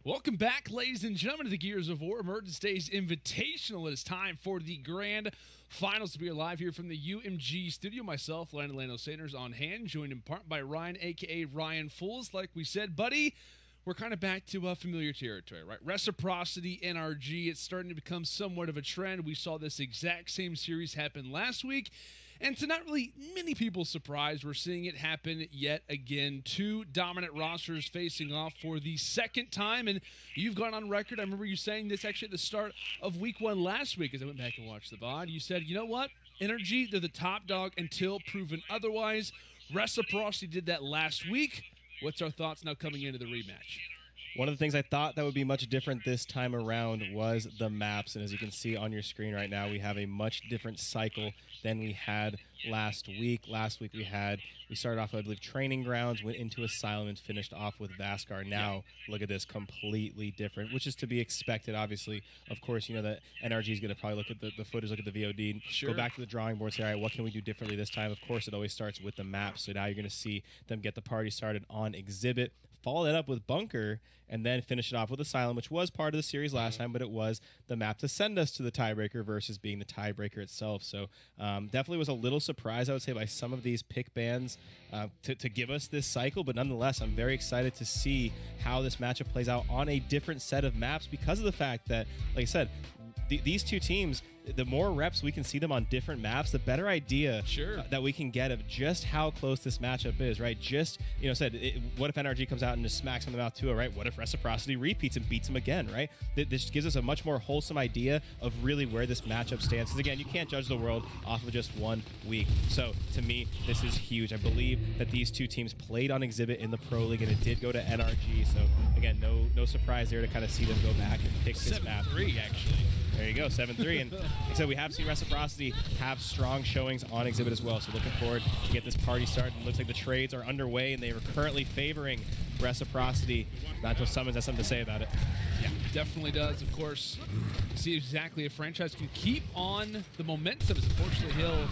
Welcome back, ladies and gentlemen, to the Gears of War Emergence Days Invitational. It is time for the grand finals to be live here from the UMG studio. Myself, Lando Sanders, on hand, joined in part by Ryan, a.k.a. Ryan Fools. Like we said, buddy, we're kind of back to familiar territory, right? Reciprocity, NRG, it's starting to become somewhat of a trend. We saw this exact same series happen last week, and to not really many people's surprise, we're seeing it happen yet again. Two dominant rosters facing off for the second time, and you've gone on record. I remember you saying this actually at the start of week one last week as I went back and watched the VOD. You said, you know what? NRG, they're the top dog until proven otherwise. Reciprocity did that last week. What's our thoughts now coming into the rematch? One of the things I thought that would be much different this time around was the maps. And as you can see on your screen right now, we have a much different cycle than we had last week. Last week we started off, I believe, Training Grounds, went into Asylum, and finished off with Vascar. Now, look at this, completely different, which is to be expected, obviously. Of course, you know that NRG is going to probably look at the footage, look at the VOD, sure, go back to the drawing board, say, all right, what can we do differently this time? Of course, it always starts with the map. So now you're going to see them get the party started on Exhibit, follow that up with Bunker, and then finish it off with Asylum, which was part of the series last time, but it was the map to send us to the tiebreaker versus being the tiebreaker itself. So definitely was a little surprised, I would say, by some of these pick bands to give us this cycle, but nonetheless, I'm very excited to see how this matchup plays out on a different set of maps because of the fact that, like I said, these two teams, the more reps we can see them on different maps, the better idea that we can get of just how close this matchup is, right? Just, what if NRG comes out and just smacks on the mouth 2-0, right? What if Reciprocity repeats and beats them again, right? This gives us a much more wholesome idea of really where this matchup stands. Because again, you can't judge the world off of just 1 week. So to me, this is huge. I believe that these two teams played on Exhibit in the Pro League, and it did go to NRG. So again, no surprise there to kind of see them go back and pick this map. 7-3, actually. There you go, 7-3. And like I said, we have seen Reciprocity have strong showings on Exhibit as well. So looking forward to get this party started. It looks like the trades are underway, and they are currently favoring Reciprocity. Not until Summons has something to say about it. Yeah, definitely does, of course. See exactly if franchise can keep on the momentum, as unfortunately he'll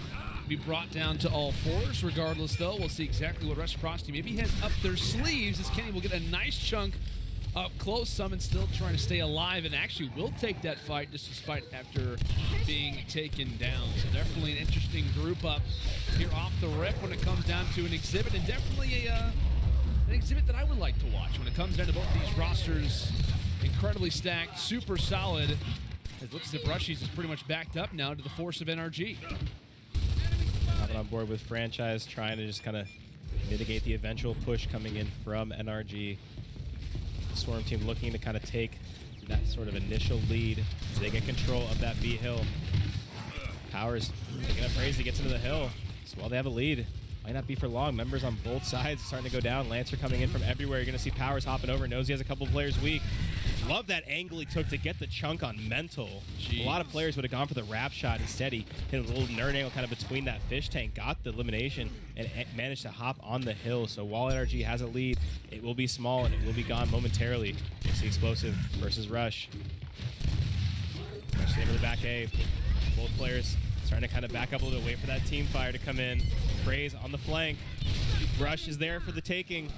be brought down to all fours. Regardless, though, we'll see exactly what Reciprocity maybe has up their sleeves, as Kenny will get a nice chunk up close. Summon still trying to stay alive and actually will take that fight just despite after being taken down. So definitely an interesting group up here off the rip when it comes down to an Exhibit, and definitely an Exhibit that I would like to watch when it comes down to both these rosters. Incredibly stacked, super solid. It looks as if Rushies is pretty much backed up now to the force of NRG. Hopping on board with franchise, trying to just kind of mitigate the eventual push coming in from NRG. Storm team looking to kind of take that sort of initial lead as they get control of that B hill. Powers picking up Crazy, gets into the hill. So while they have a lead, might not be for long. Members on both sides starting to go down. Lancer coming in from everywhere. You're going to see Powers hopping over. Knows he has a couple players weak. Love that angle he took to get the chunk on Mental. Jeez. A lot of players would have gone for the wrap shot. Instead, he hit a little nerd angle kind of between that fish tank, got the elimination, and managed to hop on the hill. So while NRG has a lead, it will be small and it will be gone momentarily. It's the Explosive versus Rush. Rush over the back A. Both players starting to kind of back up a little bit, wait for that team fire to come in. Praise on the flank. Rush is there for the taking.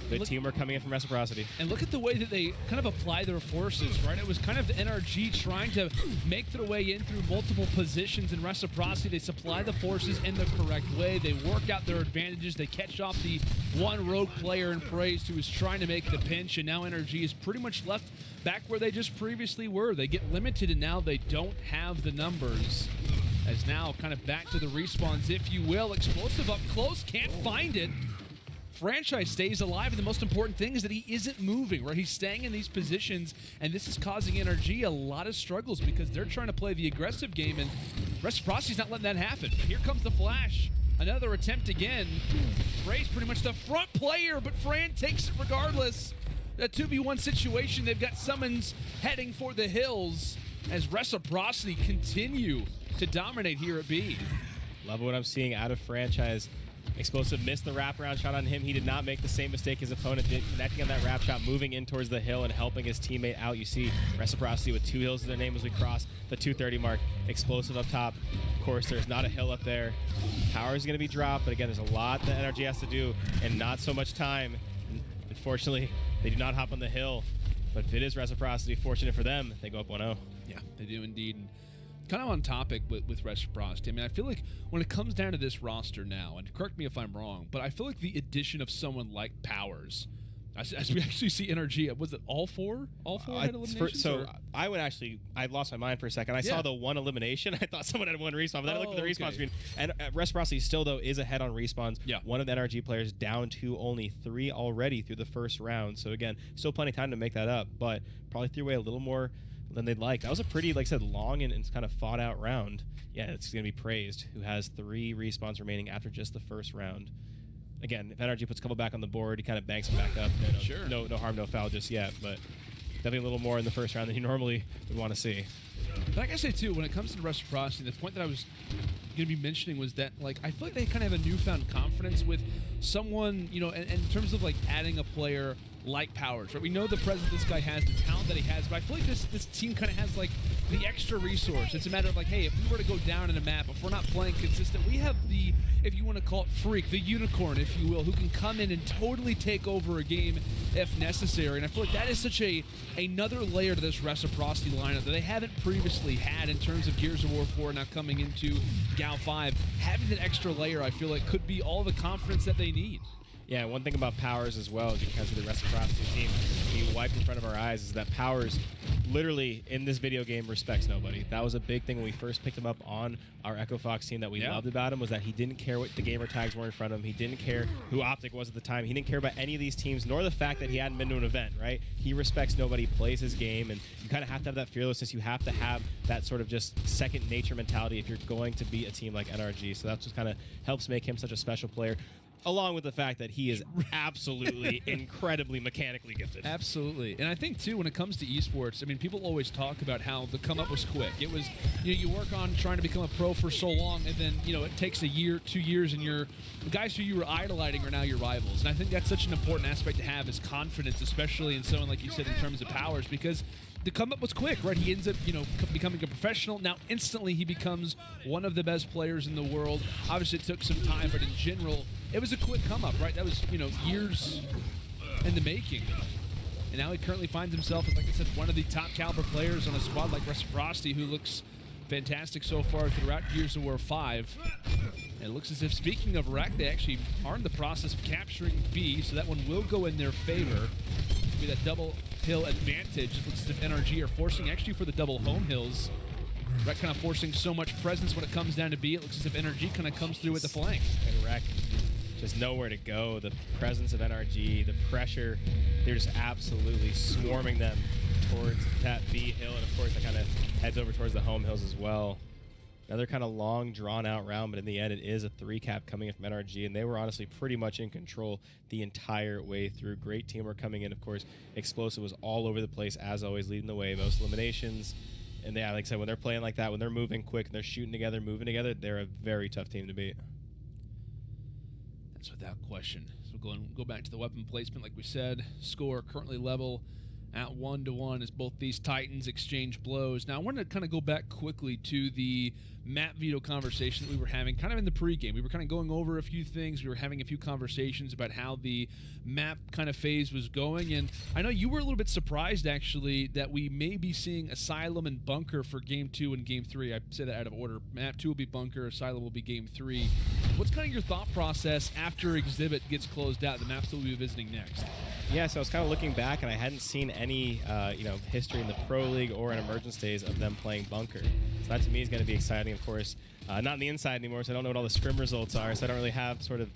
Good teamwork coming in from Reciprocity. And look at the way that they kind of apply their forces, right? It was kind of the NRG trying to make their way in through multiple positions. In Reciprocity, they supply the forces in the correct way. They work out their advantages. They catch off the one rogue player in Praise who was trying to make the pinch, and now NRG is pretty much left back where they just previously were. They get limited, and now they don't have the numbers. As now kind of back to the respawns, if you will. Explosive up close, can't find it. Franchise stays alive, and the most important thing is that he isn't moving, right? He's staying in these positions, and this is causing NRG a lot of struggles because they're trying to play the aggressive game, and Reciprocity's not letting that happen. Here comes the flash. Another attempt again. Ray's pretty much the front player, but Fran takes it regardless. A 2v1 situation. They've got Summons heading for the hills as Reciprocity continue to dominate here at B. Love what I'm seeing out of franchise. Explosive missed the wraparound shot on him. He did not make the same mistake his opponent did, connecting on that wrap shot, moving in towards the hill and helping his teammate out. You see Reciprocity with 2 hills to their name as we cross the 230 mark. Explosive up top. Of course, there's not a hill up there. Power is going to be dropped, but again, there's a lot that NRG has to do and not so much time. Unfortunately, they do not hop on the hill. But if it is Reciprocity, fortunate for them, they go up 1-0. Yeah, they do indeed. And kind of on topic with Reciprocity, I mean, I feel like when it comes down to this roster now, and correct me if I'm wrong, but I feel like the addition of someone like Powers, as we actually see NRG, was it all four had eliminations? I lost my mind for a second. I saw the one elimination. I thought someone had one respawn, but then I looked at the respawn screen. And Reciprocity still, though, is ahead on respawns. Yeah. One of the NRG players down to only 3 already through the first round. So, again, still plenty of time to make that up, but probably threw away a little more than they'd like. That was a pretty, like I said, long and kind of fought-out round. Yeah, it's going to be praised, who has 3 respawns remaining after just the first round. Again, if NRG puts a couple back on the board, he kind of banks them back up. Sure. No harm, no foul just yet, but definitely a little more in the first round than you normally would want to see. But like I say, too, when it comes to Reciprocity, the point that I was going to be mentioning was that, like, I feel like they kind of have a newfound confidence with someone, you know, in terms of, like, adding a player like Powers, right? We know the presence this guy has, the talent that he has, but I feel like this team kind of has, like, the extra resource. It's a matter of, like, hey, if we were to go down in a map, if we're not playing consistent, we have the, if you want to call it freak, the unicorn, if you will, who can come in and totally take over a game if necessary. And I feel like that is such another layer to this Reciprocity lineup that they haven't previously had in terms of Gears of War 4 now coming into GAL 5. Having that extra layer, I feel like, could be all the confidence that they need. Yeah, one thing about Powers as well, because of the Reciprocity team being wiped in front of our eyes, is that Powers literally in this video game respects nobody. That was a big thing when we first picked him up on our Echo Fox team that we loved about him, was that he didn't care what the gamer tags were in front of him. He didn't care who Optic was at the time. He didn't care about any of these teams, nor the fact that he hadn't been to an event, right? He respects nobody, plays his game, and you kind of have to have that fearlessness. You have to have that sort of just second nature mentality if you're going to beat a team like NRG. So that's what kind of helps make him such a special player, along with the fact that he is absolutely incredibly mechanically gifted. Absolutely. And I think, too, when it comes to esports, I mean, people always talk about how the come up was quick. It was, you work on trying to become a pro for so long, and then, it takes a year, 2 years, and the guys who you were idolizing are now your rivals. And I think that's such an important aspect to have, is confidence, especially in someone, like you said, in terms of Powers, because the come up was quick, right? He ends up, becoming a professional. Now, instantly, he becomes one of the best players in the world. Obviously, it took some time, but in general, it was a quick come up, right? That was, years in the making. And now he currently finds himself as, like I said, one of the top caliber players on a squad like Reciprocity, who looks fantastic so far throughout Gears of War 5. And it looks as if, speaking of Rec, they actually are in the process of capturing B, so that one will go in their favor. It'll be that double hill advantage. It looks as if NRG are forcing actually for the double home hills. Rec kind of forcing so much presence when it comes down to B. It looks as if NRG kind of comes through with the flank. And Rec just nowhere to go. The presence of NRG, the pressure, they're just absolutely swarming them towards that B hill, and of course that kind of heads over towards the home hills as well. Another kind of long, drawn-out round, but in the end it is a 3-cap coming in from NRG, and they were honestly pretty much in control the entire way through. Great teamwork coming in, of course. Explosive was all over the place, as always, leading the way. Most eliminations. And yeah, like I said, when they're playing like that, when they're moving quick, and they're shooting together, moving together, they're a very tough team to beat. That's without question. So we'll go back to the weapon placement, like we said. Score currently level at 1-1 as both these Titans exchange blows. Now, I want to kind of go back quickly to the map veto conversation that we were having kind of in the pregame. We were kind of going over a few things. We were having a few conversations about how the map kind of phase was going. And I know you were a little bit surprised, actually, that we may be seeing Asylum and Bunker for Game 2 and Game 3. I say that out of order. Map 2 will be Bunker. Asylum will be Game 3. What's kind of your thought process after Exhibit gets closed out? The maps that we'll be visiting next. Yeah, so I was kind of looking back, and I hadn't seen any, history in the Pro League or in Emergence days of them playing Bunker. So that to me is going to be exciting, of course. Not on the inside anymore, so I don't know what all the scrim results are, so I don't really have sort of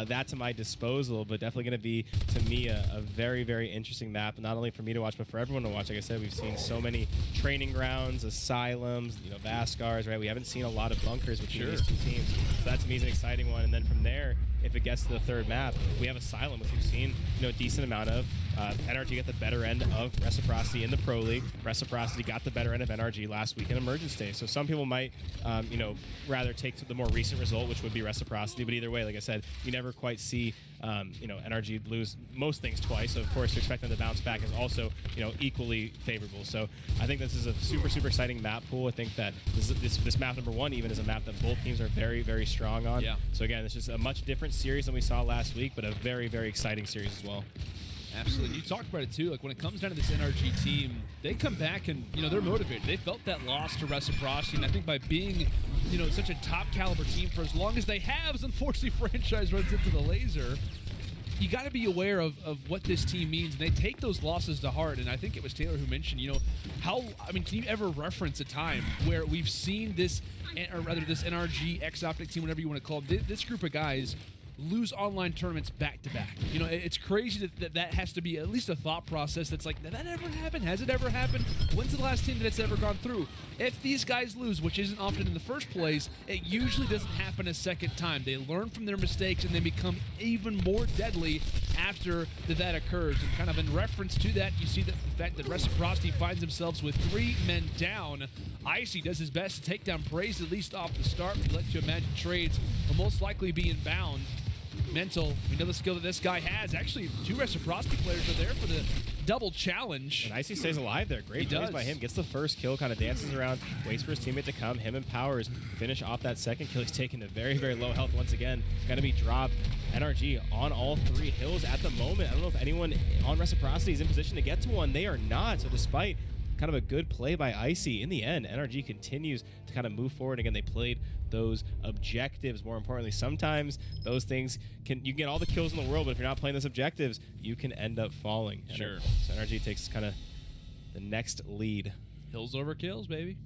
that to my disposal, but definitely going to be, to me, a very, very interesting map, not only for me to watch, but for everyone to watch. Like I said, we've seen so many training grounds, asylums, Vascars, right? We haven't seen a lot of bunkers between these two teams, so that to me is an exciting one. And then from there, if it gets to the third map, we have Asylum, which we've seen a decent amount of. NRG got the better end of Reciprocity in the Pro League. Reciprocity got the better end of NRG last week in Emergence Day. So some people might, rather take the more recent result, which would be Reciprocity. But either way, like I said, you never quite see, NRG lose most things twice. So of course, to expect them to bounce back is also, equally favorable. So I think this is a super, super exciting map pool. I think that this map number 1 even is a map that both teams are very, very strong on. Yeah. So again, it's just a much different series than we saw last week, but a very, very exciting series as well. Absolutely. You talked about it too. Like when it comes down to this NRG team, they come back and they're motivated. They felt that loss to Reciprocity, and I think by being such a top caliber team for as long as they have, as unfortunately franchise runs into the laser, you got to be aware of what this team means, and they take those losses to heart. And I think it was Taylor who mentioned, can you ever reference a time where we've seen this, or rather this NRG X-Optic team, whatever you want to call it, this group of guys lose online tournaments back to back? It's crazy that has to be at least a thought process that's like, did that ever happen? Has it ever happened? When's the last team that it's ever gone through? If these guys lose, which isn't often in the first place, it usually doesn't happen a second time. They learn from their mistakes and they become even more deadly after that occurs. And kind of in reference to that, you see that the fact that Reciprocity finds themselves with 3 men down. Icy does his best to take down Praise at least off the start. We like to imagine trades will most likely be inbound. Mental, we know the skill that this guy has. Actually, 2 Reciprocity players are there for the double challenge. And Icy stays alive there. Great plays by him. Gets the first kill, kind of dances around, waits for his teammate to come. Him and Powers finish off that second kill. He's taking a very, very low health once again. It's going to be dropped. NRG on all 3 hills at the moment. I don't know if anyone on Reciprocity is in position to get to one. They are not. So despite kind of a good play by Icy, in the end, NRG continues to kind of move forward. Again, they played those objectives. More importantly, sometimes those things you can get all the kills in the world, but if you're not playing those objectives, you can end up falling. Sure. So NRG takes kind of the next lead. Hills over kills, baby.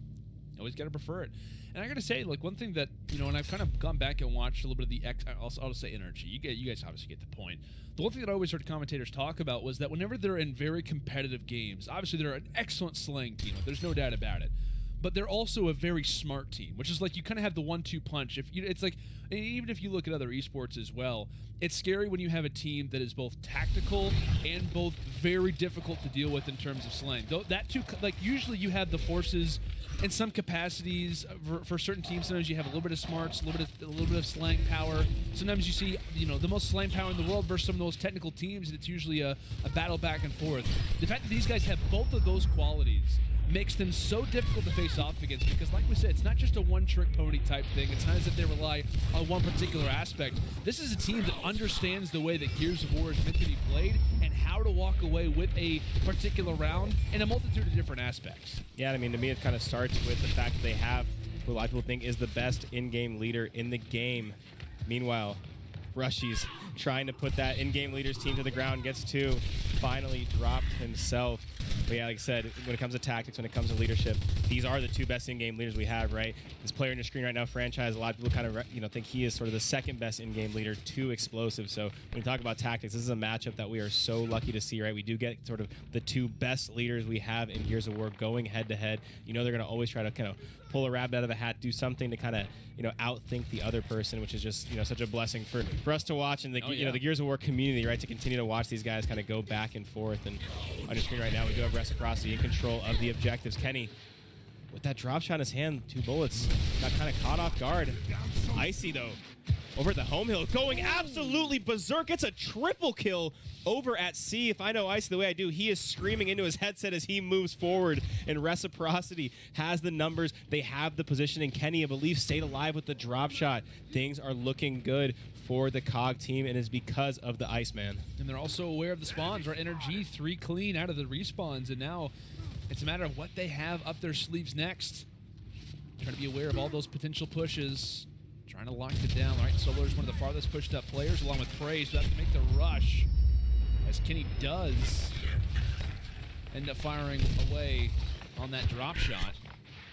Always got to prefer it. And I got to say, like, one thing that, and I've kind of gone back and watched a little bit of the I'll just say NRG. You guys obviously get the point. The one thing that I always heard commentators talk about was that whenever they're in very competitive games, obviously they're an excellent slaying team. There's no doubt about it. But they're also a very smart team, which is like you kind of have the 1-2 punch. It's like, even if you look at other esports as well, it's scary when you have a team that is both tactical and both very difficult to deal with in terms of slaying. Though that too, like usually you have the forces in some capacities for certain teams. Sometimes you have a little bit of smarts, a little bit of slaying power. Sometimes you see, the most slaying power in the world versus some of those technical teams, and it's usually a battle back and forth. The fact that these guys have both of those qualities makes them so difficult to face off against, because like we said, it's not just a one-trick pony type thing. It's not as if they rely on one particular aspect. This is a team that understands the way that Gears of War is meant to be played and how to walk away with a particular round in a multitude of different aspects. Yeah, I mean, to me it kind of starts with the fact that they have who a lot of people think is the best in-game leader in the game. Meanwhile, Rushy's trying to put that in-game leaders team to the ground, gets 2, finally dropped himself. But yeah, like I said, when it comes to tactics, when it comes to leadership, these are the 2 best in-game leaders we have, right? This player on your screen right now, Franchise, a lot of people kind of think he is sort of the second best in-game leader, 2 explosive. So when we talk about tactics, this is a matchup that we are so lucky to see, right? We do get sort of the 2 best leaders we have in Gears of War going head-to-head. They're going to always try to kind of pull a rabbit out of a hat, do something to kind of outthink the other person, which is just such a blessing for us to watch, and the the Gears of War community, right, to continue to watch these guys kind of go back and forth. And on your screen right now, we do have Reciprocity in control of the objectives. Kenny, with that drop shot in his hand, 2 bullets, got kind of caught off guard. Icy though, over at the home hill, going absolutely berserk. It's a triple kill over at C. If I know Icy the way I do, he is screaming into his headset as he moves forward, and Reciprocity has the numbers. They have the positioning. Kenny, I believe, stayed alive with the drop shot. Things are looking good for the COG team, and it's because of the Iceman. And they're also aware of the spawns, right? NRG 3 clean out of the respawns, and now it's a matter of what they have up their sleeves next. Trying to be aware of all those potential pushes. Trying to lock it down, right? Solar's one of the farthest pushed up players, along with Praise, who have to make the rush, as Kenny does end up firing away on that drop shot.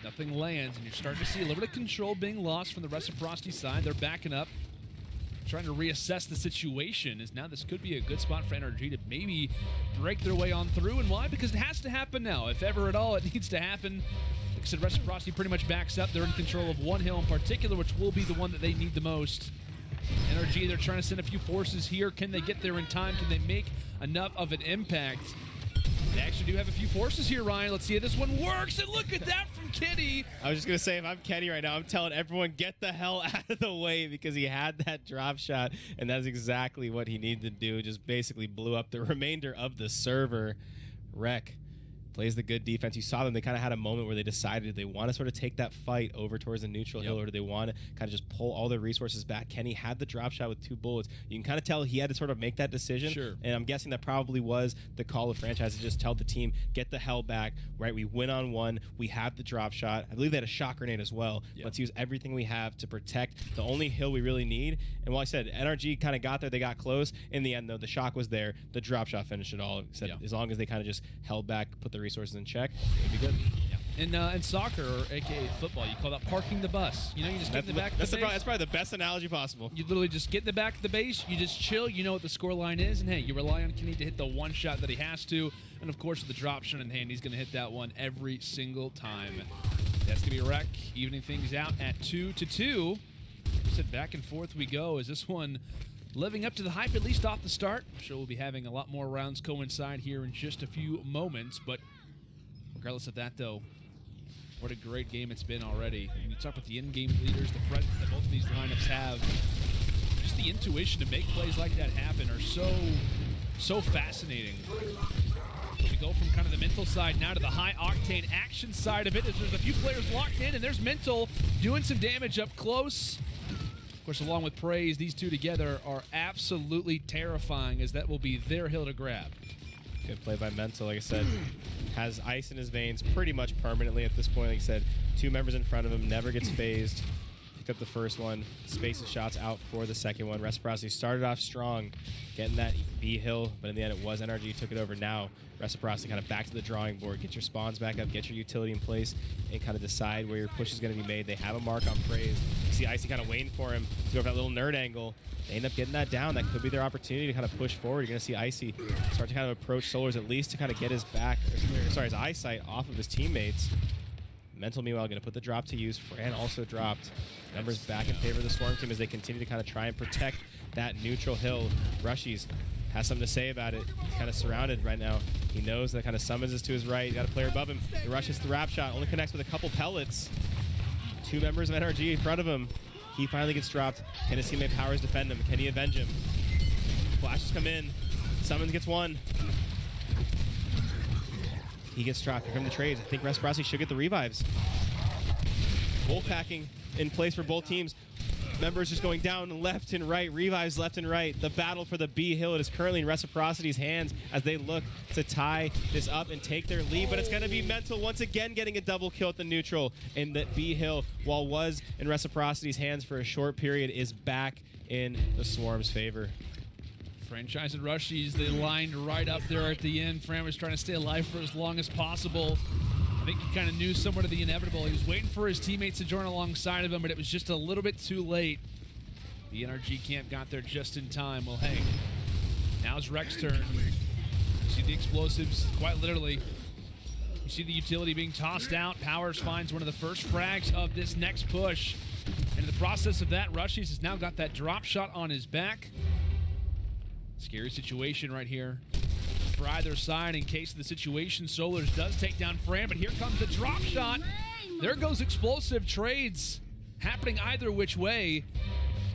Nothing lands, and you're starting to see a little bit of control being lost from the Reciprocity side. They're backing up, trying to reassess the situation, as now this could be a good spot for NRG to maybe break their way on through. And why? Because it has to happen now. If ever at all, it needs to happen. Like I said, Reciprocity pretty much backs up. They're in control of one hill in particular, which will be the one that they need the most. NRG, they're trying to send a few forces here. Can they get there in time? Can they make enough of an impact? They actually do have a few forces here, Ryan. Let's see if this one works. And look at that from Kenny. I was just going to say, if I'm Kenny right now, I'm telling everyone, get the hell out of the way, because he had that drop shot, and that's exactly what he needed to do. Just basically blew up the remainder of the server. Wreck plays the good defense. You saw them. They kind of had a moment where they decided they want to sort of take that fight over towards the neutral hill, or do they want to kind of just pull all their resources back? Kenny had the drop shot with 2 bullets. You can kind of tell he had to sort of make that decision. Sure. And I'm guessing that probably was the call of franchise to just tell the team, get the hell back, right? We win on 1. We have the drop shot. I believe they had a shot grenade as well. Let's use everything we have to protect the only hill we really need. And while I said NRG kind of got there, they got close. In the end, though, the shock was there. The drop shot finished it all. Said as long as they kind of just held back, put the resources in check, it'd be good. In soccer, or aka football, you call that parking the bus. You know, you just get in the back of the base. That's probably the best analogy possible. You literally just get in the back of the base, you just chill, you know what the score line is, and hey, you rely on Kenny to hit the one shot that he has to, and of course with the drop shot in hand, he's going to hit that one every single time. That's going to be a wreck, evening things out at 2-2. Said back and forth we go. Is this one living up to the hype, at least off the start? I'm sure we'll be having a lot more rounds coincide here in just a few moments, but regardless of that, though, what a great game it's been already. When you talk about the in-game leaders, the presence that both of these lineups have, just the intuition to make plays like that happen are so fascinating. So we go from kind of the mental side now to the high-octane action side of it. There's a few players locked in, and there's mental doing some damage up close. Of course, along with praise, these two together are absolutely terrifying, as that will be their hill to grab. Good play by Mental. Like I said, has ice in his veins pretty much permanently at this point. Like I said, 2 members in front of him, never gets phased. Picked up the first one, spaces shots out for the second one. Reciprocity started off strong, getting that B hill, but in the end it was NRG took it over. Now Reciprocity kind of back to the drawing board. Get your spawns back up, get your utility in place, and kind of decide where your push is going to be made. They have a mark on Praise. You see Icy kind of waiting for him to go for that little nerd angle. They end up getting that down. That could be their opportunity to kind of push forward. You're going to see Icy start to kind of approach Solars, at least to kind of get his back, his eyesight off of his teammates. Mental, meanwhile, going to put the drop to use. Fran also dropped. Numbers back in favor of the Swarm team as they continue to kind of try and protect that neutral hill. Rushies has something to say about it. He's kind of surrounded right now. He knows that kind of summons us to his right. He's got a player above him. He rushes the wrap shot. Only connects with a couple pellets. 2 members of NRG in front of him. He finally gets dropped. Can his teammate Powers defend him? Can he avenge him? Flashes come in. Summons gets 1. He gets dropped. Here come the trades. I think Reciprocity should get the revives. Wolf packing in place for both teams. Members just going down left and right. Revives left and right. The battle for the B hill. It is currently in Reciprocity's hands as they look to tie this up and take their lead. But it's going to be Mental once again getting a double kill at the neutral. And the B hill, while was in Reciprocity's hands for a short period, is back in the Swarm's favor. Franchise and Rushies, they lined right up there at the end. Fran was trying to stay alive for as long as possible. I think he kind of knew somewhat of the inevitable. He was waiting for his teammates to join alongside of him, but it was just a little bit too late. The NRG camp got there just in time. Well, hey, now's Rek's turn. You see the explosives, quite literally. You see the utility being tossed out. Powers finds one of the first frags of this next push. And in the process of that, Rushies has now got that drop shot on his back. Scary situation right here for either side in case of the situation. Solars does take down Fran, but here comes the drop shot. There goes explosive trades happening either which way.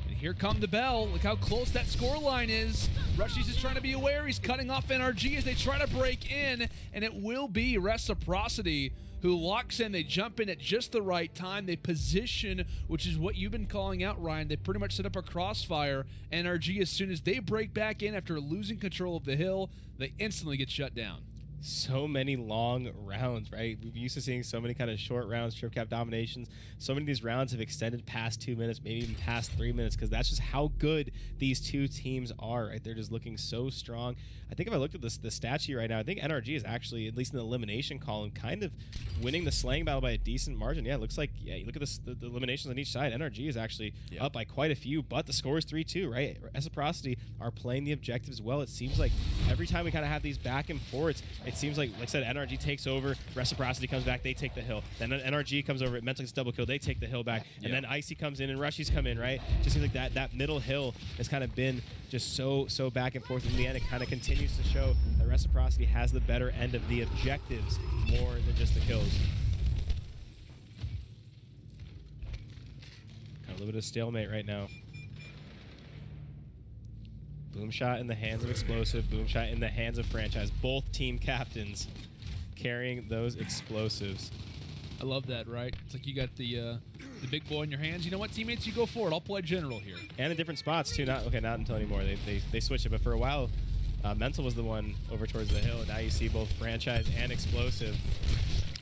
And here come the bell. Look how close that score line is. Rushies is trying to be aware. He's cutting off NRG as they try to break in, and it will be Reciprocity who locks in. They jump in at just the right time. They position, which is what you've been calling out, Ryan. They pretty much set up a crossfire. NRG, as soon as they break back in after losing control of the hill, they instantly get shut down. So many long rounds, right? We're used to seeing so many kind of short rounds, trip cap dominations. So many of these rounds have extended past 2 minutes, maybe even past 3 minutes, because that's just how good these two teams are, right? They're just looking so strong. I think if I looked at the stat sheet right now, I think NRG is actually, at least in the elimination column, kind of winning the slaying battle by a decent margin. Yeah, it looks like, yeah, you look at this, the eliminations on each side, NRG is actually up by quite a few, but the score is 3-2, right? Reciprocity are playing the objectives well. It seems like every time we kind of have these back and forths, it seems like I said, NRG takes over, Reciprocity comes back, they take the hill. Then NRG comes over, Mental gets double kill, they take the hill back. And then Icy comes in and Rushies come in, right? Just seems like that middle hill has kind of been just so back and forth. In the end, it kind of continues to show that Reciprocity has the better end of the objectives more than just the kills. Got a little bit of stalemate right now. Boom shot in the hands of Explosive, boom shot in the hands of Franchise. Both team captains carrying those explosives. I love that, right? It's like you got the big boy in your hands. You know what, teammates? You go for it. I'll play general here. And in different spots, too. Not until anymore. They switched it, but for a while, Mental was the one over towards the hill. Now you see both Franchise and Explosive.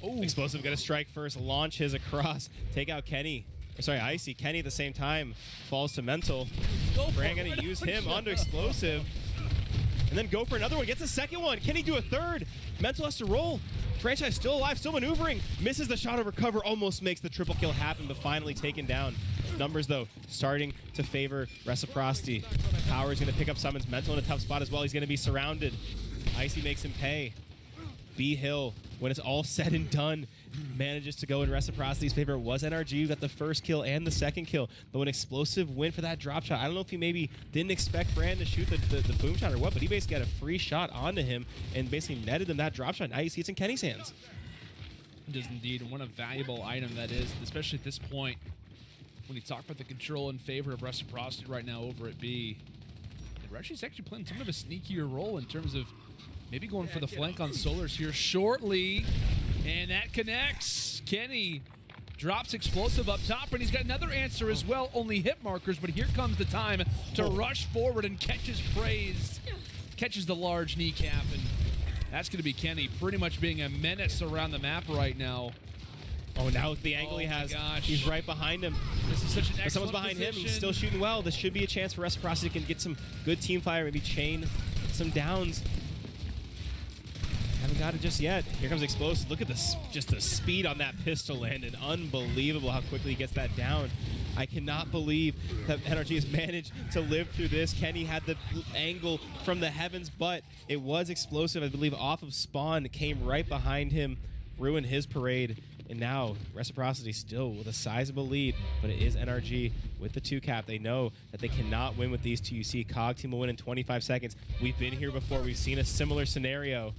Oh, Explosive got to strike first, launch his across, take out Kenny. Sorry, Icy. Kenny at the same time falls to Mental. Fran going to use him onto Explosive. And then go for another one. Gets a second one. Can he do a third? Mental has to roll. Franchise still alive, still maneuvering. Misses the shot over cover. Almost makes the triple kill happen, but finally taken down. Numbers, though, starting to favor Reciprocity. Power's going to pick up Summons. Mental in a tough spot as well. He's going to be surrounded. Icy makes him pay. B-Hill, when it's all said and done, manages to go in Reciprocity's favor. It was NRG who got the first kill and the second kill. Though an Explosive win for that drop shot. I don't know if he maybe didn't expect Fran to shoot the boom shot or what, but he basically got a free shot onto him and basically netted him that drop shot. Now you see it's in Kenny's hands. It is indeed. And what a valuable item that is, especially at this point when you talk about the control in favor of Reciprocity right now over at B. And Reshi's actually playing somewhat of a sneakier role in terms of maybe going for the flank on Solars here shortly. And that connects. Kenny drops Explosive up top, and he's got another answer as well. Only hit markers, but here comes the time to rush forward and catches praise. Catches the large kneecap, and that's going to be Kenny pretty much being a menace around the map right now. Oh, now with the angle he has, he's right behind him. This is such an excellent someone's behind position. him. He's still shooting well. This should be a chance for Reciprocity to get some good team fire, maybe chain some downs. Haven't got it just yet. Here comes Explosive. Look at this, just the speed on that pistol landed. Unbelievable how quickly he gets that down. I cannot believe that NRG has managed to live through this. Kenny had the angle from the heavens, but it was Explosive, I believe, off of spawn. Came right behind him, ruined his parade. And now Reciprocity still with a sizable lead, but it is NRG with the 2-cap. They know that they cannot win with these two. You see COG team will win in 25 seconds. We've been here before. We've seen a similar scenario.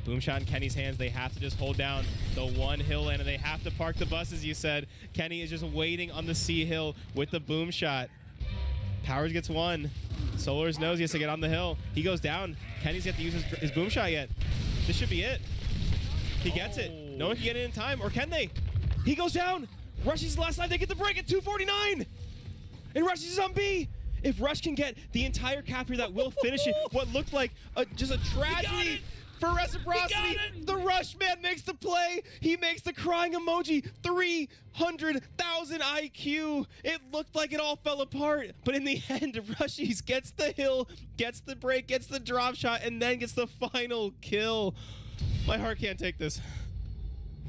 Boom shot in Kenny's hands. They have to just hold down the one hill and they have to park the bus, as you said. Kenny is just waiting on the C hill with the boom shot. Powers gets one. Solars knows he has to get on the hill. He goes down. Kenny's yet to use his boom shot yet. This should be it. He gets it. No one can get it in time, or can they? He goes down. Rush's last time. They get the break at 2:49. And Rush is on B. If Rush can get the entire cap here, that will finish it. What looked like just a tragedy for Reciprocity. The Rush man makes the play. He makes the crying emoji. 300,000 IQ. It looked like it all fell apart, but in the end, Rushies gets the hill, gets the break, gets the drop shot, and then gets the final kill. My heart can't take this.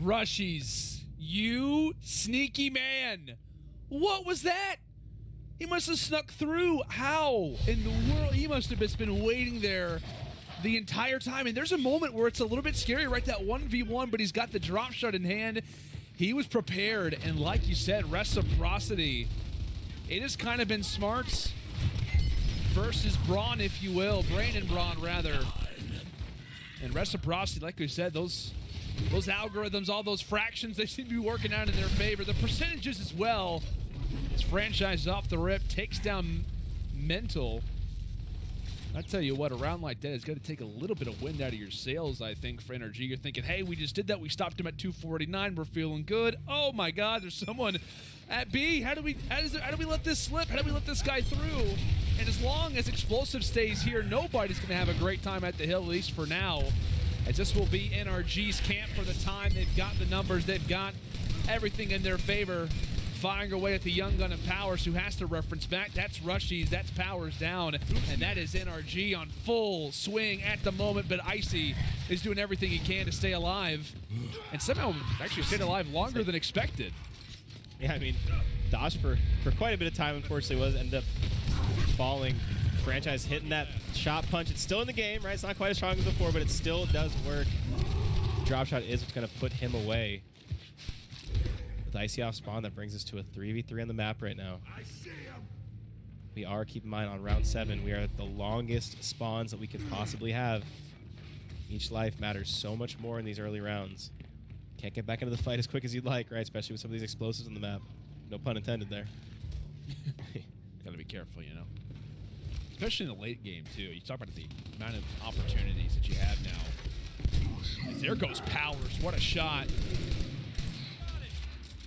Rushies, you sneaky man. What was that? He must have snuck through. How in the world? He must have just been waiting there the entire time. And there's a moment where it's a little bit scary, right? That 1v1, but he's got the drop shot in hand. He was prepared. And like you said, Reciprocity, it has kind of been Smarts versus Braun, if you will. Brain and Braun, rather. And Reciprocity, like we said, those algorithms, all those fractions, they seem to be working out in their favor. The percentages as well. This franchise off the rip takes down Mental. I tell you what, a round like that is going to take a little bit of wind out of your sails, I think, for NRG. You're thinking, hey, we just did that. We stopped him at 249. We're feeling good. Oh, my God, there's someone at B. How do we let this slip? How do we let this guy through? And as long as Explosive stays here, nobody's going to have a great time at the hill, at least for now, as this will be NRG's camp for the time. They've got the numbers. They've got everything in their favor. Firing away at the young gun of Powers, who has to reference back. That's Rushies, that's Powers down, and that is NRG on full swing at the moment, but Icy is doing everything he can to stay alive, and somehow actually stayed alive longer than expected. Yeah, I mean, dodged for quite a bit of time, unfortunately, ended up falling. Franchise hitting that shot punch. It's still in the game, right? It's not quite as strong as before, but it still does work. Drop shot is what's going to put him away. With Icy off spawn, that brings us to a 3v3 on the map right now. We are, keep in mind, on round 7. We are at the longest spawns that we could possibly have. Each life matters so much more in these early rounds. Can't get back into the fight as quick as you'd like, right? Especially with some of these explosives on the map. No pun intended there. Gotta be careful, you know. Especially in the late game, too. You talk about the amount of opportunities that you have now. There goes Powers. What a shot.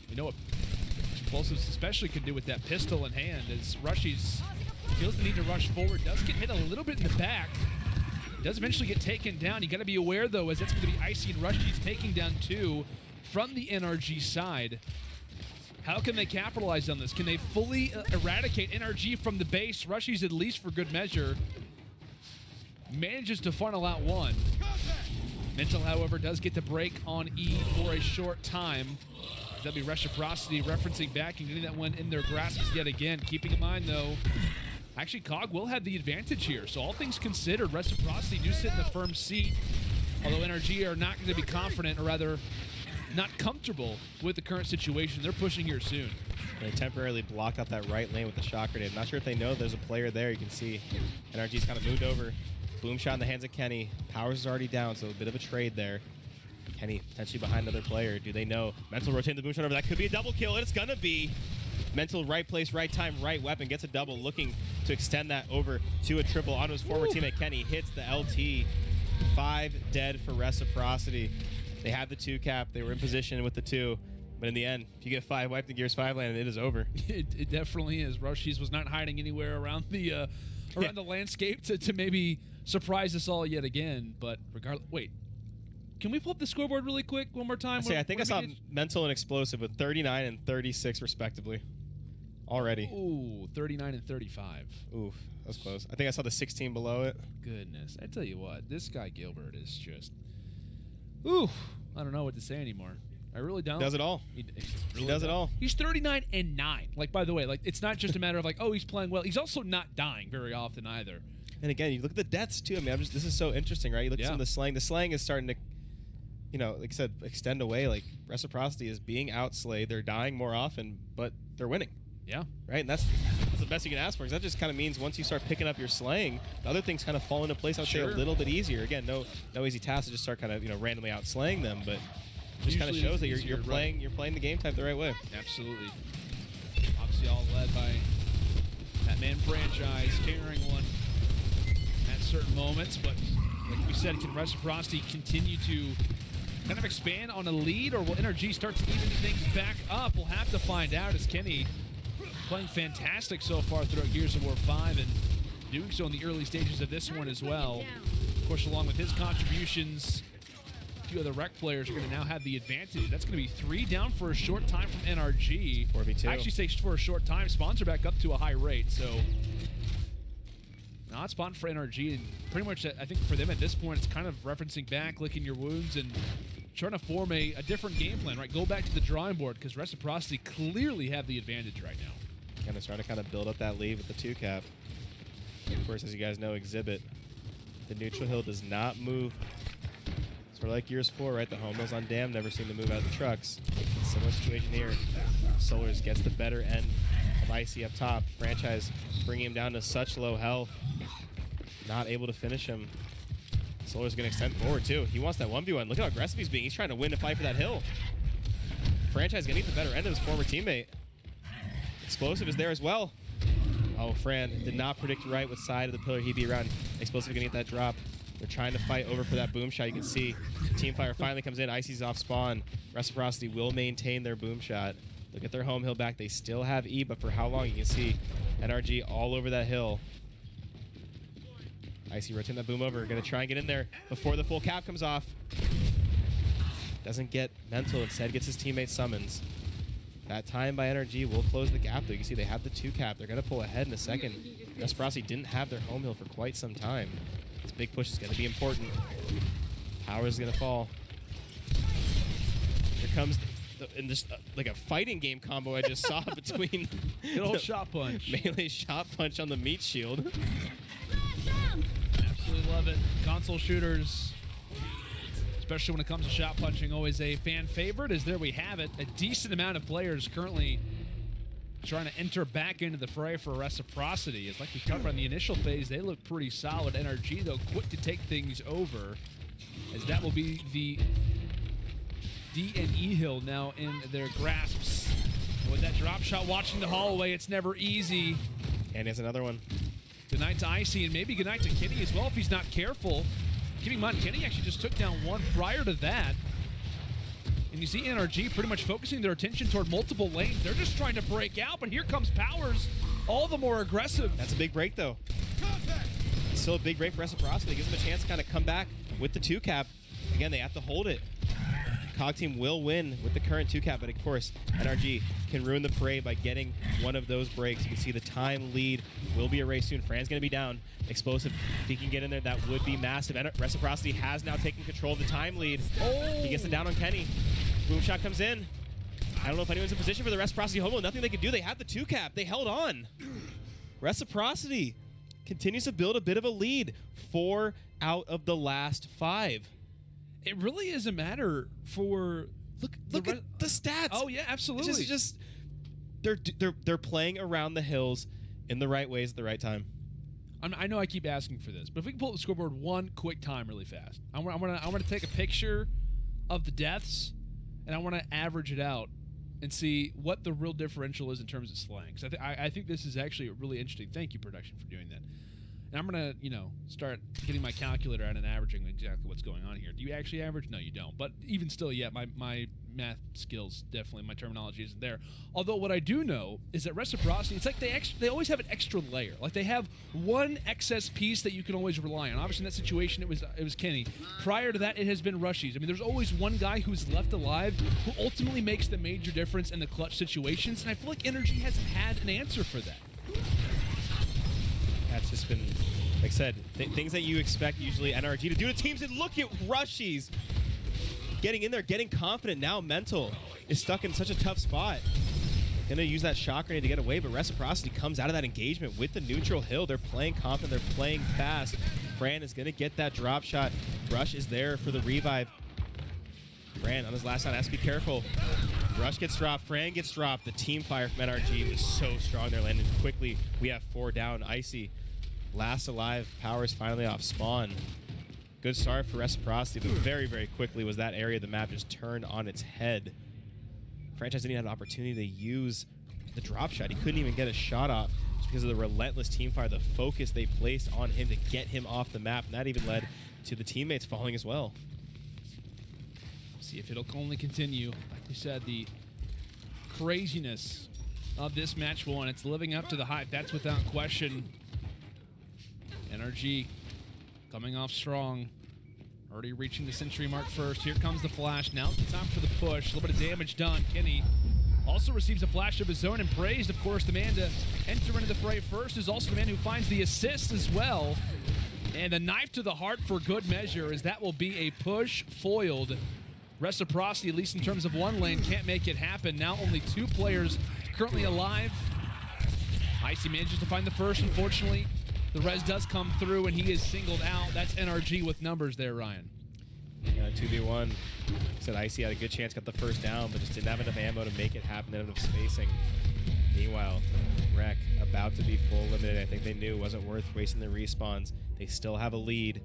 You know what explosives especially can do with that pistol in hand as Rushies feels the need to rush forward. Does get hit a little bit in the back. Does eventually get taken down. You got to be aware, though, as it's going to be Icy and Rushies taking down 2 from the NRG side. How can they capitalize on this? Can they fully eradicate NRG from the base? Rushies, at least for good measure, manages to funnel out 1. Mental, however, does get the break on E for a short time. That'd be Reciprocity referencing back and getting that one in their grasps yet again. Keeping in mind, though, actually, COG will have the advantage here. So all things considered, Reciprocity do sit in the firm seat, although NRG are not going to be confident, or rather not comfortable with the current situation. They're pushing here soon. They temporarily blocked out that right lane with the shock grenade. Not sure if they know there's a player there. You can see NRG's kind of moved over. Boom shot in the hands of Kenny. Powers is already down, so a bit of a trade there. Kenny potentially behind another player. Do they know? Mental rotating the boom shot over. That could be a double kill, and it's going to be. Mental, right place, right time, right weapon. Gets a double, looking to extend that over to a triple onto his former teammate. Kenny hits the LT. 5 dead for Reciprocity. They had the 2 cap. They were in position with the 2. But in the end, if you get 5 wiped in Gears 5 land, it is over. It definitely is. Rushies was not hiding anywhere around the the landscape to maybe surprise us all yet again. But regardless, wait. Can we pull up the scoreboard really quick one more time? I think I saw Mental and Explosive with 39 and 36 respectively already. Ooh, 39 and 35. Oof, that's close. I think I saw the 16 below it. Goodness. I tell you what, this guy Gilbert is just... Ooh, I don't know what to say anymore. I really don't. Does it all. He does it all. He's 39 and 9. Like, by the way, like it's not just a matter of like, oh, he's playing well. He's also not dying very often either. And again, you look at the deaths too. I mean, this is so interesting, right? You look at some of the slang. The slang is starting to, you know, like I said, extend away. Like Reciprocity is being outslayed. They're dying more often, but they're winning. Yeah. Right? And that's the best you can ask for, because that just kind of means once you start picking up your slaying, the other things kind of fall into place, I would say, a little bit easier. Again, no easy task to just start kind of, you know, randomly outslaying them, but it just kind of shows that you're playing the game type the right way. Absolutely. Obviously all led by that man franchise, carrying one at certain moments, but like we said, can Reciprocity continue to kind of expand on a lead, or will NRG start to even things back up? We'll have to find out, as Kenny playing fantastic so far throughout Gears of War 5 and doing so in the early stages of this one as well. Of course, along with his contributions, a few other rec players are going to now have the advantage. That's going to be 3 down for a short time from NRG. 4v2. I actually say for a short time. Spawns are back up to a high rate, so not spawn for NRG, and pretty much I think for them at this point it's kind of referencing back, licking your wounds, and trying to form a different game plan, right? Go back to the drawing board, because Reciprocity clearly have the advantage right now. And they're starting to kind of build up that lead with the 2 cap. Of course, as you guys know, Exhibit, the neutral hill does not move. Sort of like Gears 4, right? The home hills on Dam never seem to move out of the trucks. Similar situation here. Solars gets the better end of Icy up top. Franchise bringing him down to such low health. Not able to finish him. Solar's going to extend forward, too. He wants that 1v1. Look how aggressive he's being. He's trying to win the fight for that hill. Franchise going to get the better end of his former teammate. Explosive is there as well. Oh, Fran did not predict right what side of the pillar he'd be around. Explosive going to get that drop. They're trying to fight over for that boom shot. You can see Teamfire finally comes in. Icy's off spawn. Reciprocity will maintain their boom shot. Look at their home hill back. They still have E, but for how long? You can see NRG all over that hill. Icy rotating that boom over. Going to try and get in there before the full cap comes off. Doesn't get Mental. Instead gets his teammate summons. That time by NRG will close the gap, though. You can see they have the 2 cap. They're going to pull ahead in a second. Reciprocity didn't have their home hill for quite some time. This big push is going to be important. Power is going to fall. Here comes and just like a fighting game combo I just saw between good old shot punch. Melee shot punch on the meat shield. Absolutely love it. Console shooters, especially when it comes to shot punching, always a fan favorite, as there we have it. A decent amount of players currently trying to enter back into the fray for Reciprocity. It's like we talked about in the initial phase, they look pretty solid. NRG, though, quick to take things over, as that will be the D and E hill now in their grasps. And with that drop shot, watching the hallway, it's never easy. And here's another one. Good night to Icy, and maybe good night to Kenny as well if he's not careful. keep in mind, Kenny actually just took down one prior to that. And you see NRG pretty much focusing their attention toward multiple lanes. They're just trying to break out, but here comes Powers, all the more aggressive. That's a big break, though. It's still a big break for Reciprocity. It gives them a chance to kind of come back with the 2-cap. Again, they have to hold it. COG team will win with the current 2-cap, but of course, NRG can ruin the parade by getting one of those breaks. You can see the time lead will be erased soon. Fran's going to be down. Explosive, if he can get in there, that would be massive. Reciprocity has now taken control of the time lead. Oh! He gets it down on Kenny. Boom shot comes in. I don't know if anyone's in position for the Reciprocity homo. Nothing they can do. They have the 2-cap. They held on. Reciprocity continues to build a bit of a lead. 4 out of the last 5. It really is a matter for look at the stats. Oh yeah, absolutely. It's just they're playing around the hills in the right ways at the right time. I know I keep asking for this, but if we can pull up the scoreboard one quick time really fast, I want to take a picture of the deaths, and I want to average it out and see what the real differential is in terms of slang. Because I think this is actually really interesting. Thank you, production, for doing that. And I'm going to, start getting my calculator out and averaging exactly what's going on here. Do you actually average? No, you don't. But even still, yeah, my math skills, definitely, my terminology isn't there. Although what I do know is that Reciprocity, it's like they always have an extra layer. Like they have one excess piece that you can always rely on. Obviously, in that situation, it was Kenny. Prior to that, it has been Rushies. I mean, there's always one guy who's left alive who ultimately makes the major difference in the clutch situations, and I feel like Energy hasn't had an answer for that. That's just been, like I said, things that you expect usually NRG to do to teams. And look at Rushies getting in there, getting confident. Now Mental is stuck in such a tough spot. Gonna use that shock grenade to get away, but Reciprocity comes out of that engagement with the neutral hill. They're playing confident, they're playing fast. Fran is gonna get that drop shot. Rush is there for the revive. Fran on his last shot has to be careful. Rush gets dropped, Fran gets dropped. The team fire from NRG was so strong. They're landing quickly. We have 4 down. Icy last alive. Powers finally off spawn. Good start for Reciprocity, but very, very quickly was that area of the map just turned on its head. Franchise didn't have an opportunity to use the drop shot. He couldn't even get a shot off just because of the relentless team fire, the focus they placed on him to get him off the map. And that even led to the teammates falling as well. See if it'll only continue. Like we said, the craziness of this match one, it's living up to the hype. That's without question. NRG coming off strong. Already reaching the century mark first. Here comes the flash. Now's the time for the push. A little bit of damage done. Kenny also receives a flash of his own and praised. Of course, the man to enter into the fray first is also the man who finds the assist as well. And a knife to the heart for good measure, as that will be a push foiled. Reciprocity, at least in terms of one lane, can't make it happen. Now only 2 players currently alive. Icy manages to find the first, unfortunately. The res does come through, and he is singled out. That's NRG with numbers there, Ryan. Yeah, 2v1. Said Icy had a good chance, got the first down, but just didn't have enough ammo to make it happen, didn't have enough spacing. Meanwhile, Rec about to be full limited. I think they knew it wasn't worth wasting the respawns. They still have a lead.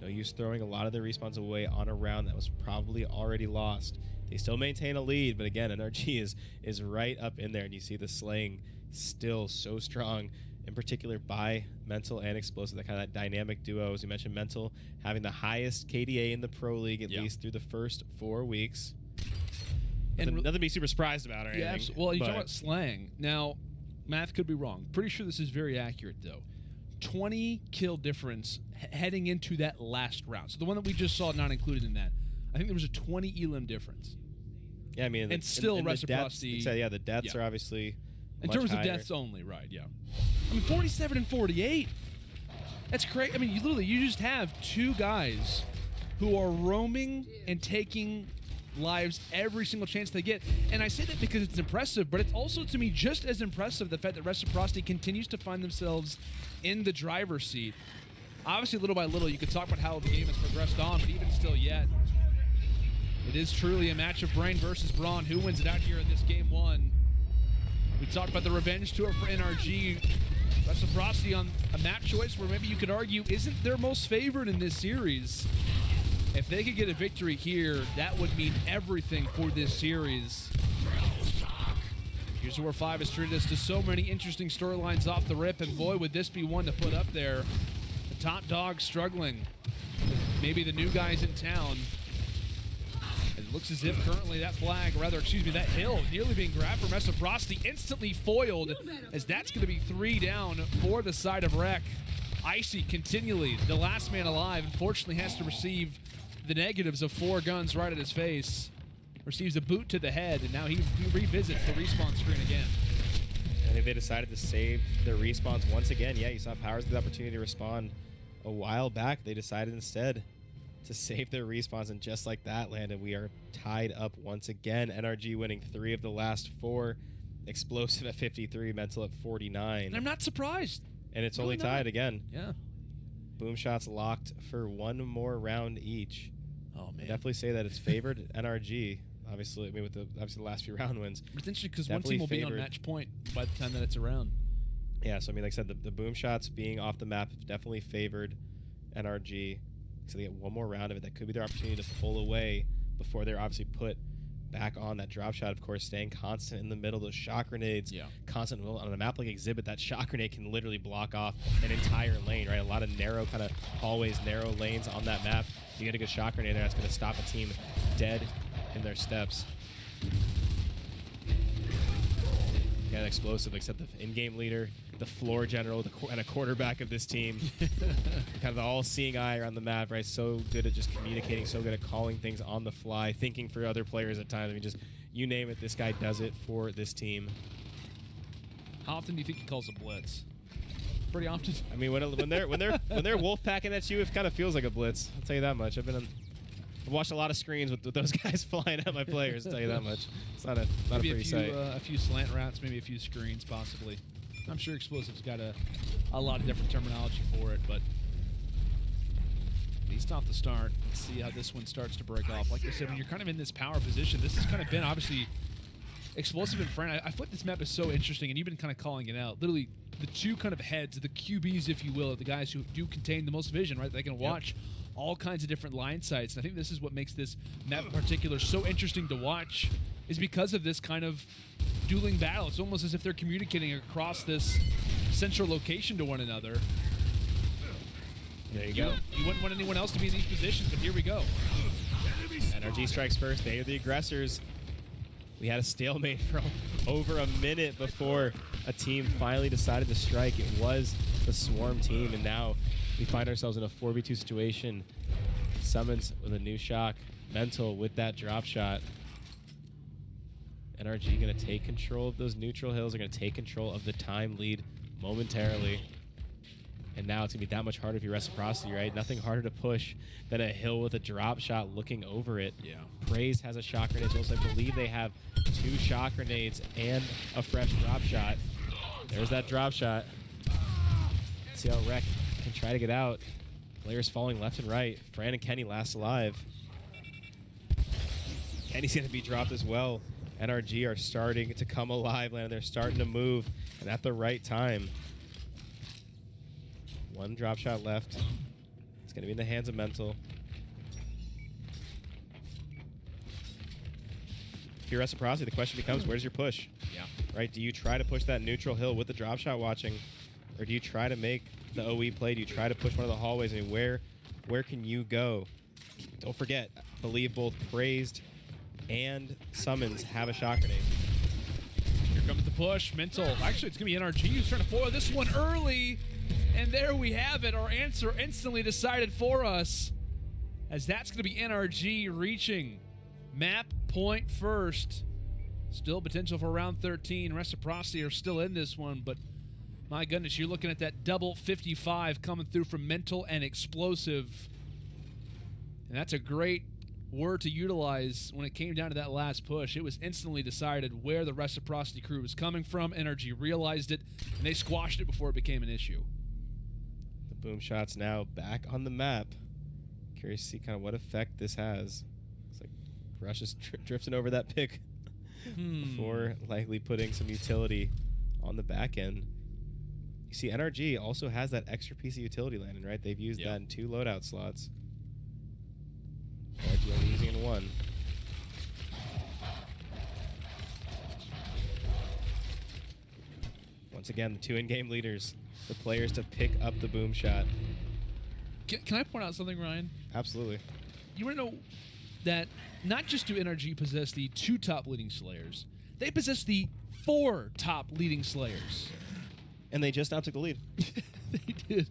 No use throwing a lot of their respawns away on a round that was probably already lost. They still maintain a lead, but again, NRG is right up in there, and you see the slaying still so strong, in particular by Mental and Explosive, that kind of that dynamic duo. As you mentioned, Mental having the highest KDA in the Pro League, at least through the first 4 weeks. And nothing to be super surprised about or anything. Well, you talk about slang. Now, math could be wrong. Pretty sure this is very accurate, though. 20 kill difference heading into that last round. So the one that we just saw not included in that. I think there was a 20 elim difference. Yeah, I mean, and still Reciprocity. The deaths are obviously in terms of deaths only, right? Yeah. I mean, 47 and 48. That's crazy. I mean, you just have 2 guys who are roaming and taking lives every single chance they get. And I say that because it's impressive, but it's also, to me, just as impressive the fact that Reciprocity continues to find themselves in the driver's seat. Obviously, little by little, you could talk about how the game has progressed on, but even still yet, it is truly a match of brain versus brawn. Who wins it out here in this game 1? We talked about the revenge tour for NRG. Reciprocity on a map choice where maybe you could argue isn't their most favored in this series. If they could get a victory here, that would mean everything for this series. Here's War 5 has treated us to so many interesting storylines off the rip, and boy, would this be one to put up there. The top dog struggling. maybe the new guys in town. It looks as if currently that flag, or rather, excuse me, that hill nearly being grabbed for Reciprocity, instantly foiled, as that's going to be 3 down for the side of Rec. Icy continually, the last man alive, unfortunately has to receive the negatives of 4 guns right at his face. Receives a boot to the head, and now he revisits the respawn screen again. I think they decided to save their respawns once again. Yeah, you saw Powers get the opportunity to respond a while back. They decided instead to save their respawns, and just like that, Landon, we are tied up once again. NRG winning 3 of the last 4. Explosive at 53, Mental at 49. And I'm not surprised. And it's only tied again. Yeah. Boom shots locked for 1 more round each. Oh, man. I definitely say that it's favored NRG. Obviously, I mean, with the last few round wins. It's interesting because one team will be on match point by the time that it's around. Yeah, so I mean, like I said, the boom shots being off the map definitely favored NRG. So they get 1 more round of it. That could be their opportunity to pull away before they're obviously put back on. That drop shot, of course, staying constant in the middle. Those shock grenades, constant on a map like Exhibit. That shock grenade can literally block off an entire lane, right? A lot of narrow kind of hallways, narrow lanes on that map. You get a good shock grenade there, that's going to stop a team dead in their steps. Again, explosive, except the in-game leader, the floor general, and a quarterback of this team. Kind of the all-seeing eye around the map, right? So good at just communicating, so good at calling things on the fly, thinking for other players at times. I mean, just you name it, this guy does it for this team. How often do you think he calls a blitz? Pretty often. I mean, when they're wolf packing at you, it kind of feels like a blitz. I'll tell you that much. I've watched a lot of screens with those guys flying at my players. I'll tell you that much. It's not a pretty sight. A few slant routes, maybe a few screens, possibly. I'm sure Explosive's got a lot of different terminology for it, but at least off the start, let's see how this one starts to break off. Like I said, when you're kind of in this power position, this has kind of been obviously Explosive and Friend. I thought this map is so interesting, and you've been kind of calling it out. Literally, the 2 kind of heads, the QBs, if you will, are the guys who do contain the most vision, right? They can watch all kinds of different line sights. And I think this is what makes this map in particular so interesting to watch, is because of this kind of dueling battle. It's almost as if they're communicating across this central location to one another. There you go. You wouldn't want anyone else to be in these positions, but here we go. NRG strikes first. They are the aggressors. We had a stalemate for over a minute before a team finally decided to strike. It was the Swarm team, and now we find ourselves in a 4v2 situation. Summons with a new shock. Mental with that drop shot. NRG going to take control of those neutral hills. They're going to take control of the time lead momentarily. And now it's going to be that much harder if you're Reciprocity, right? Nothing harder to push than a hill with a drop shot looking over it. Yeah. Praise has a shock grenade. Also, I believe they have 2 shock grenades and a fresh drop shot. There's that drop shot. Let's see how Rec can try to get out. Players falling left and right. Fran and Kenny last alive. Kenny's going to be dropped as well. NRG are starting to come alive, Landon. They're starting to move, and at the right time. 1 drop shot left. It's going to be in the hands of Mental. If you're Reciprocity, the question becomes, where's your push? Yeah. Right? Do you try to push that neutral hill with the drop shot watching, or do you try to make the OE play? Do you try to push one of the hallways? I mean, where can you go? Don't forget, I believe both Praised and Summons have a shock grenade. Here comes the push. Mental. Actually, it's going to be NRG who's trying to foil this one early. And there we have it. Our answer instantly decided for us, as that's going to be NRG reaching map point first. Still potential for round 13. Reciprocity are still in this one, but my goodness, you're looking at that double 55 coming through from Mental and Explosive. And that's a great word to utilize when it came down to that last push. It was instantly decided where the Reciprocity crew was coming from. NRG realized it, and they squashed it before it became an issue. The boom shots now back on the map. Curious to see kind of what effect this has. It's like Rush is drifting over that pick before likely putting some utility on the back end. You see, NRG also has that extra piece of utility landing, right? They've used that in 2 loadout slots. NRG only using in 1. Once again, the 2 in-game leaders, the players to pick up the boom shot. Can I point out something, Ryan? Absolutely. You want to know that not just do NRG possess the 2 top leading Slayers, they possess the 4 top leading Slayers. And they just now took the lead. They did.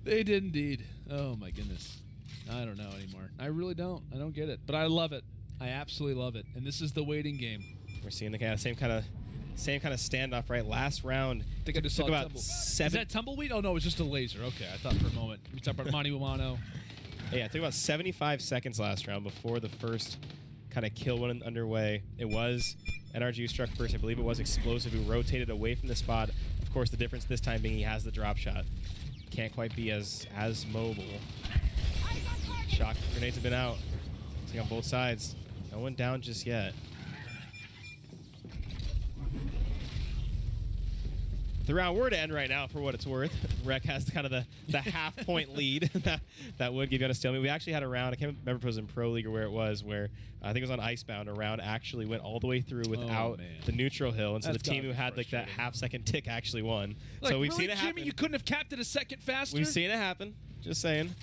They did indeed. Oh, my goodness. I don't know anymore. I really don't. I don't get it. But I love it. I absolutely love it. And this is the waiting game. We're seeing the same kind of standoff, right? Last round, I think I just took saw about tumble. 7. Is that tumbleweed? Oh, no, it was just a laser. Okay, I thought for a moment. We talked about Mani Wamano. Yeah, it took about 75 seconds last round before the first kind of kill went underway. It was NRG who struck first. I believe it was Explosive who rotated away from the spot. Of course, the difference this time being he has the drop shot. Can't quite be as mobile. Shock grenades have been out. See on both sides. No one down just yet. The round were to end right now, for what it's worth. Rec has kind of the half-point lead that would give you a stalemate. We actually had a round, I can't remember if it was in Pro League or where it was, where I think it was on Icebound. A round actually went all the way through without the neutral hill, and so the team who had like that half-second tick actually won. Like, so we've really, seen it happen. Jimmy, you couldn't have capped it a second faster? We've seen it happen. Just saying.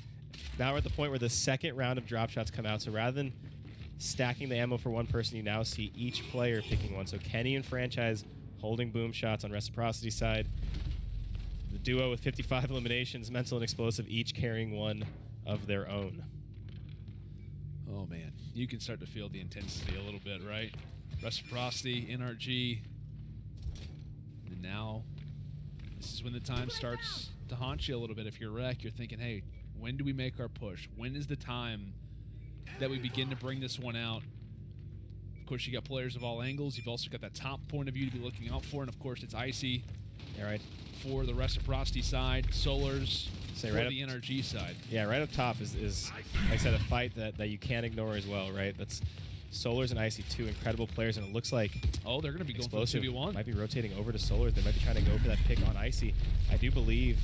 Now we're at the point where the second round of drop shots come out. So rather than stacking the ammo for one person, you now see each player picking one. So Kenny and Franchise holding boom shots on Reciprocity side. The duo with 55 eliminations, Mental and Explosive, each carrying one of their own. Oh, man. You can start to feel the intensity a little bit, right? Reciprocity, NRG. And now, this is when the time starts to haunt you a little bit. If you're Rec, you're thinking, hey, when do we make our push? When is the time that we begin to bring this one out? Of course, you got players of all angles. You've also got that top point of view to be looking out for. And, of course, it's Icy. All right. For the Reciprocity side, Solars for right the NRG side. Yeah, right up top is like I said, a fight that you can't ignore as well, right? That's Solars and Icy, 2 incredible players, and it looks like they're going to be Explosive going for 2v1. Might be rotating over to Solars. They might be trying to go for that pick on Icy. I do believe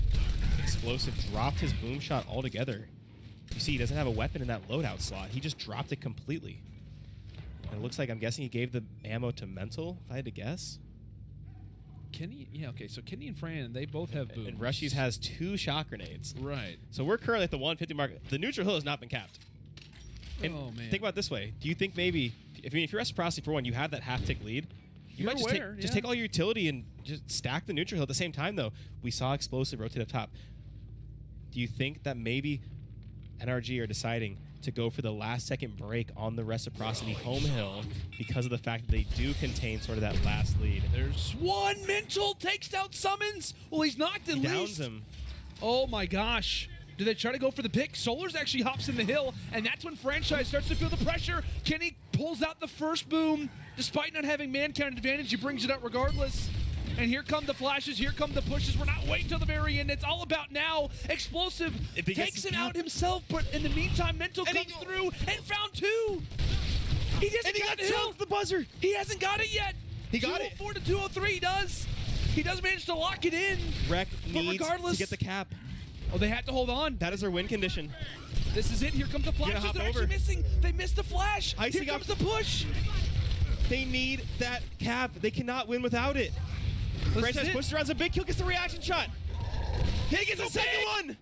Explosive dropped his boom shot altogether. You see, he doesn't have a weapon in that loadout slot. He just dropped it completely. And it looks like, I'm guessing he gave the ammo to Mental, if I had to guess. Kenny, yeah, okay, so Kenny and Fran, they both have booms. And Rushies has 2 shock grenades. Right. So we're currently at the 150 mark. The neutral hill has not been capped. And oh, man. think about it this way. Do you think maybe, if you're Reciprocity for one, you have that half-tick lead, you might just take all your utility and just stack the neutral hill at the same time, though. We saw Explosive rotate up top. Do you think that maybe NRG are deciding to go for the last-second break on the Reciprocity home hill because of the fact that they do contain sort of that last lead? There's one. Mental takes out Summons. Well, he's knocked at least. Downs him. Oh, my gosh. Do they try to go for the pick? Solars actually hops in the hill, and that's when Franchise starts to feel the pressure. Kenny pulls out the first boom. Despite not having man count advantage, he brings it out regardless. And here come the flashes, here come the pushes. We're not waiting till the very end. It's all about now. Explosive takes him out himself, but in the meantime, Mental comes through and found 2. He doesn't got the hill. The buzzer. He hasn't got it yet. He got it. 204 to 203, he does. He does manage to lock it in. Rec needs regardless, to get the cap. Oh, they had to hold on. That is their win condition. This is it. Here comes the flashes. They're actually missing. They missed the flash. Icy Here comes the push. They need that cap. They cannot win without it. Franchise pushes around. A big kill, gets the reaction shot. He gets the second one.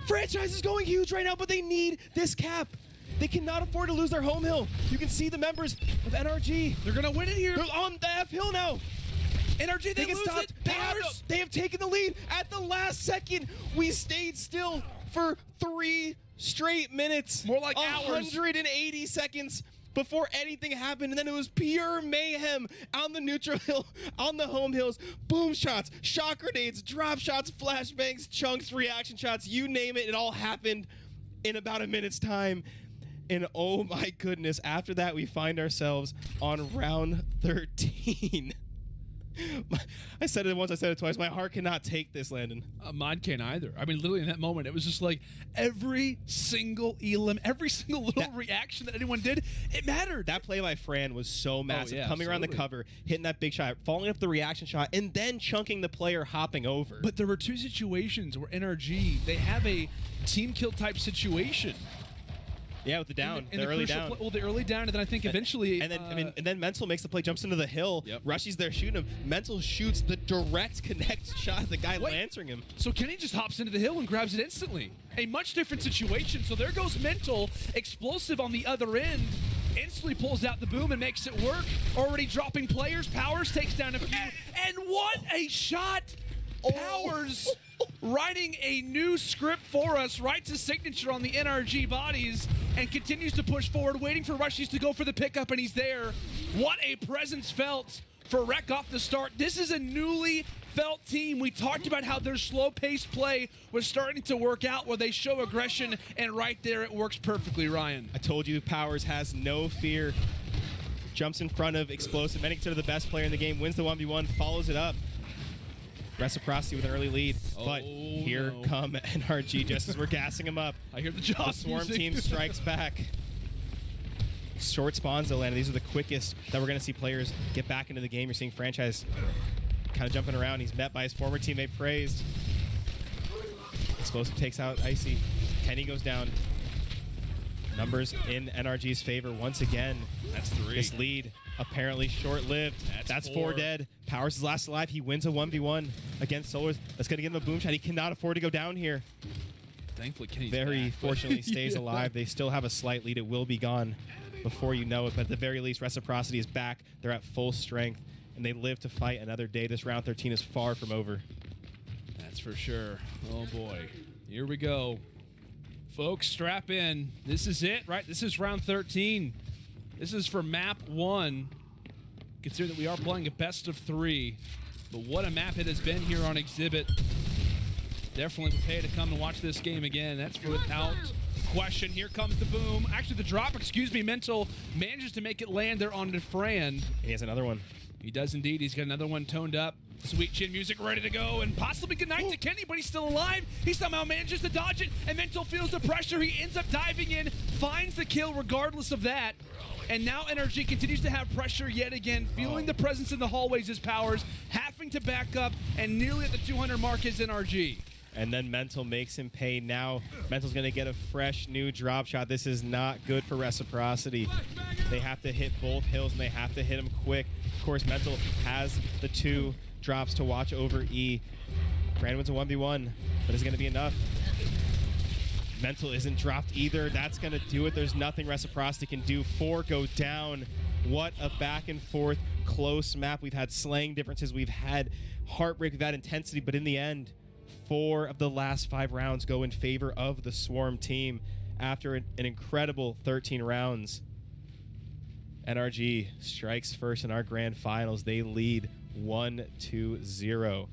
Franchise is going huge right now, but they need this cap. They cannot afford to lose their home hill. You can see the members of NRG. They're going to win it here. They're on the F hill now. NRG, they lose it. They have taken the lead at the last second. We stayed still for 3 straight minutes. More like hours. 180 seconds before anything happened, and then it was pure mayhem on the neutral hill, on the home hills. Boom shots, shock grenades, drop shots, flashbangs, chunks, reaction shots, you name it. It all happened in about a minute's time. And oh my goodness, after that we find ourselves on round 13. I said it once, I said it twice. My heart cannot take this, Landon. Mine can't either. I mean, literally in that moment, it was just like every single elim, every single little reaction that anyone did, it mattered. That play by Fran was so massive. Yeah, coming around the cover, hitting that big shot, following up the reaction shot, and then chunking the player hopping over. But there were 2 situations where NRG, they have a team kill type situation. Yeah, with the down, the early down. Well, the early down, and then I think eventually... And then Mental makes the play, jumps into the hill. Yep. Rushy's there shooting him. Mental shoots the direct connect shot. The guy lancering him. So Kenny just hops into the hill and grabs it instantly. a much different situation. So there goes Mental, explosive on the other end. Instantly pulls out the boom and makes it work. Already dropping players. Powers takes down a few. And what a shot! Powers writing a new script for us, writes a signature on the NRG bodies, and continues to push forward, waiting for Rushies to go for the pickup, and he's there. What a presence felt for Rec off the start. This is a newly felt team. We talked about how their slow-paced play was starting to work out, where they show aggression, and right there it works perfectly, Ryan. I told you Powers has no fear. Jumps in front of Explosive, many consider the best player in the game, wins the 1v1, follows it up. Reciprocity with an early lead, but here come NRG just as we're gassing him up. I hear the The Jaws Swarm music. team strikes back. Short spawns though, and these are the quickest that we're going to see players get back into the game. You're seeing Franchise kind of jumping around. He's met by his former teammate Praised. Explosive takes out Icy. Kenny goes down. Numbers in NRG's favor once again. That's 3. This lead apparently short-lived. That's 4 4 dead. Powers is last alive. He wins a 1v1 against Solars. That's going to give him a boom shot. He cannot afford to go down here. Thankfully, Kenny's Very back, but- fortunately stays Yeah. alive. They still have a slight lead. It will be gone before you know it, but at the very least, Reciprocity is back. They're at full strength, and they live to fight another day. This round 13 is far from over. That's for sure. Oh, boy. Here we go. Folks, strap in. This is it, right? This is round 13. This is for map 1. Consider that we are playing a best of 3. But what a map it has been here on Exhibit. Definitely would pay to come and watch this game again. That's without question. Here comes the boom. Actually, the drop, excuse me. Mental manages to make it land there on Fran. He has another one. He does indeed. He's got another one toned up. Sweet chin music ready to go, and possibly good night to Kenny, but he's still alive. He somehow manages to dodge it, and Mental feels the pressure. He ends up diving in, finds the kill regardless of that. And now NRG continues to have pressure yet again, feeling the presence in the hallways as Powers, having to back up, and nearly at the 200 mark is NRG. And then Mental makes him pay. Now Mental's going to get a fresh new drop shot. This is not good for Reciprocity. They have to hit both hills, and they have to hit them quick. Of course, Mental has the 2 drops to watch over E. Brand wins a 1v1, but is it going to be enough? Mental isn't dropped either. That's going to do it. There's nothing Reciprocity can do. 4 go down. What a back and forth close map. We've had slaying differences. We've had heartbreak. We've had intensity. But in the end, 4 of the last 5 rounds go in favor of the Swarm team after an incredible 13 rounds. NRG strikes first in our grand finals. They lead 1-0.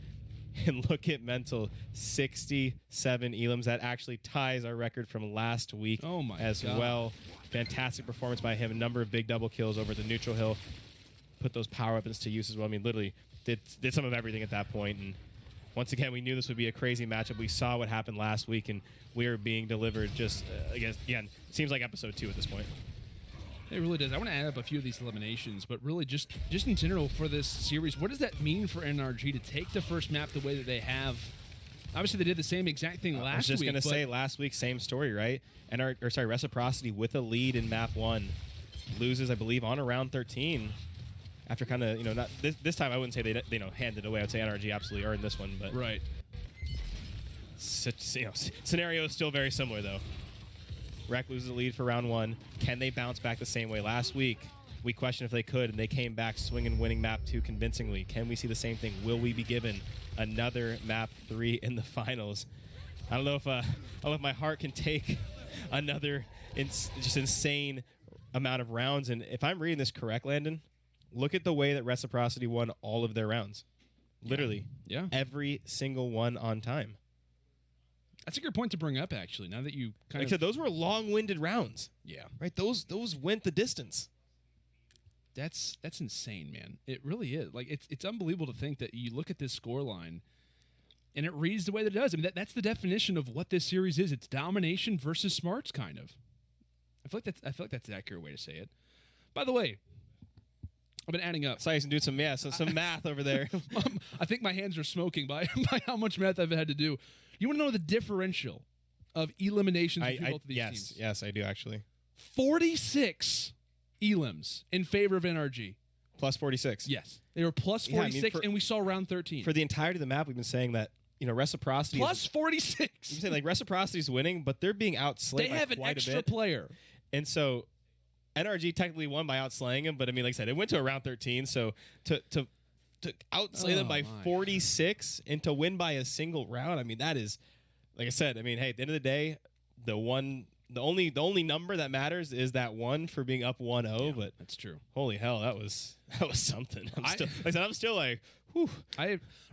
And look at Mental, 67 elims. That actually ties our record from last week as well. Fantastic performance by him. A number of big double kills over the neutral hill. Put those power weapons to use as well. I mean, literally did some of everything at that point. And once again, we knew this would be a crazy matchup. We saw what happened last week, and we are being delivered just, again, it seems like episode 2 at this point. It really does. I want to add up a few of these eliminations, but really just in general for this series, what does that mean for NRG to take the first map the way that they have? Obviously, they did the same exact thing last week. I was just going to say, last week, same story, right? Reciprocity with a lead in map 1 loses, I believe, on around 13. After kind of, not this time, I wouldn't say they handed it away. I would say NRG absolutely earned this one, but right. Scenario is still very similar though. Rec loses the lead for round 1. Can they bounce back the same way? Last week, we questioned if they could, and they came back swinging, winning map 2 convincingly. Can we see the same thing? Will we be given another map 3 in the finals? I don't know if my heart can take another just insane amount of rounds. And if I'm reading this correct, Landon, look at the way that Reciprocity won all of their rounds. Literally. Yeah. Every single one on time. That's a good point to bring up, actually, now that you kind Like I said, those were long-winded rounds. Yeah. Right? Those went the distance. That's insane, man. It really is. Like, it's unbelievable to think that you look at this scoreline and it reads the way that it does. I mean, that's the definition of what this series is. It's domination versus smarts, kind of. I feel like that's the accurate way to say it. By the way, I've been adding up. So I used to do some math over there. I think my hands are smoking by how much math I've had to do. You want to know the differential of eliminations between both of these teams? Yes, I do actually. 46 elims in favor of NRG. Plus 46. Yes. They were plus 46, and we saw round 13. For the entirety of the map, we've been saying that Reciprocity Plus 46. I'm saying like Reciprocity's winning, but they're being outslayed. They by have an quite extra a bit. player. And so NRG technically won by outslaying him, but I mean, like I said, it went to a round 13. So to outslay them by 46 and to win by a single round, I mean, that is, like I said, I mean, hey, at the end of the day, the only number that matters is that one for being up 1-0. Yeah, but that's true. Holy hell, that was something. I'm still like, whew.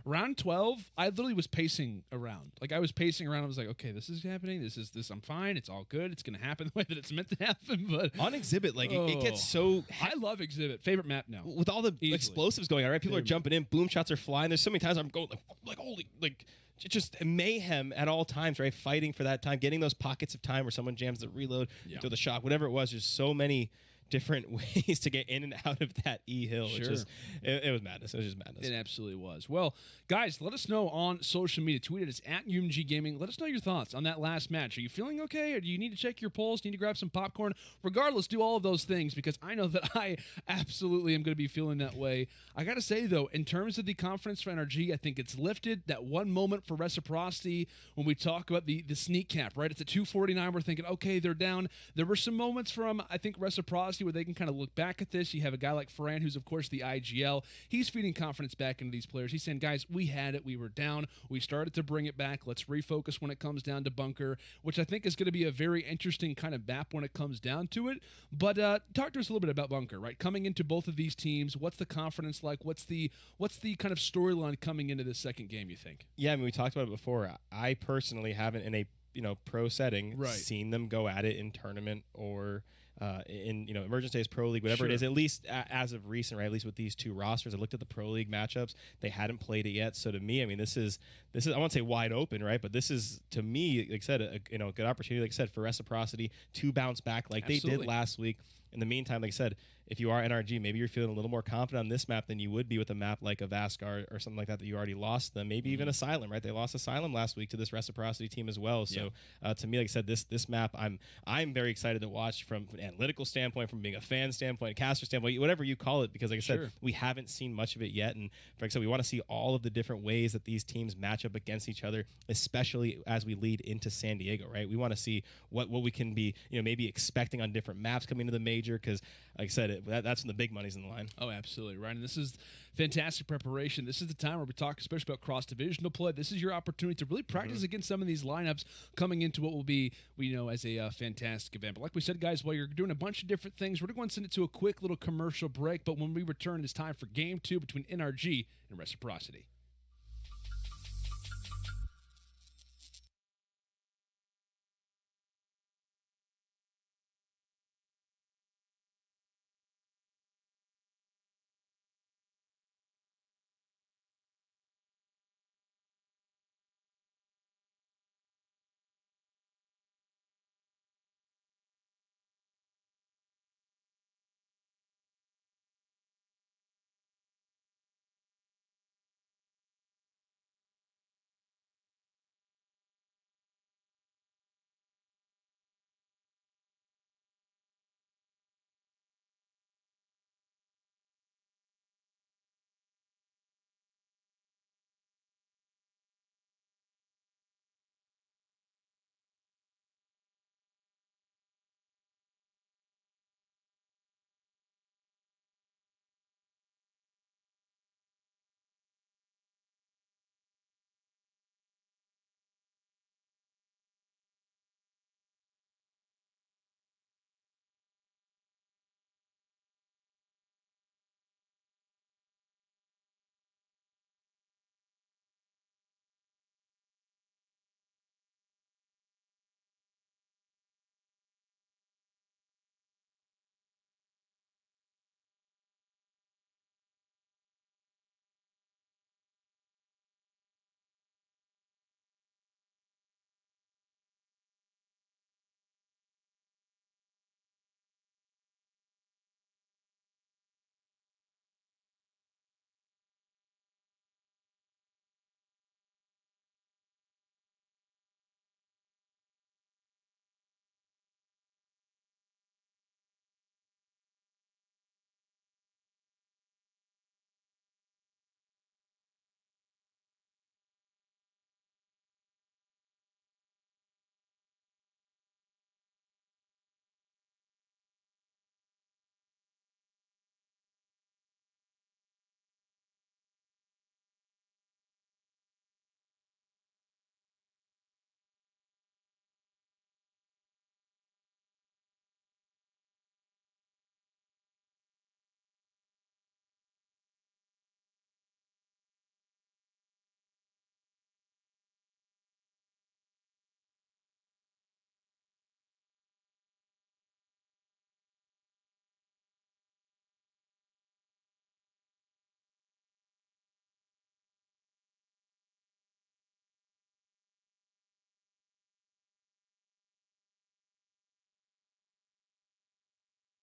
Round 12, I literally was pacing around. Like I was pacing around. I was like, okay, this is happening. This. I'm fine. It's all good. It's gonna happen the way that it's meant to happen. But on Exhibit, like it gets so. I love Exhibit. Favorite map now. With all the explosives going on, right? People are jumping in. Boom shots are flying. There's so many times I'm going like holy like. Just mayhem at all times, right? Fighting for that time, getting those pockets of time where someone jams the reload, throw the shock, whatever it was. There's so many different ways to get in and out of that hill. Sure. It was madness. It was just madness. It absolutely was. Well, guys, let us know on social media. Tweet at us at UMG Gaming. Let us know your thoughts on that last match. Are you feeling okay, or do you need to check your pulse? Need to grab some popcorn? Regardless, do all of those things because I know that I absolutely am going to be feeling that way. I got to say, though, in terms of the confidence for NRG, I think it's lifted. That one moment for Reciprocity when we talk about the sneak cap, right? It's a 249. We're thinking, okay, they're down. There were some moments from, I think, Reciprocity where they can kind of look back at this. You have a guy like Ferran, who's, of course, the IGL. He's feeding confidence back into these players. He's saying, guys, we had it. We were down. We started to bring it back. Let's refocus when it comes down to bunker, which I think is going to be a very interesting kind of map when it comes down to it. But talk to us a little bit about bunker, right? Coming into both of these teams, what's the confidence like? What's the kind of storyline coming into this second game, you think? Yeah, I mean, we talked about it before. I personally haven't, in a pro setting, seen them go at it in tournament or in Emergence Days Pro League, whatever it is. At least as of recent, right? At least with these two rosters, I looked at the Pro League matchups. They hadn't played it yet, so to me, I mean, this is I won't say wide open, right? But this is, to me, like I said, a good opportunity, like I said, for Reciprocity to bounce back like they did last week. In the meantime, like I said, if you are NRG, maybe you're feeling a little more confident on this map than you would be with a map like a Vascar or something like that you already lost them. Maybe even Asylum, right? They lost Asylum last week to this Reciprocity team as well. So to me, like I said, this map, I'm very excited to watch from an analytical standpoint, from being a fan standpoint, caster standpoint, whatever you call it, because like I said, we haven't seen much of it yet. And like I said, we want to see all of the different ways that these teams match up against each other, especially as we lead into San Diego, right? We want to see what we can be, maybe expecting on different maps coming to the major, because like I said, that's when the big money's in the line. Oh, absolutely, right. And this is fantastic preparation. This is the time where we talk especially about cross-divisional play. This is your opportunity to really practice against some of these lineups coming into what will be, as a fantastic event. But like we said, guys, while you're doing a bunch of different things, we're going to send it to a quick little commercial break. But when we return, it's time for Game 2 between NRG and Reciprocity.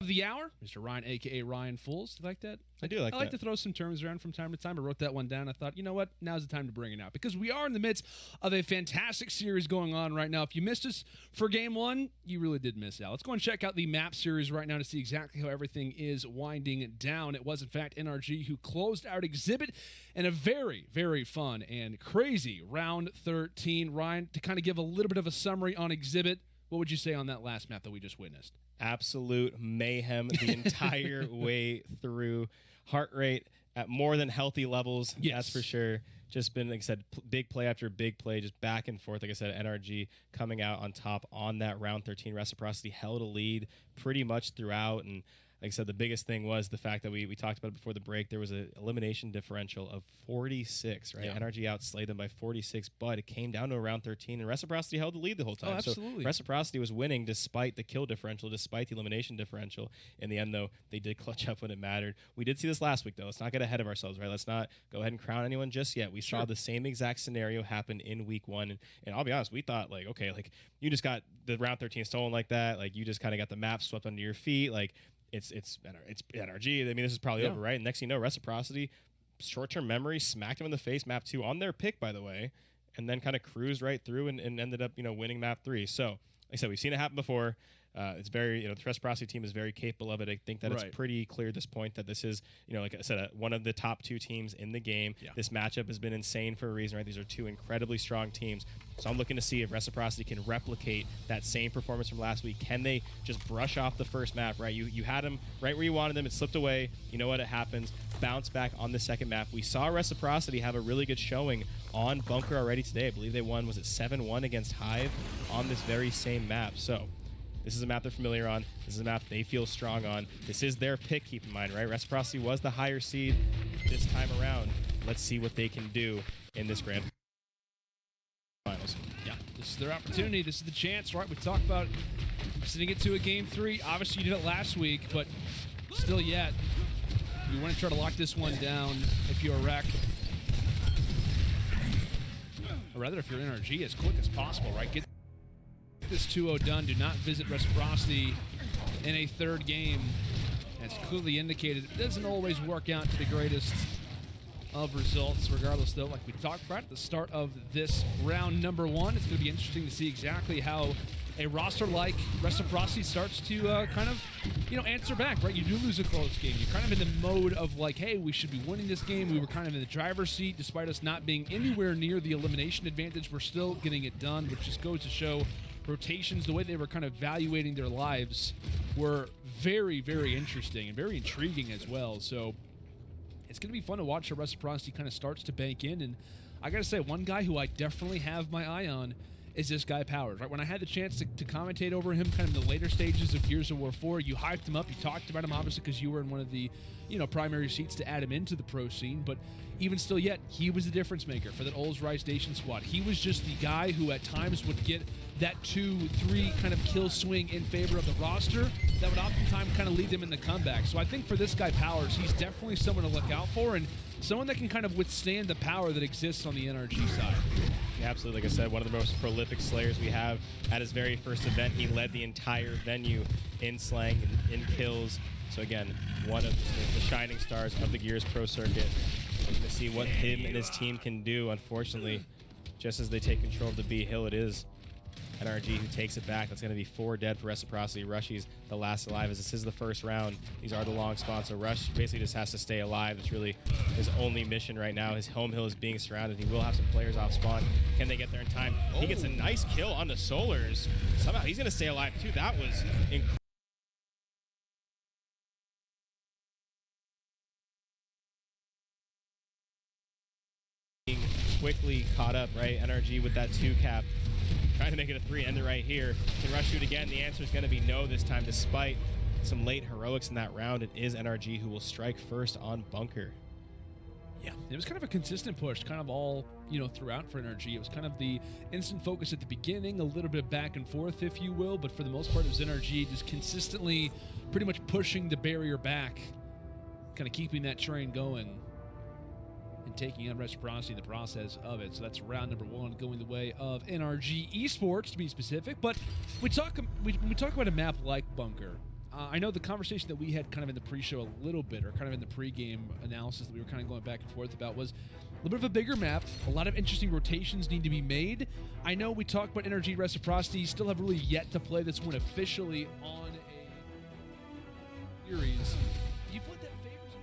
the hour, Mr. Ryan, a.k.a. Ryan Fools. You like that? I do like that. I like to throw some terms around from time to time. I wrote that one down. I thought, you know what? Now's the time to bring it out because we are in the midst of a fantastic series going on right now. If you missed us for Game 1, you really did miss out. Let's go and check out the map series right now to see exactly how everything is winding down. It was, in fact, NRG who closed out Exhibit in a very, very fun and crazy round 13. Ryan, to kind of give a little bit of a summary on Exhibit, what would you say on that last map that we just witnessed? Absolute mayhem the entire way through. Heart rate at more than healthy levels, yes. That's for sure. Just been, like I said, big play after big play, just back and forth. Like I said, NRG coming out on top on that round 13. Reciprocity held a lead pretty much throughout, and like I said, the biggest thing was the fact that we talked about it before the break. There was an elimination differential of 46, right? Yeah. NRG outslayed them by 46, but it came down to around 13, and Reciprocity held the lead the whole time. Oh, absolutely. So Reciprocity was winning despite the kill differential, despite the elimination differential. In the end, though, they did clutch up when it mattered. We did see this last week, though. Let's not get ahead of ourselves, right? Let's not go ahead and crown anyone just yet. We saw the same exact scenario happen in week 1, and I'll be honest, we thought, like, okay, like, you just got the round 13 stolen like that. Like, you just kind of got the map swept under your feet. Like, it's NRG. I mean, this is probably over, right? And next thing you know, Reciprocity, short-term memory, smacked him in the face, map 2, on their pick, by the way, and then kind of cruised right through and ended up, winning map 3. So, like I said, we've seen it happen before. It's very, the Reciprocity team is very capable of it. I think that it's pretty clear at this point that this is, like I said, one of the top 2 teams in the game. Yeah. This matchup has been insane for a reason, right? These are 2 incredibly strong teams. So I'm looking to see if Reciprocity can replicate that same performance from last week. Can they just brush off the first map, right? You had them right where you wanted them. It slipped away. You know what? It happens. Bounce back on the second map. We saw Reciprocity have a really good showing on Bunker already today. I believe they won, was it 7-1 against Hive on this very same map. So this is a map they're familiar on. This is a map they feel strong on. This is their pick, keep in mind, right? Reciprocity was the higher seed this time around. Let's see what they can do in this grand finals. Yeah, this is their opportunity. This is the chance, right? We talked about sending it to a Game 3. Obviously, you did it last week, but still yet, you want to try to lock this one down if you're a wreck. Or rather, if you're NRG, as quick as possible, right? Get this 2-0 done. Do not visit Reciprocity in a third game. As clearly indicated, it doesn't always work out to the greatest of results. Regardless, though, like we talked about at the start of this round number 1, it's going to be interesting to see exactly how a roster like Reciprocity starts to kind of, answer back, right? You do lose a close game. You're kind of in the mode of like, hey, we should be winning this game. We were kind of in the driver's seat despite us not being anywhere near the elimination advantage. We're still getting it done, which just goes to show rotations, the way they were kind of evaluating their lives were very, very interesting and very intriguing as well. So it's going to be fun to watch how Reciprocity kind of starts to bank in. And I got to say, one guy who I definitely have my eye on is this guy Powers, right? When I had the chance to commentate over him kind of in the later stages of Gears of War 4, you hyped him up, you talked about him obviously because you were in one of the primary seats to add him into the pro scene, but even still yet, he was the difference maker for that Olds Rise Station squad. He was just the guy who at times would get that 2-3 kind of kill swing in favor of the roster that would oftentimes kind of lead them in the comeback. So I think for this guy Powers, he's definitely someone to look out for and someone that can kind of withstand the power that exists on the NRG side. Yeah, absolutely. Like I said, one of the most prolific slayers we have. At his very first event, he led the entire venue in slaying and in kills. So again, one of the shining stars of the Gears Pro circuit. We're going to see what him and his team can do. Unfortunately, just as they take control of the B Hill, it is NRG who takes it back. That's going to be 4 dead for Reciprocity. Rushy's the last alive as this is the first round. These are the long spawns, so Rush basically just has to stay alive. It's really his only mission right now. His home hill is being surrounded. He will have some players off spawn. Can they get there in time? He gets a nice kill on the Solars. Somehow he's going to stay alive too. That was incredible. Quickly caught up, right? NRG with that 2 cap. Trying to make it a 3, end it right here. Can Rush shoot again? The answer is going to be no this time, despite some late heroics in that round. It is NRG who will strike first on Bunker. Yeah, it was kind of a consistent push, kind of all, throughout for NRG. It was kind of the instant focus at the beginning, a little bit back and forth, if you will, but for the most part, it was NRG just consistently pretty much pushing the barrier back, kind of keeping that train going and taking on Reciprocity in the process of it. So that's round number 1 going the way of NRG Esports, to be specific. But when we talk about a map like Bunker, I know the conversation that we had kind of in the pre-show a little bit, or kind of in the pre-game analysis that we were kind of going back and forth about, was a little bit of a bigger map. A lot of interesting rotations need to be made. I know we talked about energy reciprocity, still have really yet to play this one officially on a series. You feel like that favors him?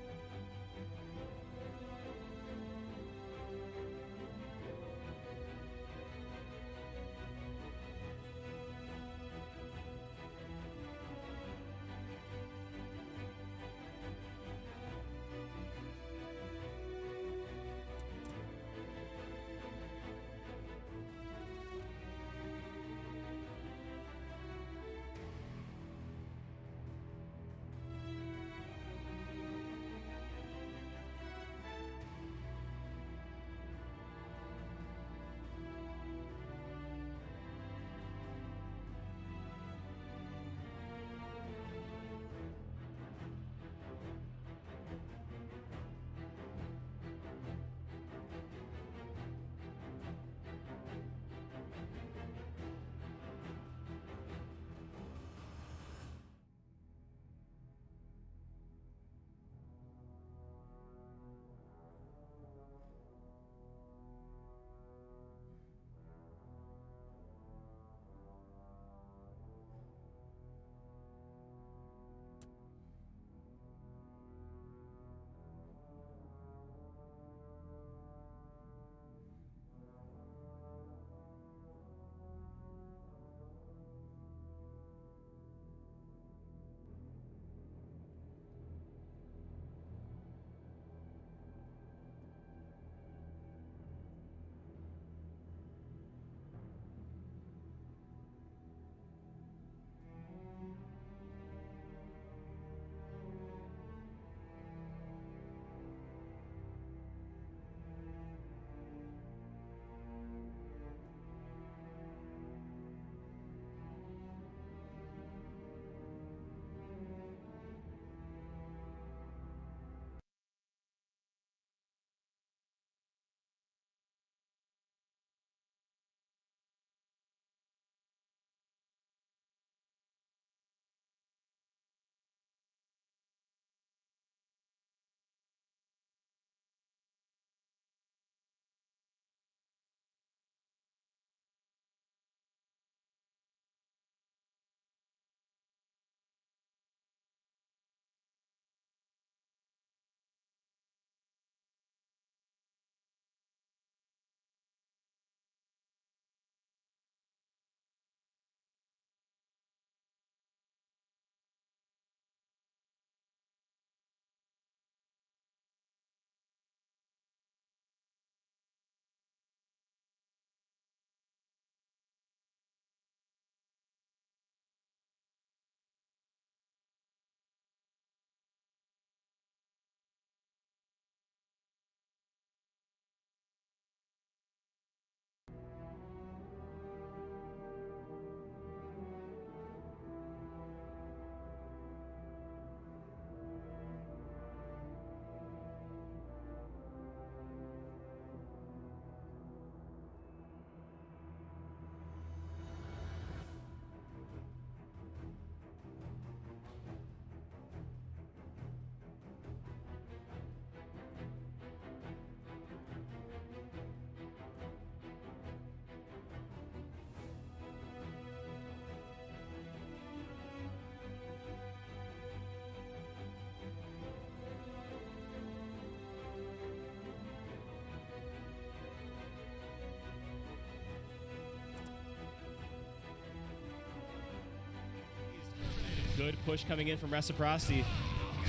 Good push coming in from Reciprocity.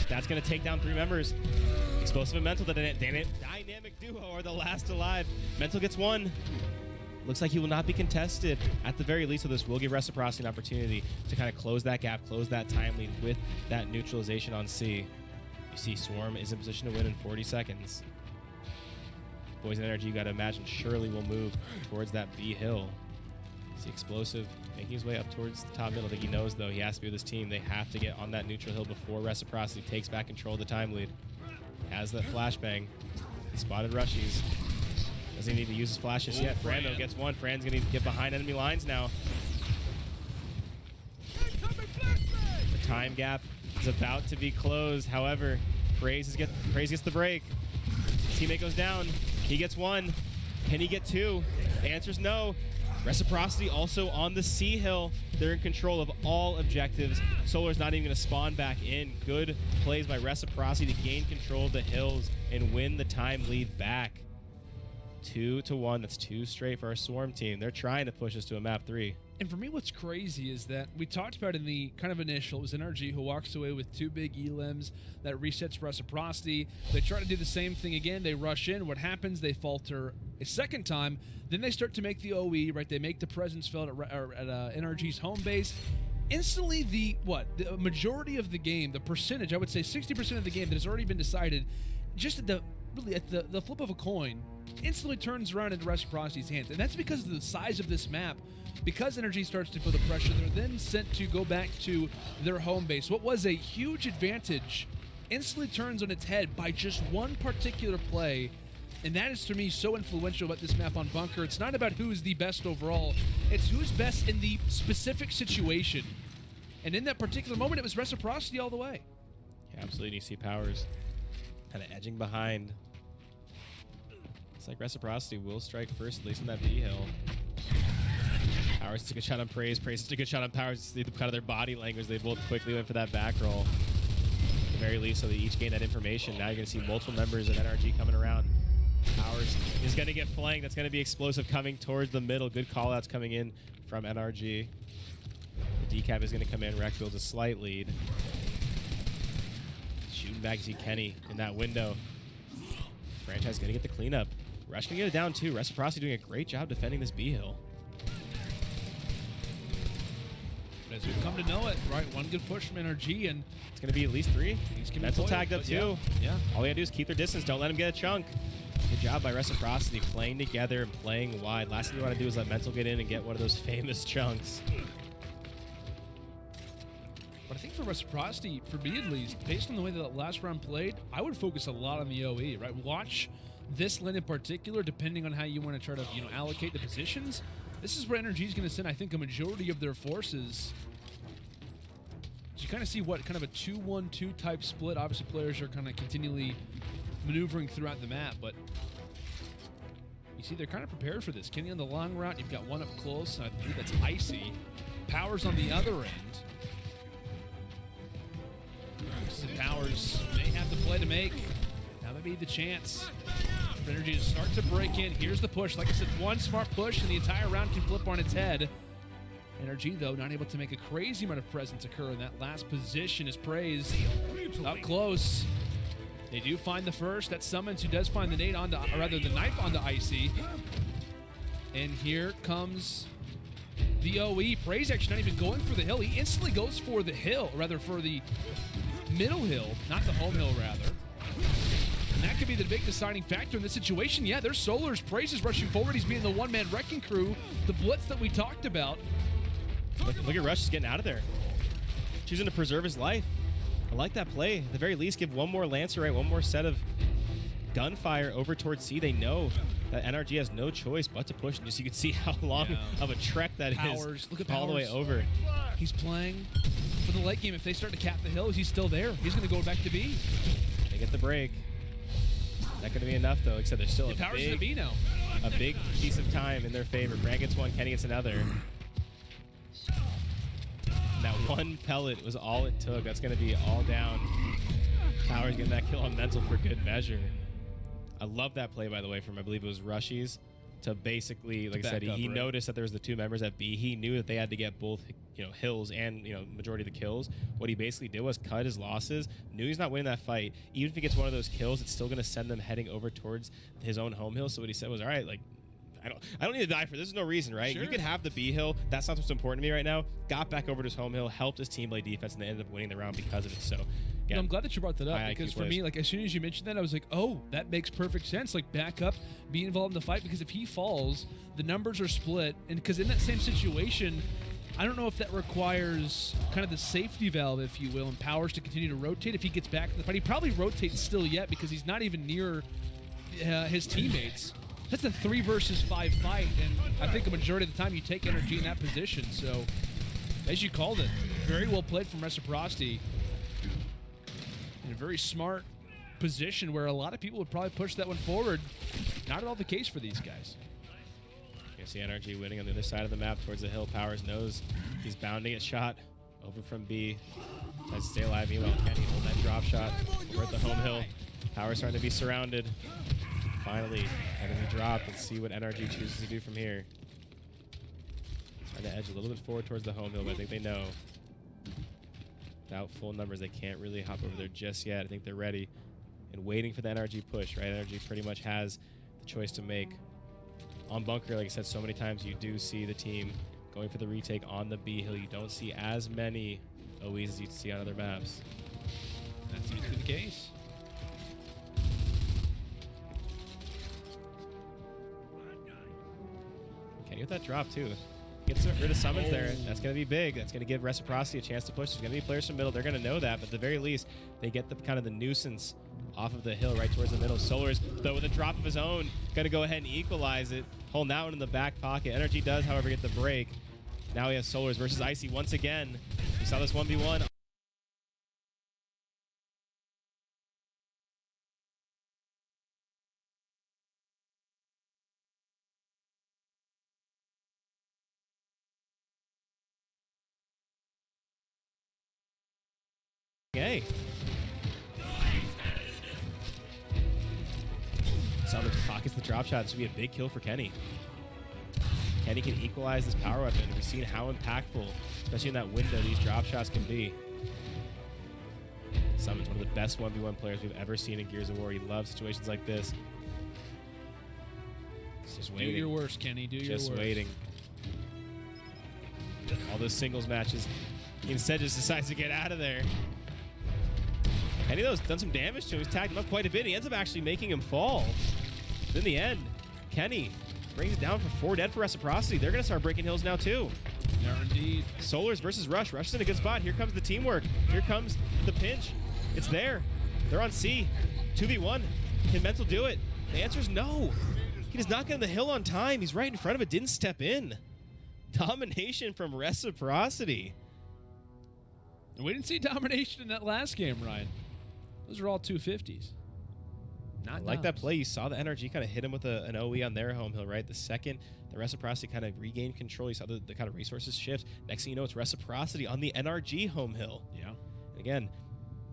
That's going to take down 3 members. Explosive and Mental, the dynamic duo are the last alive. Mental gets 1. Looks like he will not be contested. At the very least, so this will give Reciprocity an opportunity to kind of close that gap, close that time lead with that neutralization on C. You see Swarm is in position to win in 40 seconds. Poison Energy, you got to imagine, surely will move towards that B hill. See Explosive making his way up towards the top middle. I think he knows, though, he has to be with his team. They have to get on that neutral hill before Reciprocity takes back control of the time lead. He has that flashbang. He spotted Rushies. Doesn't need to use his flashes yet. Brando gets 1. Fran's going to get behind enemy lines now. The time gap is about to be closed. However, Praise gets the break. Teammate goes down. He gets one. Can he get two? The answer's no. Reciprocity also on the C hill. They're in control of all objectives. Solar's not even going to spawn back in. Good plays by Reciprocity to gain control of the hills and win the time lead back. 2-1. That's 2 straight for our Swarm team. They're trying to push us to a map 3. And for me, what's crazy is that we talked about in the kind of initial, it was NRG who walks away with 2 big elims that resets Reciprocity. They try to do the same thing again. They rush in. What happens? They falter a second time. Then they start to make the OE, right? They make the presence felt at NRG's home base. Instantly, the majority of the game, the percentage, I would say 60% of the game that has already been decided, just at the flip of a coin, instantly turns around into Reciprocity's hands. And that's because of the size of this map. Because NRG starts to feel the pressure, they're then sent to go back to their home base. What was a huge advantage instantly turns on its head by just one particular play. And that is, to me, so influential about this map on Bunker. It's not about who's the best overall. It's who's best in the specific situation. And in that particular moment, it was Reciprocity all the way. Yeah, absolutely. You see Powers kind of edging behind. It's like Reciprocity will strike first, at least in that B hill. Powers took a shot on Praise. Praise took a good shot on Powers. Kind of their body language. They both quickly went for that back roll. At the very least, so they each gain that information. Now you're going to see multiple members of NRG coming around. Powers is going to get flanked. That's going to be explosive coming towards the middle. Good callouts coming in from NRG. The decap is going to come in. Rec builds a slight lead. Shooting back, see Kenny in that window. Franchise is going to get the cleanup. Rush can get it down too. Reciprocity doing a great job defending this B hill. But as we've come to know it, right? One good push from NRG, and it's going to be at least 3. Mental tagged up too. Yeah. All we got to do is keep their distance. Don't let them get a chunk. Good job by Reciprocity playing together and playing wide. Last thing you want to do is let Mental get in and get one of those famous chunks. But I think for Reciprocity, for me at least, based on the way that last round played, I would focus a lot on the OE, right? Watch this lane in particular, depending on how you want to try to, allocate the positions. This is where NRG is going to send, I think, a majority of their forces. So you kind of see what kind of a 2-1-2 type split. Obviously, players are kind of continually maneuvering throughout the map, but you see they're kind of prepared for this. Kenny on the long route, you've got one up close, and I believe that's Icy. Powers on the other end. Powers may have the play to make. Now may be the chance for NRG to start to break in. Here's the push. Like I said, one smart push, and the entire round can flip on its head. NRG, though, not able to make a crazy amount of presence occur in that last position is Praise. Up close. They do find the first. That's Summons, who does find the nade onto, or rather the knife onto Icy. And here comes the OE. Praise actually not even going for the hill. He instantly goes for the hill, or rather for the middle hill, not the home hill, rather. And that could be the big deciding factor in this situation. Yeah, there's Solar's. Praise is rushing forward. He's being the one-man wrecking crew, the blitz that we talked about. Look at Rush just getting out of there. Choosing to preserve his life. I like that play. At the very least, give one more Lancer, right? One more set of gunfire over towards C. They know that NRG has no choice but to push. And just you can see how long of a trek that Powers. is. Look at all Powers. the way over. He's playing for the late game. If they start to cap the hills, he's still there. He's going to go back to B. They get the break. Not going to be enough, though. Except there's still Powers in the B now. A big piece of time in their favor. Brand gets one, Kenny gets another. And that one pellet was all it took. That's going to be all down. Powers getting that kill on Mental for good measure. I love that play, by the way, from I believe it was Rushies to basically, like I said, he noticed that there was the 2 members at B. He knew that they had to get both, hills and, majority of the kills. What he basically did was cut his losses. Knew he's not winning that fight. Even if he gets one of those kills, it's still going to send them heading over towards his own home hill. So what he said was, all right, like, I don't need to die for this. There's no reason, right? Sure. You could have the B hill. That's not what's important to me right now. Got back over to his home hill, helped his team play defense, and they ended up winning the round because of it. So, No, I'm glad that you brought that up, because for me, like, as soon as you mentioned that, I was like, oh, that makes perfect sense. Like, back up, be involved in the fight, because if he falls, the numbers are split. And because in that same situation, I don't know if that requires kind of the safety valve, if you will, and Powers to continue to rotate if he gets back to the fight. He probably rotates still yet because he's not even near his teammates. That's a 3 versus 5 fight, and I think a majority of the time you take NRG in that position. So, as you called it, Very well played from Reciprocity. In a very smart position where a lot of people would probably push that one forward. Not at all the case for these guys. You see NRG winning on the other side of the map towards the hill. Powers knows he's bound to get shot over from B. Tries to stay alive. Meanwhile, Kenny holding that drop shot over at the home hill. Powers starting to be surrounded. Finally, enemy drop. Let's see what NRG chooses to do from here. Trying to edge a little bit forward towards the home hill, but I think they know. Without full numbers, they can't really hop over there just yet. I think they're ready and waiting for the NRG push, right? NRG pretty much has the choice to make. On bunker, like I said so many times, you do see the team going for the retake on the B hill. You don't see as many OEs as you see on other maps. That seems to be the case. Kenny with that drop, too. Gets rid of summons there. That's going to be big. That's going to give Reciprocity a chance to push. There's going to be players from middle. They're going to know that, but at the very least, they get the kind of the nuisance off of the hill right towards the middle. Solar's, though, with a drop of his own, going to go ahead and equalize it. Holding that one in the back pocket. Energy does, however, get the break. Now he has Solars versus Icy once again. We saw this 1v1. Hey. Summon pockets the drop shot. This would be a big kill for Kenny. Kenny can equalize this power weapon. We've seen how impactful, especially in that window, these drop shots can be. Summon's one of the best 1v1 players we've ever seen in Gears of War. He loves situations like this. He's just waiting. Do your worst, Kenny. Do your worst. Just waiting. All those singles matches. He instead just decides to get out of there. Kenny, though, has done some damage to him. He's tagged him up quite a bit. He ends up actually making him fall. But in the end, Kenny brings it down for 4 dead for Reciprocity. They're going to start breaking hills now, too. They are indeed. Solars versus Rush. Rush is in a good spot. Here comes the teamwork. Here comes the pinch. It's there. They're on C. 2v1. Can Mental do it? The answer is no. He does not get on the hill on time. He's right in front of it. Didn't step in. Domination from Reciprocity. We didn't see domination in that last game, Ryan. Those are all 250s. Not like that play. You saw the NRG kind of hit him with an OE on their home hill, right? The second the Reciprocity kind of regained control, you saw the kind of resources shift. Next thing you know, it's Reciprocity on the NRG home hill. Yeah. And again,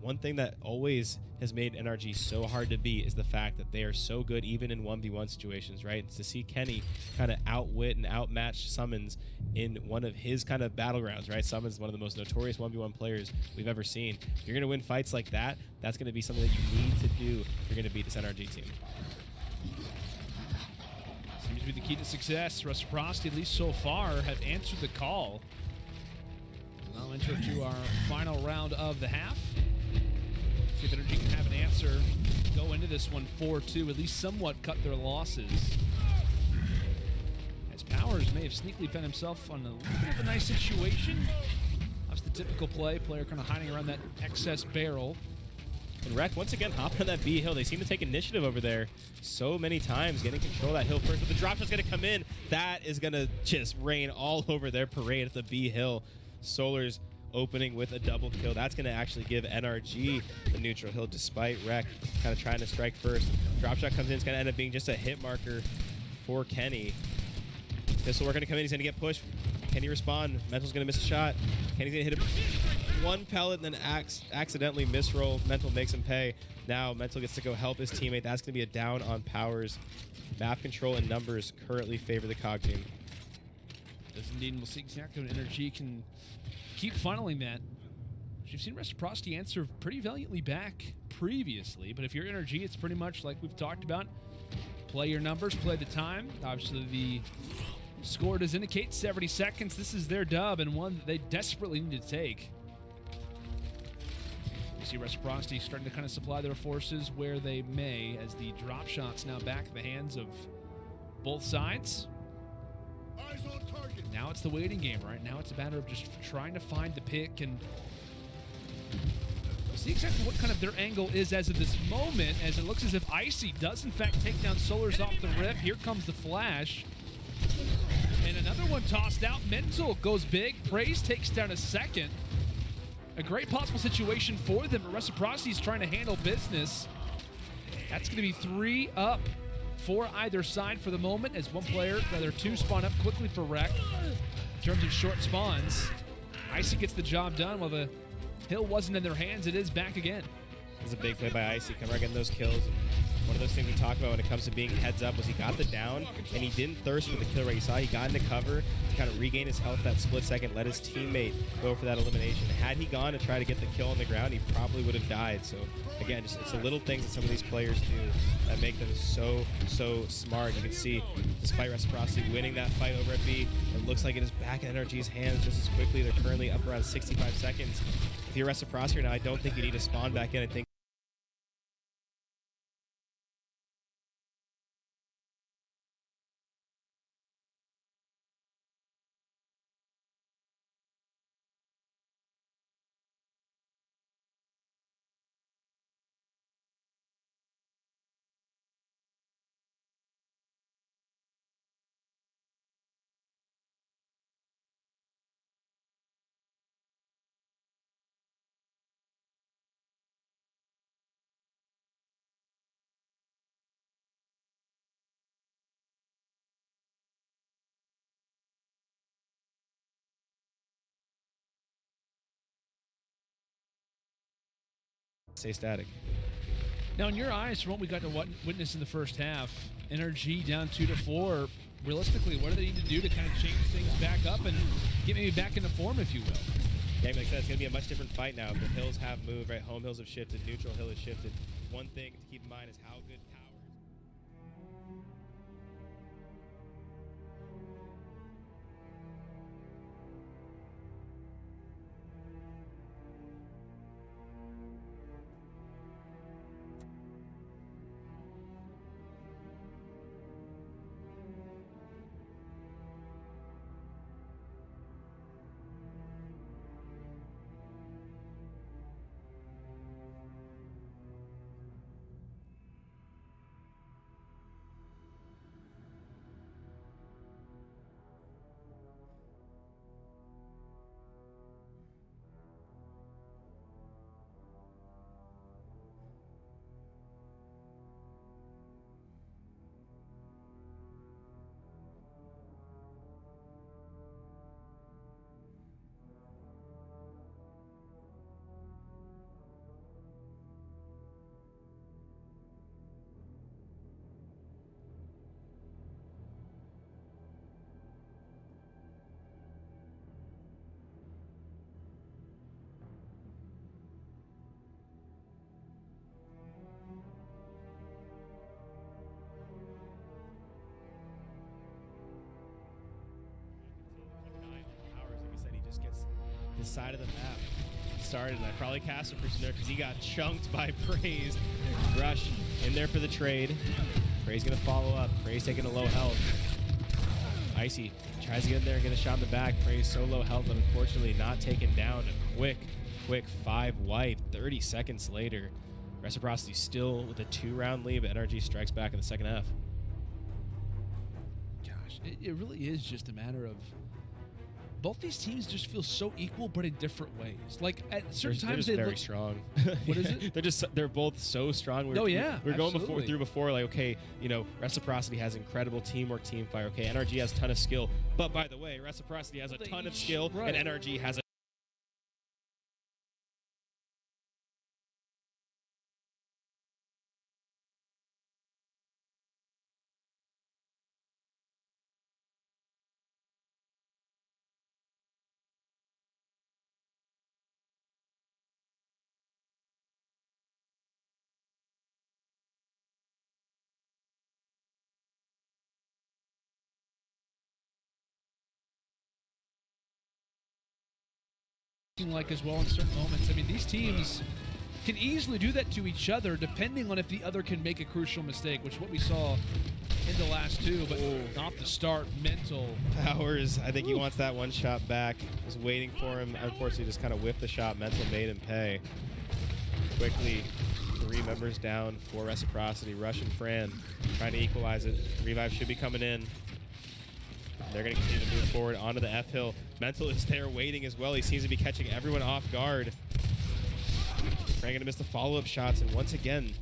one thing that always has made NRG so hard to beat is the fact that they are so good even in 1v1 situations, right? It's to see Kenny kind of outwit and outmatch Summons in one of his kind of battlegrounds, right? Summons is one of the most notorious 1v1 players we've ever seen. If you're going to win fights like that, that's going to be something that you need to do if you're going to beat this NRG team. Seems to be the key to success. Reciprocity, at least so far, have answered the call. We'll now enter to our final round of the half. See if Energy can have an answer, go into this one 4-2, at least somewhat cut their losses. As Powers may have sneakily found himself on a little bit of a nice situation. That's the typical player kind of hiding around that excess barrel. And Rec, once again, hopping on that B hill. They seem to take initiative over there so many times, getting control of that hill first. But the drop shot's going to come in. That is going to just rain all over their parade at the B hill. Solar's opening with a double kill. That's going to actually give NRG the neutral hill, despite Rec kind of trying to strike first. Drop shot comes in. It's going to end up being just a hit marker for Kenny. Pistol work going to come in. He's going to get pushed. Kenny respond. Mental's going to miss a shot. Kenny's going to hit one pellet and then accidentally misroll. Mental makes him pay. Now Mental gets to go help his teammate. That's going to be a down on Powers. Map control and numbers currently favor the COG team. Does indeed. We'll see exactly what NRG can keep funneling that. You've seen Reciprocity answer pretty valiantly back previously, but if you're NRG, it's pretty much like we've talked about. Play your numbers, play the time. Obviously, the score does indicate 70 seconds. This is their dub and one that they desperately need to take. You see Reciprocity starting to kind of supply their forces where they may, as the drop shots now back in the hands of both sides. Eyes on target. Now it's the waiting game, right? Now it's a matter of just trying to find the pick and see exactly what kind of their angle is as of this moment, as it looks as if Icy does in fact take down Solars off the rip. Here comes the flash. And another one tossed out. Mental goes big. Praise takes down a second. A great possible situation for them, but Reciprocity's trying to handle business. That's going to be 3 up for either side for the moment, as one player, rather 2 spawn up quickly for Rec. In terms of short spawns, Icy gets the job done while the hill wasn't in their hands. It is back again. It was a big play by Icy, coming right getting those kills. One of those things we talk about when it comes to being heads up was he got the down and he didn't thirst for the kill right. You saw he got into cover, kind of regained his health that split second, let his teammate go for that elimination. Had he gone to try to get the kill on the ground, he probably would have died. So again, just it's the little things that some of these players do that make them so smart. You can see, despite Reciprocity winning that fight over at B, it looks like it is back in NRG's hands just as quickly. They're currently up around 65 seconds. If you're Reciprocity now, I don't think you need to spawn back in. I think stay static. Now, in your eyes, from what we got to witness in the first half, NRG down 2-4. Realistically, what do they need to do to kind of change things back up and get maybe back into form, if you will? Yeah, like I said, it's going to be a much different fight now. The hills have moved, right? Home hills have shifted, neutral hill has shifted. One thing to keep in mind is how good power. His side of the map started, and I probably cast him for snare because he got chunked by Praise. Rush in there for the trade. Praise gonna follow up. Praise taking a low health. Icy tries to get in there and get a shot in the back. Praise so low health, but unfortunately not taken down. A quick 5 wipe. 30 seconds later, Reciprocity still with a 2-round lead, but NRG strikes back in the second half. Gosh, it really is just a matter of both these teams just feel so equal, but in different ways. Like at certain times they're they very look strong. What is it? They're both so strong. Oh yeah, we're going absolutely. before like, okay, you know, Reciprocity has incredible teamwork, team fire. Okay, NRG has a ton of skill, but by the way, Reciprocity has a ton of skill, right. and NRG has a like as well in certain moments. I mean, these teams can easily do that to each other depending on if the other can make a crucial mistake, which is what we saw in the last two, but not the start. Mental. Powers, I think he wants that one shot back. Was waiting for him. Unfortunately, just kind of whiffed the shot. Mental made him pay. Quickly, 3 members down for Reciprocity. Rush and Fran trying to equalize it. Revive should be coming in. They're going to continue to move forward onto the F hill. Mental is there waiting as well. He seems to be catching everyone off guard. Frank going to miss the follow-up shots, and once again,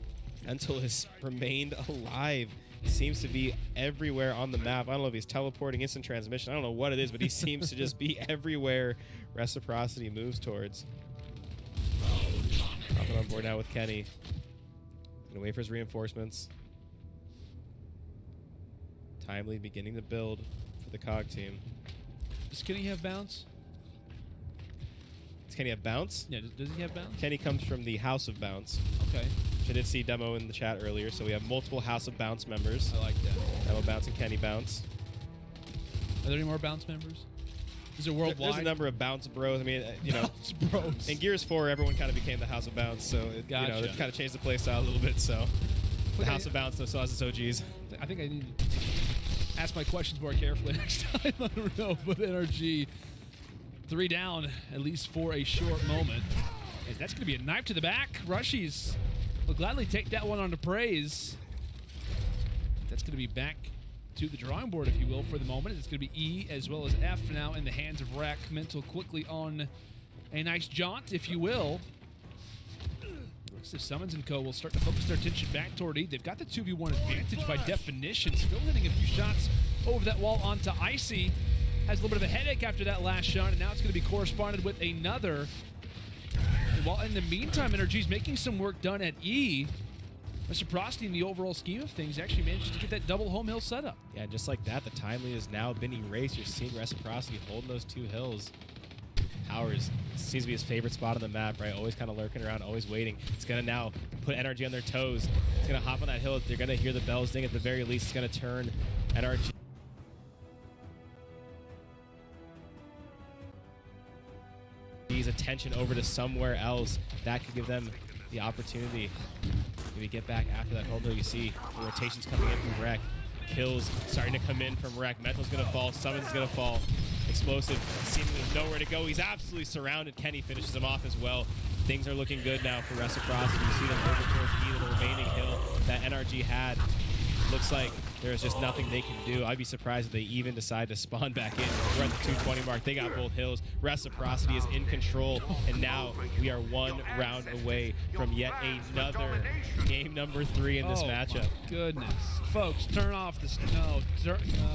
Mental has remained alive. He seems to be everywhere on the map. I don't know if he's teleporting, instant transmission. I don't know what it is, but he seems to just be everywhere Reciprocity moves towards. Hopping on board now with Kenny. Gonna wait for his reinforcements. Timely beginning to build for the COG team. Does Kenny have bounce? Does Kenny have bounce? Yeah, does he have bounce? Kenny comes from the House of Bounce. Okay. Which I did see demo in the chat earlier, so we have multiple House of Bounce members. I like that. Demo Bounce and Kenny Bounce. Are there any more bounce members? Is it worldwide? There's a number of Bounce bros. I mean, you know, Bounce bros. in Gears 4, everyone kind of became the House of Bounce, so it, you know, Gotcha. it kind of changed the play style a little bit. So the Okay. House of Bounce though still has its OGs. I think I need to ask my questions more carefully next time. I don't know, but NRG 3 down, at least for a short moment. As that's going to be a knife to the back. Rushies will gladly take that one on to praise. That's going to be back to the drawing board, if you will, for the moment. It's going to be E as well as F now in the hands of Rec. Mental quickly on a nice jaunt, if you will. Looks as Summons and Co. will start to focus their attention back toward E. They've got the 2v1 advantage by definition. Still hitting a few shots over that wall onto Icy. Has a little bit of a headache after that last shot, and now it's going to be corresponded with another. And while in the meantime, NRG's making some work done at E. Reciprocity in the overall scheme of things actually manages to get that double home hill setup. Yeah, just like that, the timely has now been erased. You're seeing Reciprocity holding those 2 hills. Towers seems to be his favorite spot on the map, right? Always kind of lurking around, always waiting. It's going to now put NRG on their toes. It's going to hop on that hill. They're going to hear the bells ding at the very least. It's going to turn NRG. Attention over to somewhere else. That could give them the opportunity maybe get back after that hold. You see the rotations coming in from Rec. Kills starting to come in from Rec. Mental's going to fall. Summons going to fall. Explosive seemingly nowhere to go. He's absolutely surrounded. Kenny finishes him off as well. Things are looking good now for Reciprocity. You see them over towards either the remaining hill that NRG had. Looks like there's just nothing they can do. I'd be surprised if they even decide to spawn back in. We're at the 220 mark. They got both hills. Reciprocity is in control, and now we are 1 round away from yet another game number 3 in this matchup. My goodness. Folks, turn off the... No.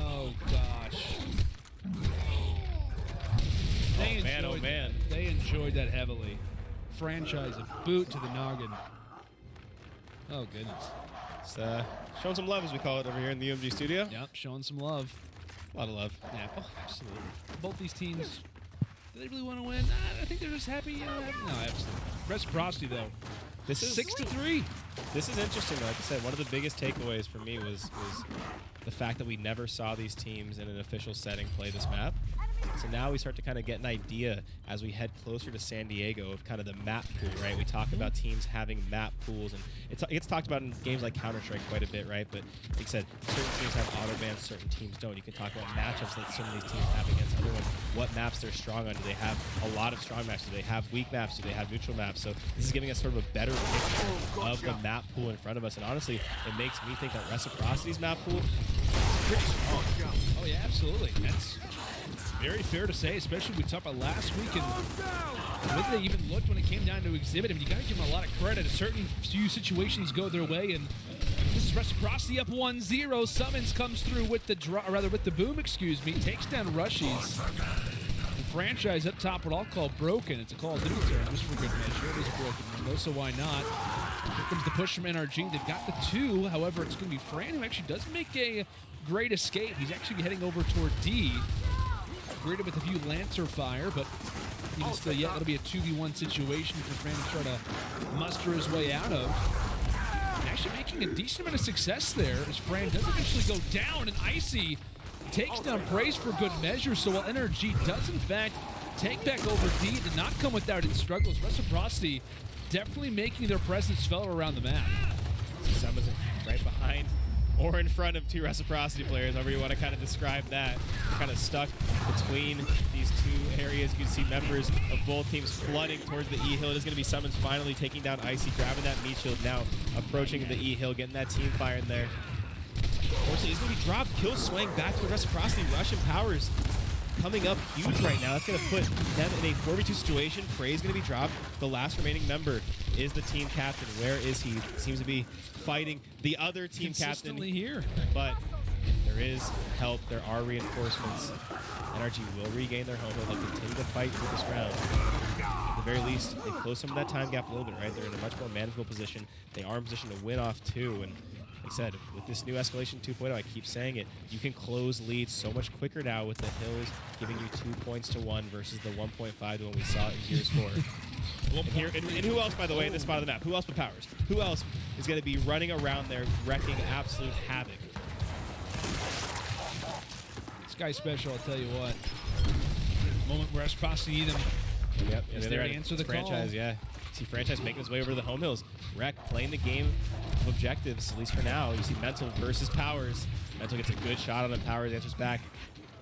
Oh, gosh. Oh, man. They enjoyed that heavily. Franchise a boot to the noggin. Oh, goodness. It's, showing some love, as we call it over here in the UMG studio. Yep, showing some love. A lot of love. Yeah, oh, absolutely. Both these teams, do they really want to win? I think they're just happy. No, absolutely. Reciprocity, though. This is 6-3. This is interesting, though. Like I said, one of the biggest takeaways for me was the fact that we never saw these teams in an official setting play this map. So now we start to kind of get an idea as we head closer to San Diego of kind of the map pool, right? We talk about teams having map pools, and it gets talked about in games like Counter-Strike quite a bit, right? But like I said, certain teams have auto bans, certain teams don't. You can talk about matchups that some of these teams have against other ones. What maps they're strong on? Do they have a lot of strong maps? Do they have weak maps? Do they have neutral maps? So this is giving us sort of a better picture of the map pool in front of us. And honestly, it makes me think that Reciprocity's map pool is pretty strong. Oh, yeah, absolutely. That's very fair to say, especially we talked about last week and the way they even looked when it came down to Exhibit. I mean, you got to give them a lot of credit. A certain few situations go their way, and this is Reciprocity up 1-0. Summons comes through with the boom, excuse me, takes down Rushies. The franchise up top, what I'll call broken. It's a Call of Duty term, just for good measure. It is a broken window, so why not? Here comes the push from NRG. They've got the 2. However, it's going to be Fran who actually does make a great escape. He's actually heading over toward D. Greeted with a few Lancer fire, but even still, yeah, it'll be a 2v1 situation for Fran to try to muster his way out of. And actually making a decent amount of success there as Fran does eventually go down, and Icy takes down Praise for good measure. So while NRG does, in fact, take back over D, it did not come without its struggles. Reciprocity definitely making their presence felt around the map. Summons right behind or in front of 2 Reciprocity players, however you want to kind of describe that. They're kind of stuck between these 2 areas. You can see members of both teams flooding towards the E-Hill. It is going to be Summons finally taking down Icy, grabbing that meat shield, now approaching the E-Hill, getting that team fire in there. Unfortunately, he's going to be dropped. Kill swing back to the Reciprocity. Russian Powers coming up huge right now. That's going to put them in a 4v2 situation. Prey's going to be dropped. The last remaining member is the team captain. Where is he? Seems to be fighting the other team captain. Here. But there is help. There are reinforcements. NRG will regain their home. They'll continue to fight for this round. At the very least, they close some of that time gap a little bit, right? They're in a much more manageable position. They are in position to win off too. And like I said, with this new Escalation 2.0, I keep saying it, you can close leads so much quicker now with the hills giving you 2 points to 1 versus the 1.5 to when we saw it in Gears 4. And who else, by the way, in this spot of the map? Who else but Powers? Who else is going to be running around there wrecking absolute havoc? This guy's special, I'll tell you what. Moment where Reciprocity need him. Yep, Is there to answer the franchise, call. yeah. See Franchise making his way over to the home hills. Rec playing the game of objectives, at least for now. You see Mental versus Powers. Mental gets a good shot on him. Powers answers back.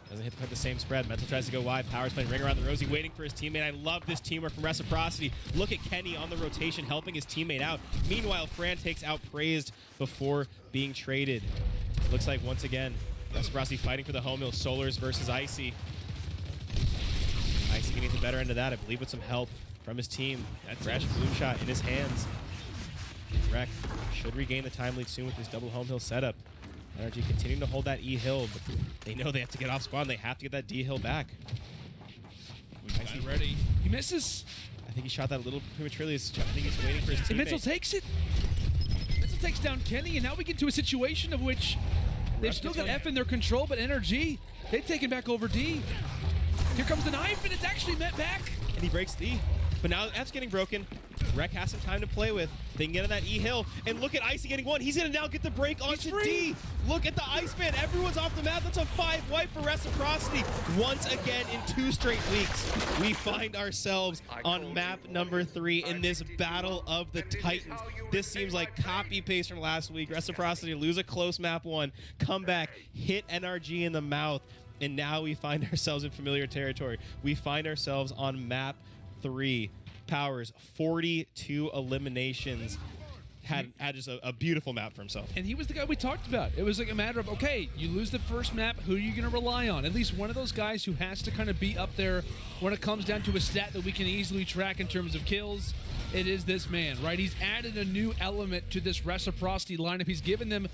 Doesn't hit quite the same spread. Mental tries to go wide. Powers playing ring around the rosy, waiting for his teammate. I love this teamwork from Reciprocity. Look at Kenny on the rotation, helping his teammate out. Meanwhile, Fran takes out Praised before being traded. Looks like, once again, Reciprocity fighting for the home hill. Solars versus Icy. Icy getting the better end of that, I believe, with some help from his team. That fresh blue shot in his hands. Rec should regain the time lead soon with this double home hill setup. NRG continuing to hold that E hill, but they know they have to get off spawn. They have to get that D hill back. Icy ready. He misses. I think he shot that a little prematurely. I think he's waiting for his teammate. And Mental takes it. Mental takes down Kenny, and now we get to a situation of which they've still got F in their control, but NRG, they've taken back over D. Here comes the knife, and it's actually met back. And he breaks the E. But now that's getting broken. Rec has some time to play with. They can get on that E hill. And look at Icy getting one. He's going to now get the break onto D. Look at the Iceman. Everyone's off the map. That's a 5 wipe for Reciprocity. Once again, in 2 straight weeks, we find ourselves on map number 3 in this Battle of the Titans. This seems like copy-paste from last week. Reciprocity lose a close map 1, come back, hit NRG in the mouth, and now we find ourselves in familiar territory. We find ourselves on map 3. Powers, 42 eliminations. Had just a beautiful map for himself. And he was the guy we talked about. It was like a matter of, okay, you lose the first map, who are you going to rely on? At least one of those guys who has to kind of be up there when it comes down to a stat that we can easily track in terms of kills. It is this man, right? He's added a new element to this Reciprocity lineup. He's given them,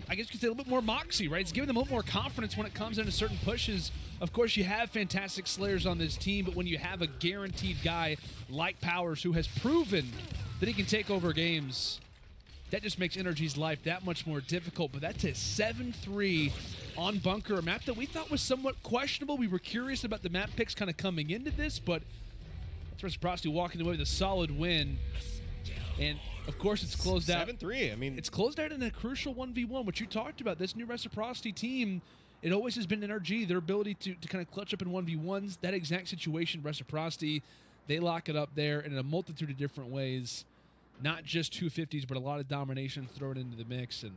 I guess you could say, a little bit more moxie, right? It's giving them a little more confidence when it comes into certain pushes. Of course, you have fantastic Slayers on this team, but when you have a guaranteed guy like Powers who has proven that he can take over games, that just makes NRG's life that much more difficult. But that's a 7-3 on Bunker, a map that we thought was somewhat questionable. We were curious about the map picks kind of coming into this, but that's Reciprocity walking away with a solid win. And of course, it's closed out. 7-3. I mean, it's closed out in a crucial 1v1, which you talked about. This new Reciprocity team, it always has been NRG, their ability to kind of clutch up in 1v1s. That exact situation, Reciprocity, they lock it up there in a multitude of different ways. Not just 250s, but a lot of domination thrown into the mix. And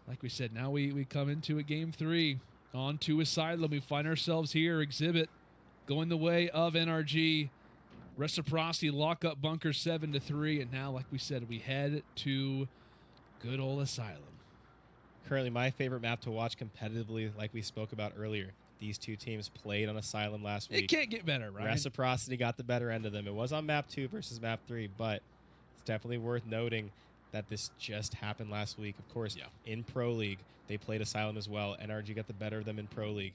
like we said, now we come into a game 3. On to Asylum. We find ourselves here, Exhibit, going the way of NRG. Reciprocity lock up Bunker 7-3, and now, like we said, we head to good old Asylum. Currently, my favorite map to watch competitively, like we spoke about earlier. These two teams played on Asylum last week. It can't get better, right? Reciprocity got the better end of them. It was on map 2 versus map 3, but it's definitely worth noting that this just happened last week. Of course, in Pro League, they played Asylum as well. NRG got the better of them in Pro League.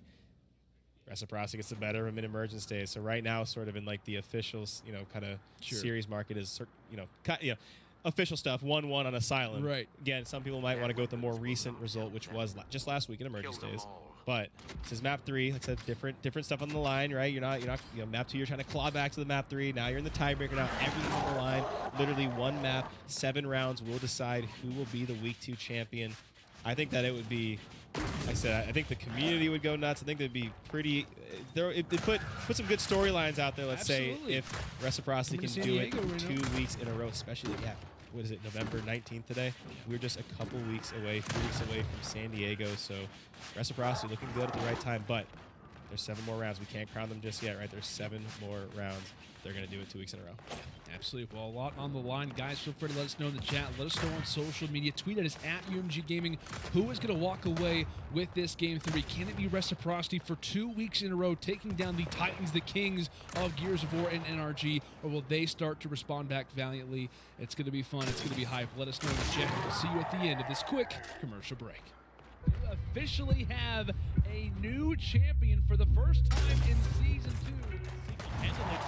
Reciprocity gets the better of them in Emergence Days. So right now, sort of in like the official, kind of series market is, official stuff. 1-1 on Asylum. Right. Again, some people might want to go with the more recent result, which was just last week in Emergence Days. But this is map 3. Like I said, different stuff on the line, right? You're not, map 2. You're trying to claw back to the map 3. Now you're in the tiebreaker. Now everything's on the line. Literally one map, 7 rounds will decide who will be the week 2 champion. I think that it would be, like I said, I think the community would go nuts. I think they'd be pretty. It put some good storylines out there. Let's say if Reciprocity can do it 2 weeks in a row, especially what is it, November 19th today? We're just a couple weeks away, 3 weeks away from San Diego. So Reciprocity looking good at the right time, but There's 7 more rounds. We can't crown them just yet, right? There's 7 more rounds. They're going to do it 2 weeks in a row. Absolutely. Well, a lot on the line. Guys, feel free to let us know in the chat. Let us know on social media. Tweet at us at UMG Gaming. Who is going to walk away with this Game 3? Can it be Reciprocity for 2 weeks in a row, taking down the Titans, the kings of Gears of War and NRG? Or will they start to respond back valiantly? It's going to be fun. It's going to be hype. Let us know in the chat. We'll see you at the end of this quick commercial break. We officially have a new champion for the first time in Season 2. Single-handedly.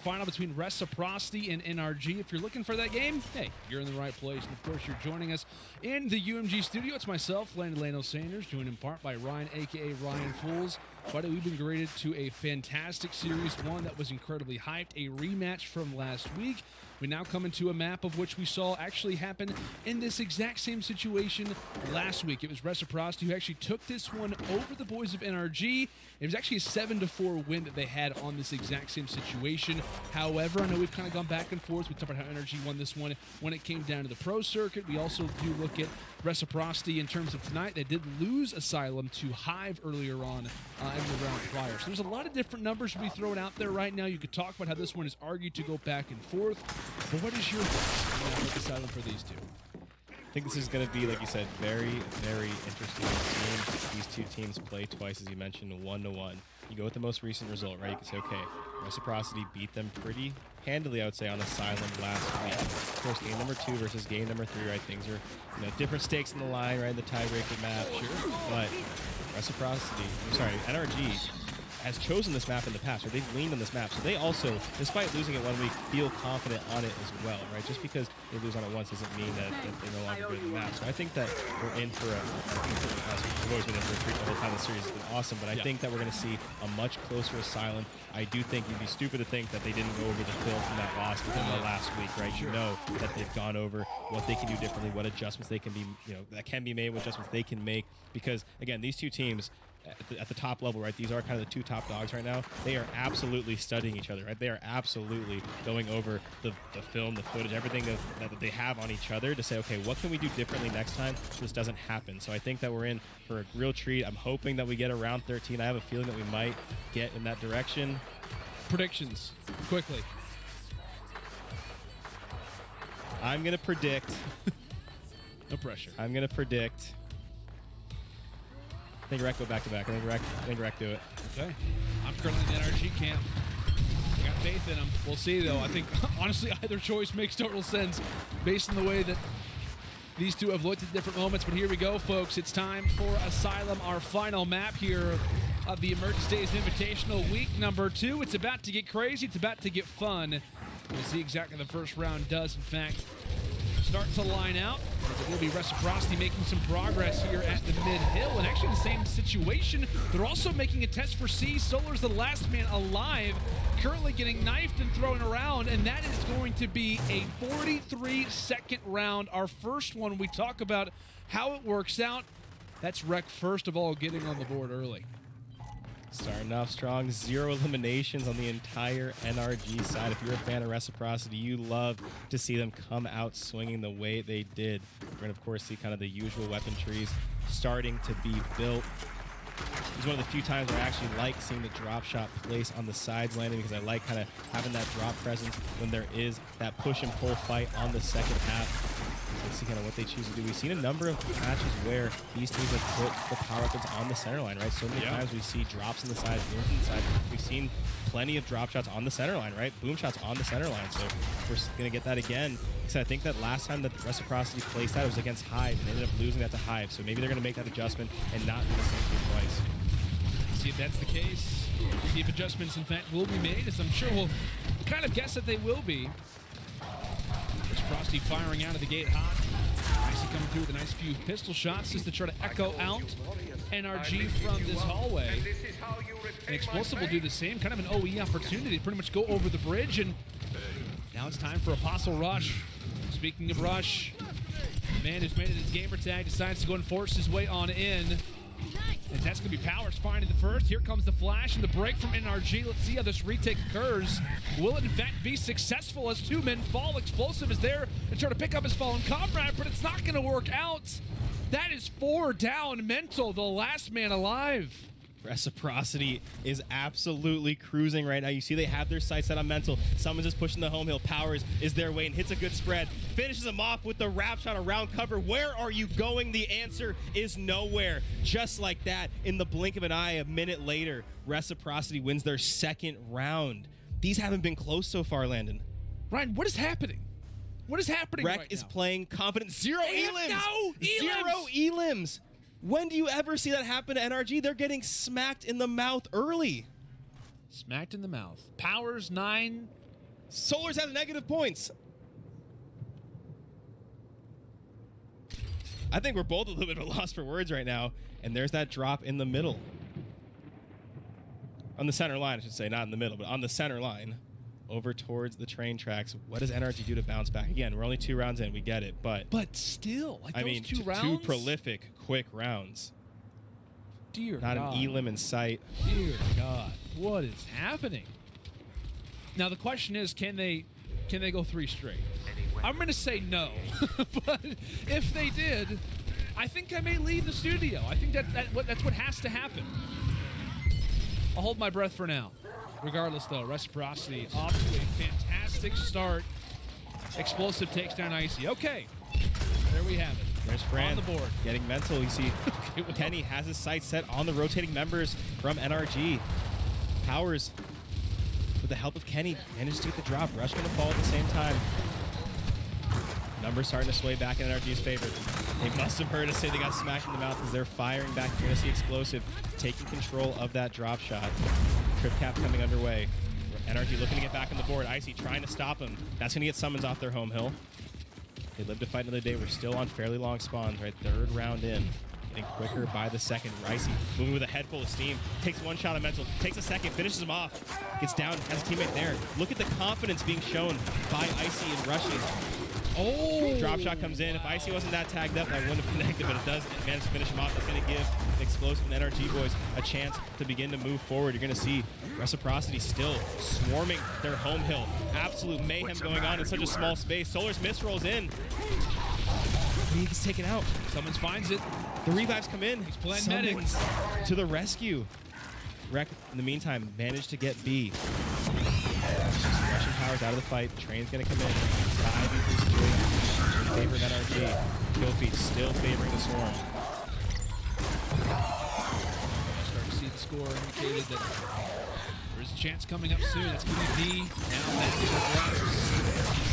Final between Reciprocity and NRG. If you're looking for that game, hey, you're in the right place. And of course, you're joining us in the UMG studio. It's myself, Landon Lano Sanders, joined in part by Ryan, aka Ryan Fools. Buddy, we've been graded to a fantastic series, one that was incredibly hyped, a rematch from last week. We now come into a map of which we saw actually happen in this exact same situation last week. It was Reciprocity who actually took this one over the boys of NRG. It was actually a 7-4 win that they had on this exact same situation. However, I know we've kind of gone back and forth. We talked about how NRG won this one when it came down to the pro circuit. We also do look at Reciprocity in terms of tonight. They did lose Asylum to Hive earlier on in the round prior. So there's a lot of different numbers to be thrown out there right now. You could talk about how this one is argued to go back and forth. But what is your thoughts on Asylum for these two? I think this is going to be, like you said, very, very interesting game. These two teams play twice, as you mentioned, 1-1. You go with the most recent result, right? You can say, okay, Reciprocity beat them pretty handily, I would say, on Asylum last week. Of course, game number 2 versus game number 3, right? Things are, different stakes in the line, right? In the tiebreaker match. Sure. But NRG has chosen this map in the past, or they've leaned on this map. So they also, despite losing it 1 week, feel confident on it as well, right? Just because they lose on it once doesn't mean that they're no longer good at the map. So I think that we're in for we've always been in for a treat the whole time the series has been awesome, but I think that we're going to see a much closer Asylum. I do think you'd be stupid to think that they didn't go over the film from that loss within the last week, right? You know that they've gone over what they can do differently, what adjustments they can be, that can be made, what adjustments they can make. Because again, these two teams at the top level, right? These are kind of the two top dogs right now. They are absolutely studying each other, right? They are absolutely going over the film, the footage, everything that they have on each other to say, okay, what can we do differently next time so this doesn't happen? So I think that we're in for a real treat. I'm hoping that we get around 13. I have a feeling that we might get in that direction. Predictions, quickly. I'm going to predict. No pressure. I'm going to predict. I think Rec go back-to-back. I think Rec do it. Okay. I'm currently in the NRG camp. I got faith in them. We'll see, though. I think, honestly, either choice makes total sense based on the way that these two have looked at different moments. But here we go, folks. It's time for Asylum, our final map here of the Emergence Days Invitational, week number 2. It's about to get crazy. It's about to get fun. We'll see exactly the first round does, in fact, start to line out. It will be Reciprocity making some progress here at the mid-hill, and actually the same situation. They're also making a test for C. Solar's the last man alive, currently getting knifed and thrown around, and that is going to be a 43-second round. Our first one, we talk about how it works out. That's Rec first of all getting on the board early. Starting off strong, 0 eliminations on the entire NRG side. If you're a fan of Reciprocity, you love to see them come out swinging the way they did. We're going to, of course, see kind of the usual weapon trees starting to be built. It's one of the few times where I actually like seeing the drop shot place on the sides landing, because I like kind of having that drop presence when there is that push and pull fight on the second half. Let's see kind of what they choose to do. We've seen a number of matches where these teams have put the power weapons on the center line, right? So many times we see drops in the side, booms in the side. We've seen plenty of drop shots on the center line, right? Boom shots on the center line. So we're going to get that again. Because I think that last time that the Reciprocity placed that, it was against Hive, and they ended up losing that to Hive. So maybe they're going to make that adjustment and not do the same thing twice. See if that's the case. See if adjustments, in fact, will be made, as I'm sure we'll kind of guess that they will be. Frosty firing out of the gate hot. Icy coming through with a nice few pistol shots just to try to echo out NRG from this hallway. And Explosive will do the same, kind of an OE opportunity to pretty much go over the bridge. And now it's time for Apostle Rush. Speaking of Rush, the man who's made it his gamer tag decides to go and force his way on in. And that's going to be Powers finding the first. Here comes the flash and the break from NRG. Let's see how this retake occurs. Will it, in fact, be successful as 2 men fall? Explosive is there to try to pick up his fallen comrade, but it's not going to work out. That is 4 down. Mental, the last man alive. Reciprocity is absolutely cruising right now. You see they have their sights set on Mental. Someone's just pushing the home hill. Powers is their way and hits a good spread. Finishes him off with the wrap shot around cover. Where are you going? The answer is nowhere. Just like that, in the blink of an eye, a minute later, Reciprocity wins their second round. These haven't been close so far, Landon. Ryan, what is happening? What is happening Rec right is now? playing confident. 0 elims. No elims. 0 elims. When do you ever see that happen to NRG? They're getting smacked in the mouth early. Smacked in the mouth. Powers 9. Solars has negative points. I think we're both a little bit of a loss for words right now. And there's that drop in the middle. On the center line, I should say. Not in the middle, but on the center line. Over towards the train tracks. What does NRG do to bounce back? Again, we're only 2 rounds in. We get it, but Still, like I those mean, 2 rounds? 2 prolific, quick rounds. Dear Not God. an elim in sight. Dear God, what is happening? Now the question is, can they go 3 straight? I'm going to say no, but if they did, I think I may leave the studio. I think that's what has to happen. I'll hold my breath for now. Regardless, though, Reciprocity off to a fantastic start. Explosive takes down Icy. Okay, there we have it. There's Fran on the board. getting mental. You see Kenny has his sights set on the rotating members from NRG. Powers, with the help of Kenny, manages to get the drop. Rush going to fall at the same time. Numbers starting to sway back in NRG's favor. They must have heard us say they got smacked in the mouth because they're firing back. You're going to see Explosive taking control of that drop shot. Trip cap coming underway. NRG looking to get back on the board. Icy trying to stop him. That's going to get summons off their home hill. They live to fight another day. We're still on fairly long spawns, right? Third round in. Getting quicker by the second. Icy moving with a head full of steam. Takes one shot of mental. Takes a second. Finishes him off. Gets down. Has a teammate there. Look at the confidence being shown by Icy and Rushes. Oh! Drop shot comes in. If Icy wasn't that tagged up, I wouldn't have connected, but it does manage to finish him off. That's going to give the explosive and NRG boys a chance to begin to move forward. You're going to see Reciprocity still swarming their home hill. Absolute mayhem going on in such a small space. Solar's miss rolls in. He gets taken out. Someone finds it. The revives come in. He's playing Summons medic. to the rescue. Rec, in the meantime, managed to get B. Russian powers out of the fight. The train's going to come in. Diving through situation. In favor of NRG. Kill feed still favoring the Swarm. Start to see the score indicated that there's a chance coming up soon. That's going to be D. Now back to the Blacks.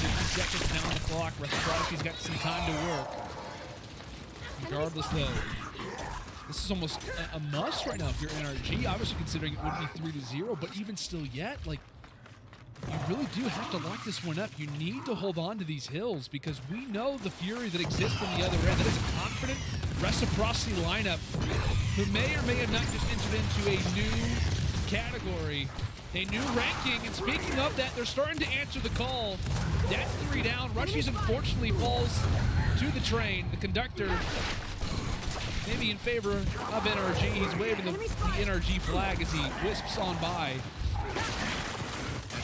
60 seconds now on the clock. Reciprocity's got some time to work. Regardless, though, this is almost a must right now if you're NRG. Obviously, considering it would be 3-0, but even still yet, like, you really do have to lock this one up. You need to hold on to these hills because we know the fury that exists on the other end. That is a confident Reciprocity lineup who may or may have not just entered into a new category, a new ranking. And speaking of that, they're starting to answer the call. That's 3 down. Rushies unfortunately falls to the train. The conductor maybe in favor of NRG. He's waving the NRG flag as he wisps on by.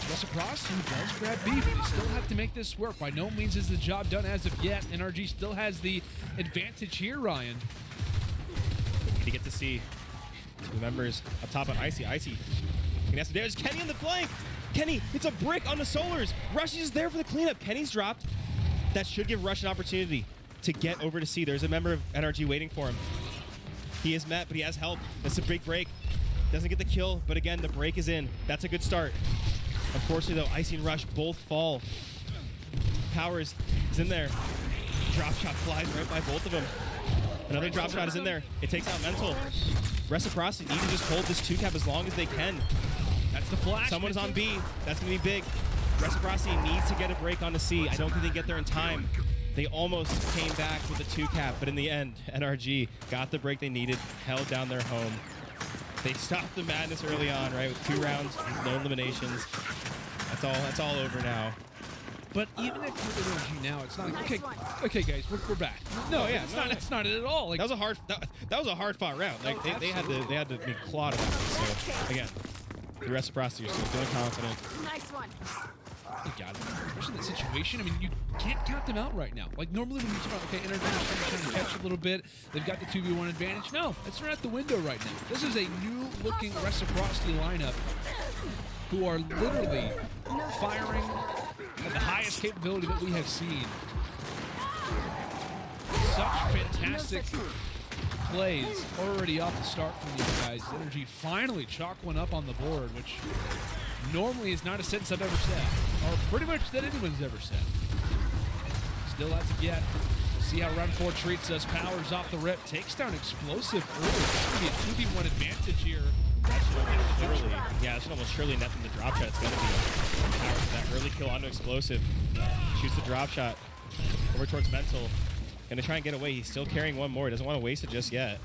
Reciprocity does grab B, but they still have to make this work. By no means is the job done as of yet. NRG still has the advantage here, Ryan. You get to see two members up top on Icy. Icy. There's Kenny on the flank. Kenny, it's a brick on the Solars. Rush is there for the cleanup. Kenny's dropped. That should give Rush an opportunity to get over to C. There's a member of NRG waiting for him. He is met, but he has help. That's a big break. Doesn't get the kill, but again, the break is in. That's a good start. Unfortunately, though, Icy and Rush both fall. Powers is in there. Drop shot flies right by both of them. Another drop shot is in there. It takes out Mental. Reciprocity need to just hold this 2-cap as long as they can. That's the flash. Someone's on B. That's going to be big. Reciprocity needs to get a break onto C. I don't think they get there in time. They almost came back with a 2-cap, but in the end, NRG got the break they needed, held down their home. They stopped the madness early on, right, with 2 rounds, no eliminations. That's all over now. But even if you're NRG now, it's not like, okay, guys, we're back. No, yeah, it's not it at all. Like, that was a hard fought round. Like they had to be clawed at it. So again, the Reciprocity are still feeling confident. Nice one. You got it. Especially in that situation, I mean, you can't count them out right now. Like, normally when you talk about, okay, NRG is trying to catch a little bit, they've got the 2v1 advantage. No, it's right out the window right now. This is a new-looking Reciprocity lineup who are literally firing at the highest capability that we have seen. Such fantastic plays already off the start from these guys. NRG finally chalk one up on the board, which normally is not a sentence I've ever said, or pretty much that anyone's ever said. Still has to get. See how round 4 treats us. Powers off the rip, takes down explosive early. It's going to be a 2v1 advantage here. That should almost surely net them the drop shot. It's going to be Powers with that early kill onto explosive. Shoots the drop shot over towards Mental. Going to try and get away. He's still carrying one more. Doesn't want to waste it just yet.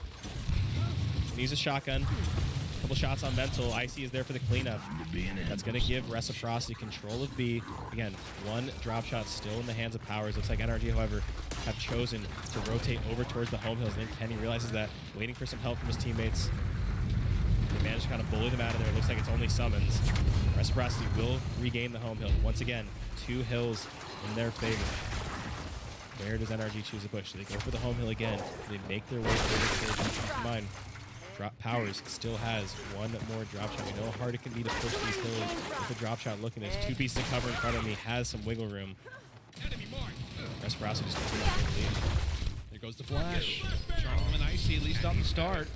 He needs a shotgun. Couple shots on Mental. Icy is there for the cleanup. That's going to give Reciprocity control of B. Again, one drop shot still in the hands of Powers. Looks like NRG, however, have chosen to rotate over towards the home hills. And then Kenny realizes that, waiting for some help from his teammates. They managed to kind of bully them out of there. It looks like it's only summons. Reciprocity will regain the home hill. Once again, 2 hills in their favor. Where does NRG choose to push? Do they go for the home hill again? Do they make their way through the stage? Keep in mind, Powers still has one more drop shot. We know how hard it can be to push these hills with a drop shot. Looking, there's 2 pieces of cover in front of me. Has some wiggle room. Reciprocity just continues to lead. There goes the flash. Charlie and Icy, at least on the start.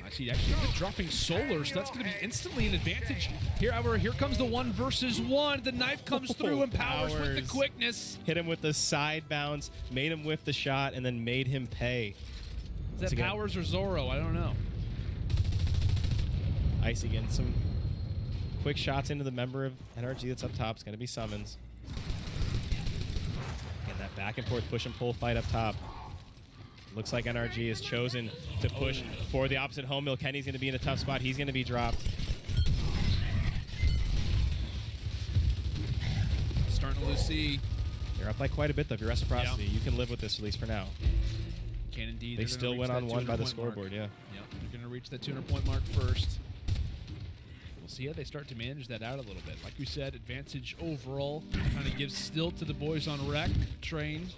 Icy actually dropping Solar, so that's going to be instantly an advantage. Here, however, here comes the 1 versus 1. The knife comes through, and Powers with the quickness. Hit him with the side bounce, made him whiff the shot, and then made him pay. Is that Powers or Zorro? I don't know. Icy getting some quick shots into the member of NRG that's up top. It's going to be Summons. Again, that back and forth push and pull fight up top. Looks like NRG has chosen to push for the opposite home mill. Kenny's going to be in a tough spot. He's going to be dropped. Starting to lose C. They're up by quite a bit, though. If you're Reciprocity, you can live with this, at least for now. Can indeed. They still went on 1 by the scoreboard, yeah. Yep, they're going to reach that 200-point mark first. We'll see how they start to manage that out a little bit. Like we said, advantage overall. Kind of gives still to the boys on rec. Train.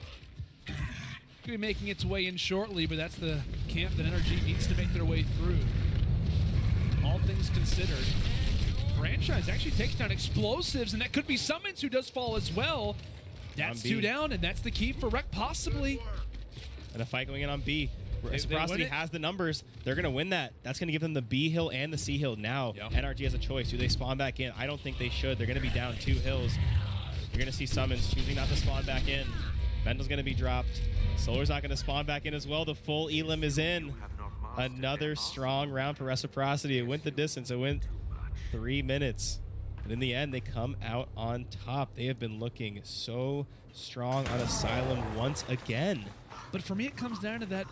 Could be making its way in shortly, but that's the camp that NRG needs to make their way through. All things considered. Franchise actually takes down Explosives, and that could be Summons who does fall as well. That's 2 down, and that's the key for rec, possibly. And a fight going in on B. Reciprocity has the numbers. They're going to win that. That's going to give them the B hill and the C hill. Now, NRG has a choice. Do they spawn back in? I don't think they should. They're going to be down 2 hills. You're going to see Summons choosing not to spawn back in. Vendel's going to be dropped. Solar's not going to spawn back in as well. The full Elim is in. Another strong round for Reciprocity. It went the distance. It went 3 minutes. But in the end, they come out on top. They have been looking so strong on Asylum once again. But for me, it comes down to that,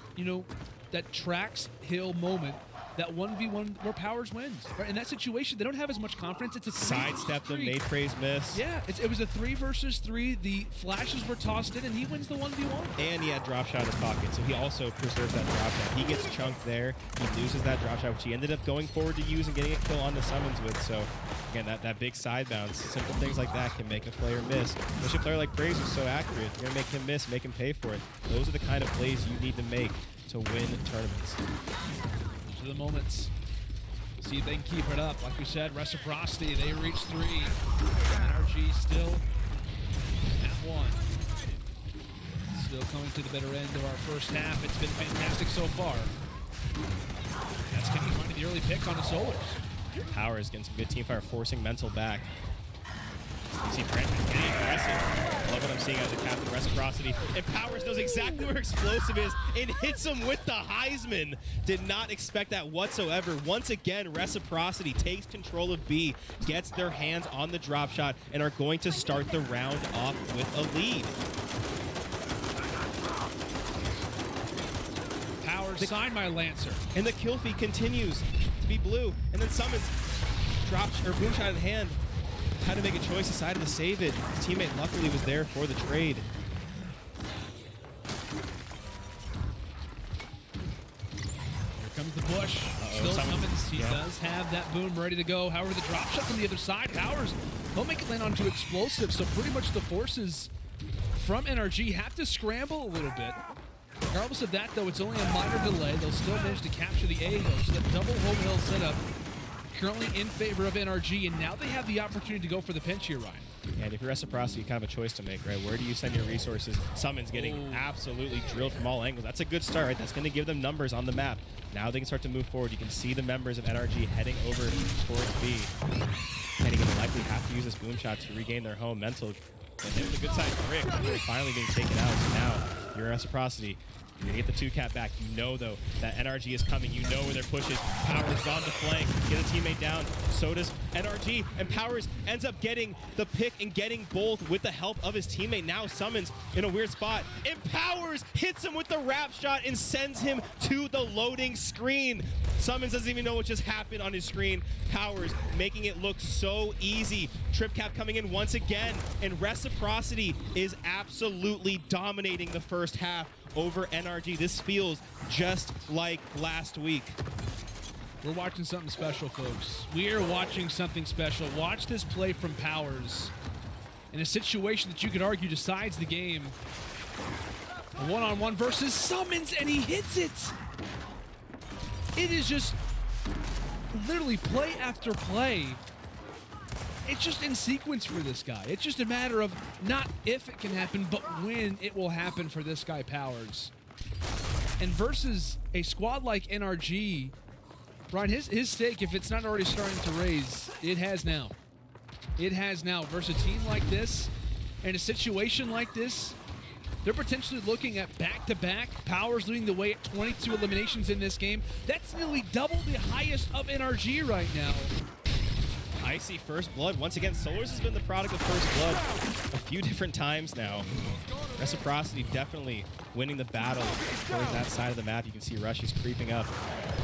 that Trax Hill moment, that 1v1 where Powers wins. Right? In that situation, they don't have as much confidence. It's a sidestep them, made praise miss. Yeah, it was a 3 versus 3. The flashes were tossed in, and he wins the 1v1. And he had drop shot in his pocket, so he also preserves that drop shot. He gets chunked there. He loses that drop shot, which he ended up going forward to use and getting a kill on the Summons with. So, again, that big side bounce, simple things like that can make a player miss. Especially a player like Praise who's so accurate. You're going to make him miss, make him pay for it. Those are the kind of plays you need to make to win tournaments. The moments. See if they can keep it up. Like we said, Reciprocity, they reach 3. NRG still at 1. Still coming to the better end of our first half. It's been fantastic so far. That's Kenny finding the early pick on the Solars. Powers getting some good team fire, forcing Mental back. You see Franklin getting aggressive. I love what I'm seeing out of the captain, Reciprocity. And Powers knows exactly where Explosive is and hits him with the Heisman. Did not expect that whatsoever. Once again, Reciprocity takes control of B, gets their hands on the drop shot, and are going to start the round off with a lead. Powers signed my Lancer. And the kill feed continues to be blue. And then Summons drops or boom shot in hand. Had to make a choice, decided to save it. His teammate luckily was there for the trade. Here comes the push. Still Summons. He does have that boom ready to go. However, the drop shot from the other side, Powers, he'll make it land onto Explosive. So pretty much the forces from NRG have to scramble a little bit. Regardless of that, though, it's only a minor delay. They'll still manage to capture the A hill. So that double home hill setup currently in favor of NRG, and now they have the opportunity to go for the pinch here, Ryan. And if you're Reciprocity, you kind of a choice to make, right? Where do you send your resources? Summons getting absolutely drilled from all angles. That's a good start, right? That's going to give them numbers on the map. Now they can start to move forward. You can see the members of NRG heading over towards B. And he's going to likely have to use this boom shot to regain their home. Mental, and hit with a good side brick. They're finally being taken out. So now you're Reciprocity. You're going to get the 2-cap back. You know, though, that NRG is coming. You know where their push is. Powers on the flank. Get a teammate down. So does NRG. And Powers ends up getting the pick and getting both with the help of his teammate. Now Summons in a weird spot. And Powers hits him with the wrap shot and sends him to the loading screen. Summons doesn't even know what just happened on his screen. Powers making it look so easy. Trip cap coming in once again. And Reciprocity is absolutely dominating the first half over NRG. This feels just like last week. We're watching something special, folks. We are watching something special. Watch this play from Powers in a situation that you could argue decides the game. A one-on-one versus Summons, and he hits it. It is just literally play after play. It's just in sequence for this guy. It's just a matter of not if it can happen, but when it will happen for this guy, Powers. And versus a squad like NRG, Brian, his stake, if it's not already starting to raise, it has now. It has now. Versus a team like this, and a situation like this, they're potentially looking at back-to-back. Powers leading the way at 22 eliminations in this game. That's nearly double the highest of NRG right now. Icy first blood. Once again, Solars has been the product of first blood a few different times now. Reciprocity definitely winning the battle towards that side of the map. You can see Rush is creeping up.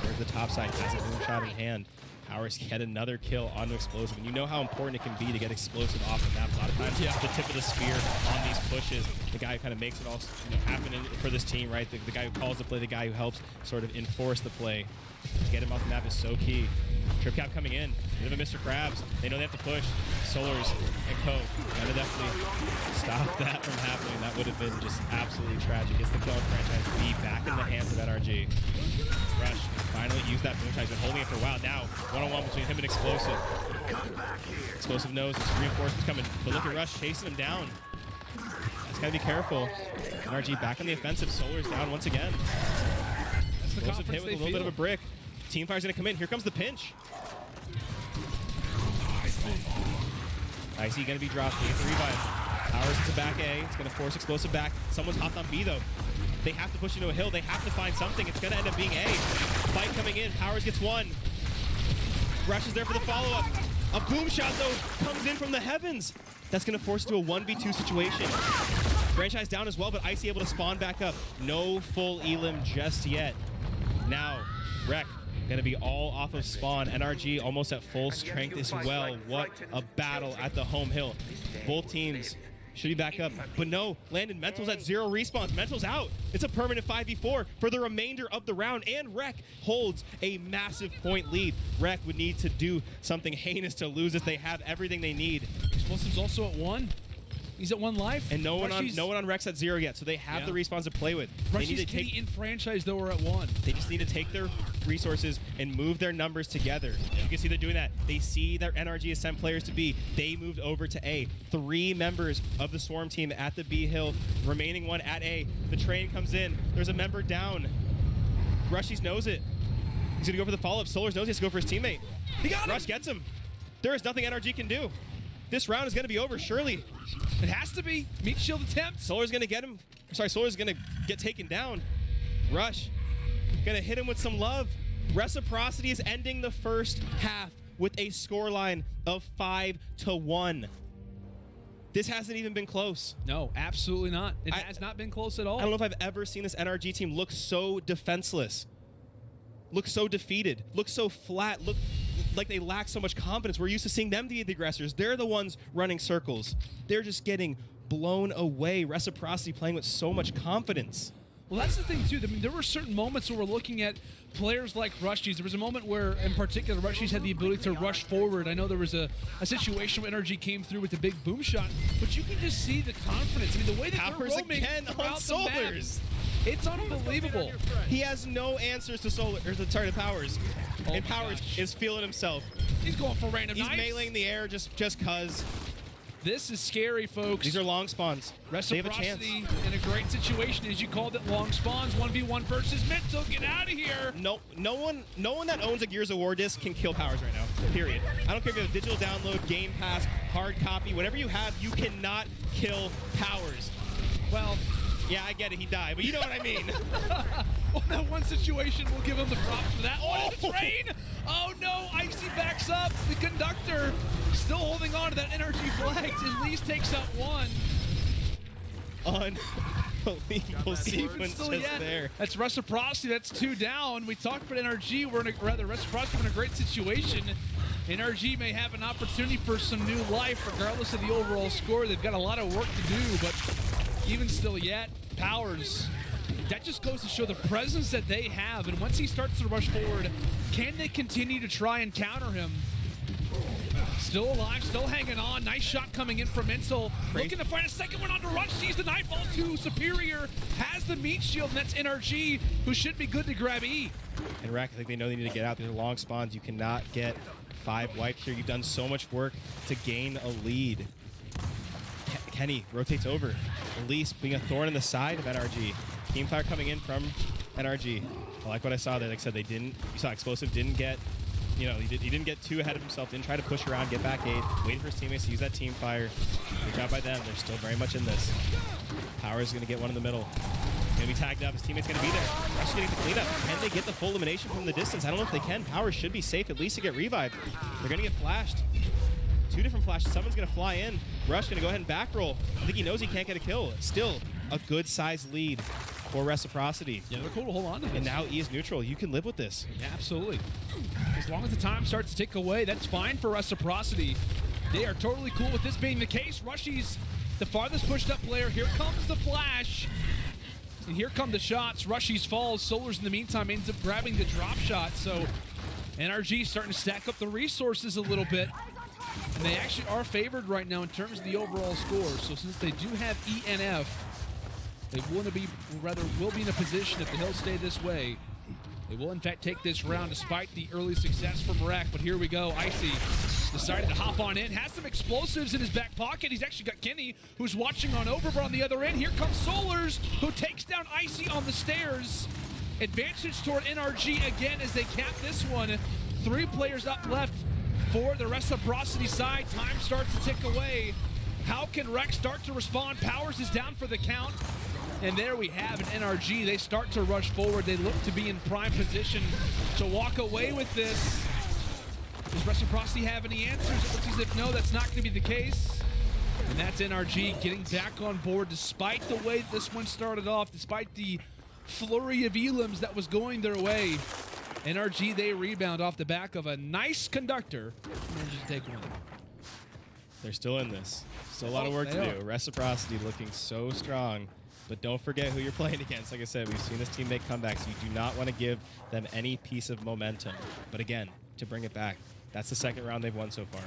There's the top side. Has a boom shot in hand. Powers get another kill onto Explosive. And you know how important it can be to get Explosive off the map. A lot of times, the tip of the spear on these pushes. The guy who kind of makes it all happen for this team, right? The guy who calls the play, the guy who helps sort of enforce the play. To get him off the map is so key. Trip Cap coming in. Bit of a Mr. Krabs. They know they have to push. Solars and Co. Gotta definitely stop that from happening. That would have been just absolutely tragic. Gets the kill on Franchise B back in the hands of NRG. Rush finally used that boom shot. He's been holding it for a while. Now, one-on-one between him and Explosive. Explosive knows his reinforcements coming. But look at Rush chasing him down. Just gotta be careful. NRG back on the offensive. Solars down once again. That's the Explosive confidence hit with they a little feel. bit of a brick. Teamfire's gonna come in. Here comes the pinch. Icy gonna be dropped. He gets the revive. Powers into back A. It's gonna force Explosive back. Someone's hopped on B though. They have to push into a hill. They have to find something. It's gonna end up being A. Fight coming in. Powers gets one. Rush is there for the follow-up. A boom shot though comes in from the heavens. That's gonna force it to a 1v2 situation. Franchise down as well, but Icy able to spawn back up. No full elim just yet. Now, Rec gonna be all off of spawn. NRG almost at full strength as well. What a battle at the home hill. Both teams should be back up, but no, Landon Mental's at 0 respawns. Mental's out. It's a permanent 5v4 for the remainder of the round, and Rec holds a massive point lead. Rec would need to do something heinous to lose this. They have everything they need. Explosive's also at 1. He's at 1 life. And no one on Rec's at 0 yet, so they have the respawns to play with. They need to Rushy's in franchise though are at 1. They just need to take their resources and move their numbers together. You can see they're doing that. They see their NRG has sent players to B. They moved over to A. 3 members of the Swarm team at the B hill, remaining 1 at A. The train comes in. There's a member down. Rushies knows it. He's gonna go for the follow-up. Solars knows he has to go for his teammate. He got him. Rush gets him. There is nothing NRG can do. This round is gonna be over, surely. It has to be. Meat shield attempt. Solar's gonna get him. Sorry, Solar's gonna get taken down. Rush gonna hit him with some love. Reciprocity is ending the first half with a scoreline of 5-1. This hasn't even been close. No, absolutely not. It has not been close at all. I don't know if I've ever seen this NRG team look so defenseless, look so defeated, look so flat, look like they lack so much confidence. We're used to seeing them be the aggressors. They're the ones running circles. They're just getting blown away. Reciprocity playing with so much confidence. Well, that's the thing, too. I mean, there were certain moments where we're looking at players like Rushies. There was a moment where, in particular, Rushies had the ability to rush forward. I know there was a situation where NRG came through with the big boom shot, but you can just see the confidence. I mean, the way that Powers they're roaming again on throughout the map, Solars. it's unbelievable. He has no answers to to Powers. Oh And my Powers gosh. is feeling himself. He's going for random He's knives. meleeing the air just cause. This is scary, folks. These are long spawns. They have a chance. Reciprocity in a great situation, as you called it, long spawns, 1v1 versus Mental. Get out of here. No one that owns a Gears of War disc can kill Powers right now. Period. I don't care if you have a digital download, Game Pass, hard copy, whatever you have, you cannot kill Powers. Well, yeah, I get it. He died, but you know what I mean. well, that one situation, we'll give him the props for that one. The train. Oh no, Icy backs up. The conductor still holding on to that energy flag. At least takes out 1. Unbelievable sequence Still just yet. there. That's Reciprocity. That's 2 down. We talked about NRG. Reciprocity, we're in a great situation. NRG may have an opportunity for some new life, regardless of the overall score. They've got a lot of work to do, but even still yet, Powers, that just goes to show the presence that they have. And once he starts to rush forward, can they continue to try and counter him? Still alive, still hanging on. Nice shot coming in from Mental. Looking to find a second one onto Rush. Sees the knife all too superior. Has the meat shield, and that's NRG, who should be good to grab E. And Rack, I think they know they need to get out. These are long spawns. You cannot get 5 wipes here. You've done so much work to gain a lead. Kenny rotates over. Elise being a thorn in the side of NRG. Teamfire coming in from NRG. I like what I saw there. Like I said, you saw Explosive didn't get, he didn't get too ahead of himself, didn't try to push around, get back aid, waiting for his teammates to use that teamfire. Good job by them. They're still very much in this. Power's going to get one in the middle. Going to be tagged up. His teammate's going to be there. Rush getting the cleanup. Can they get the full elimination from the distance? I don't know if they can. Power should be safe at least to get revived. They're going to get flashed. 2 different flashes. Someone's going to fly in. Rush going to go ahead and back roll. I think he knows he can't get a kill. Still a good sized lead for Reciprocity. Yeah, they're cool to hold on to this. And now E is neutral. You can live with this. Yeah, absolutely. As long as the time starts to tick away, that's fine for Reciprocity. They are totally cool with this being the case. Rushy's the farthest pushed up player. Here comes the flash. And here come the shots. Rushy's falls. Solar's in the meantime ends up grabbing the drop shot. So NRG starting to stack up the resources a little bit. And they actually are favored right now in terms of the overall score. So since they do have ENF, they will be in a position if the Hills stay this way. They will in fact take this round despite the early success from Rack. But here we go. Icy decided to hop on in. Has some explosives in his back pocket. He's actually got Kenny who's watching on over. But on the other end, here comes Solars who takes down Icy on the stairs. Advantage toward NRG again as they cap this one. 3 players up left for the Reciprocity side. Time starts to tick away. How can Rex start to respond? Powers is down for the count. And there we have an NRG. They start to rush forward. They look to be in prime position to walk away with this. Does Reciprocity have any answers? It looks as if no, that's not going to be the case. And that's NRG getting back on board despite the way this one started off, despite the flurry of elims that was going their way. NRG, they rebound off the back of a nice conductor and just take one. They're still in this. Still a lot of work to do. Reciprocity looking so strong. But don't forget who you're playing against. Like I said, we've seen this team make comebacks. You do not want to give them any piece of momentum. But again, to bring it back, that's the second round they've won so far.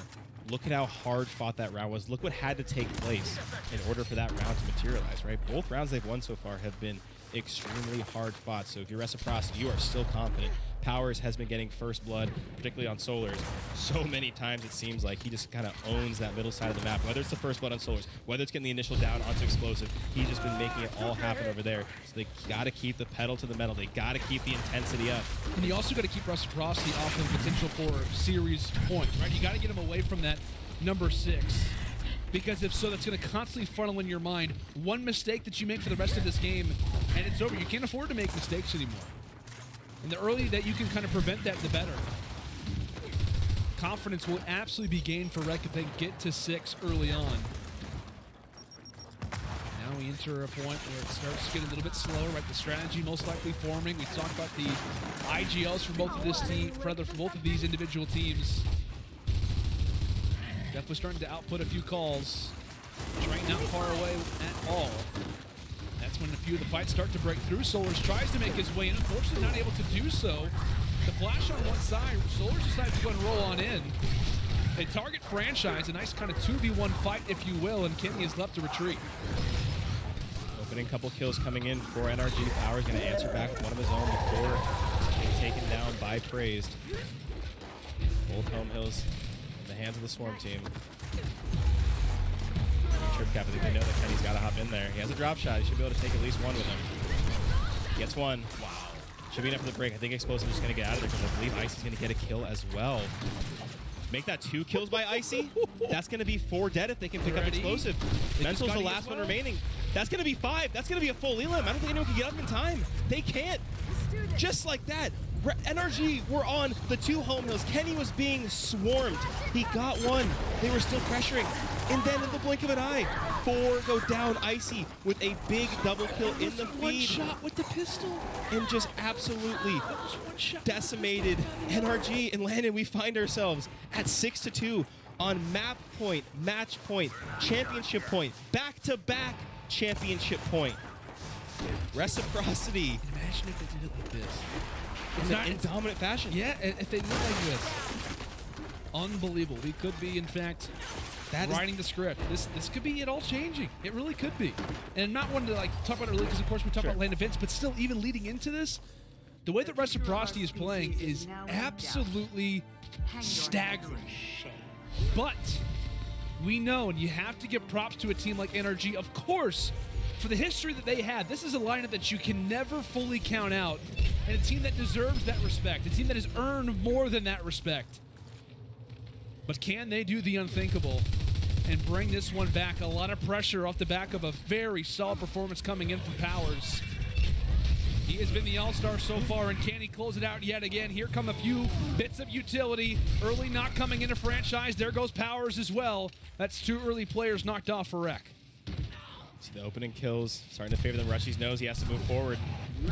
Look at how hard fought that round was. Look what had to take place in order for that round to materialize, right? Both rounds they've won so far have been extremely hard fought. So if you're Reciprocity, you are still confident. Powers has been getting first blood, particularly on Solars. So many times it seems like he just kind of owns that middle side of the map. Whether it's the first blood on Solars, whether it's getting the initial down onto Explosive, he's just been making it all happen over there. So they got to keep the pedal to the metal. They got to keep the intensity up. And you also got to keep Reciprocity off of the potential for series points, right? You got to get him away from that number 6. Because if so, that's going to constantly funnel in your mind. One mistake that you make for the rest of this game, and it's over. You can't afford to make mistakes anymore. And the earlier that you can kind of prevent that, the better. Confidence will absolutely be gained for Rec if they get to 6 early on. Now we enter a point where it starts to get a little bit slower, right? The strategy most likely forming. We talked about the IGLs for both of this team, for both of these individual teams. Definitely starting to output a few calls. Train not far away at all. That's when a few of the fights start to break through. Solars tries to make his way in. Unfortunately, not able to do so. The flash on one side. Solars decides to go and roll on in. A target franchise, a nice kind of 2v1 fight, if you will, and Kenny is left to retreat. Opening couple kills coming in for NRG. Power's going to answer back with one of his own before being taken down by Praised. Both home hills in the hands of the Swarm team. Trip cap, I think they know that Kenny's got to hop in there. He has a drop shot. He should be able to take at least one with him. Gets one. Wow. Should be enough for the break. I think Explosive is going to get out of there because I believe Icy's going to get a kill as well. Make that 2 kills by Icy. That's going to be 4 dead if they can pick up Explosive. Mental's the last one remaining. That's going to be 5. That's going to be a full elim. I don't think anyone can get up in time. They can't. Just like that. NRG were on the 2 home hills. Kenny was being swarmed. He got one. They were still pressuring. And then in the blink of an eye, 4 go down. Icy with a big double kill in the feed. One shot with the pistol. And just absolutely decimated NRG. And Landon, we find ourselves at 6-2 on map point, match point, championship point, back-to-back championship point. Reciprocity. Imagine if they did it like this. In dominant fashion. Yeah, if they look like this. Unbelievable. We could be, in fact, writing the script. This could be it all changing. It really could be. And I'm not one to like talk about it early because, of course, we talk about lane events, but still, even leading into this, the way that Reciprocity is playing is absolutely staggering. But we know, and you have to give props to a team like NRG, of course, for the history that they had. This is a lineup that you can never fully count out, and a team that deserves that respect, a team that has earned more than that respect. But can they do the unthinkable? and bring this one back. A lot of pressure off the back of a very solid performance coming in from Powers. He has been the all-star so far, and can he close it out yet again? Here come a few bits of utility. Early knock coming into franchise. There goes Powers as well. That's 2 early players knocked off for Rec. See the opening kills starting to favor them. Rushie's knows he has to move forward.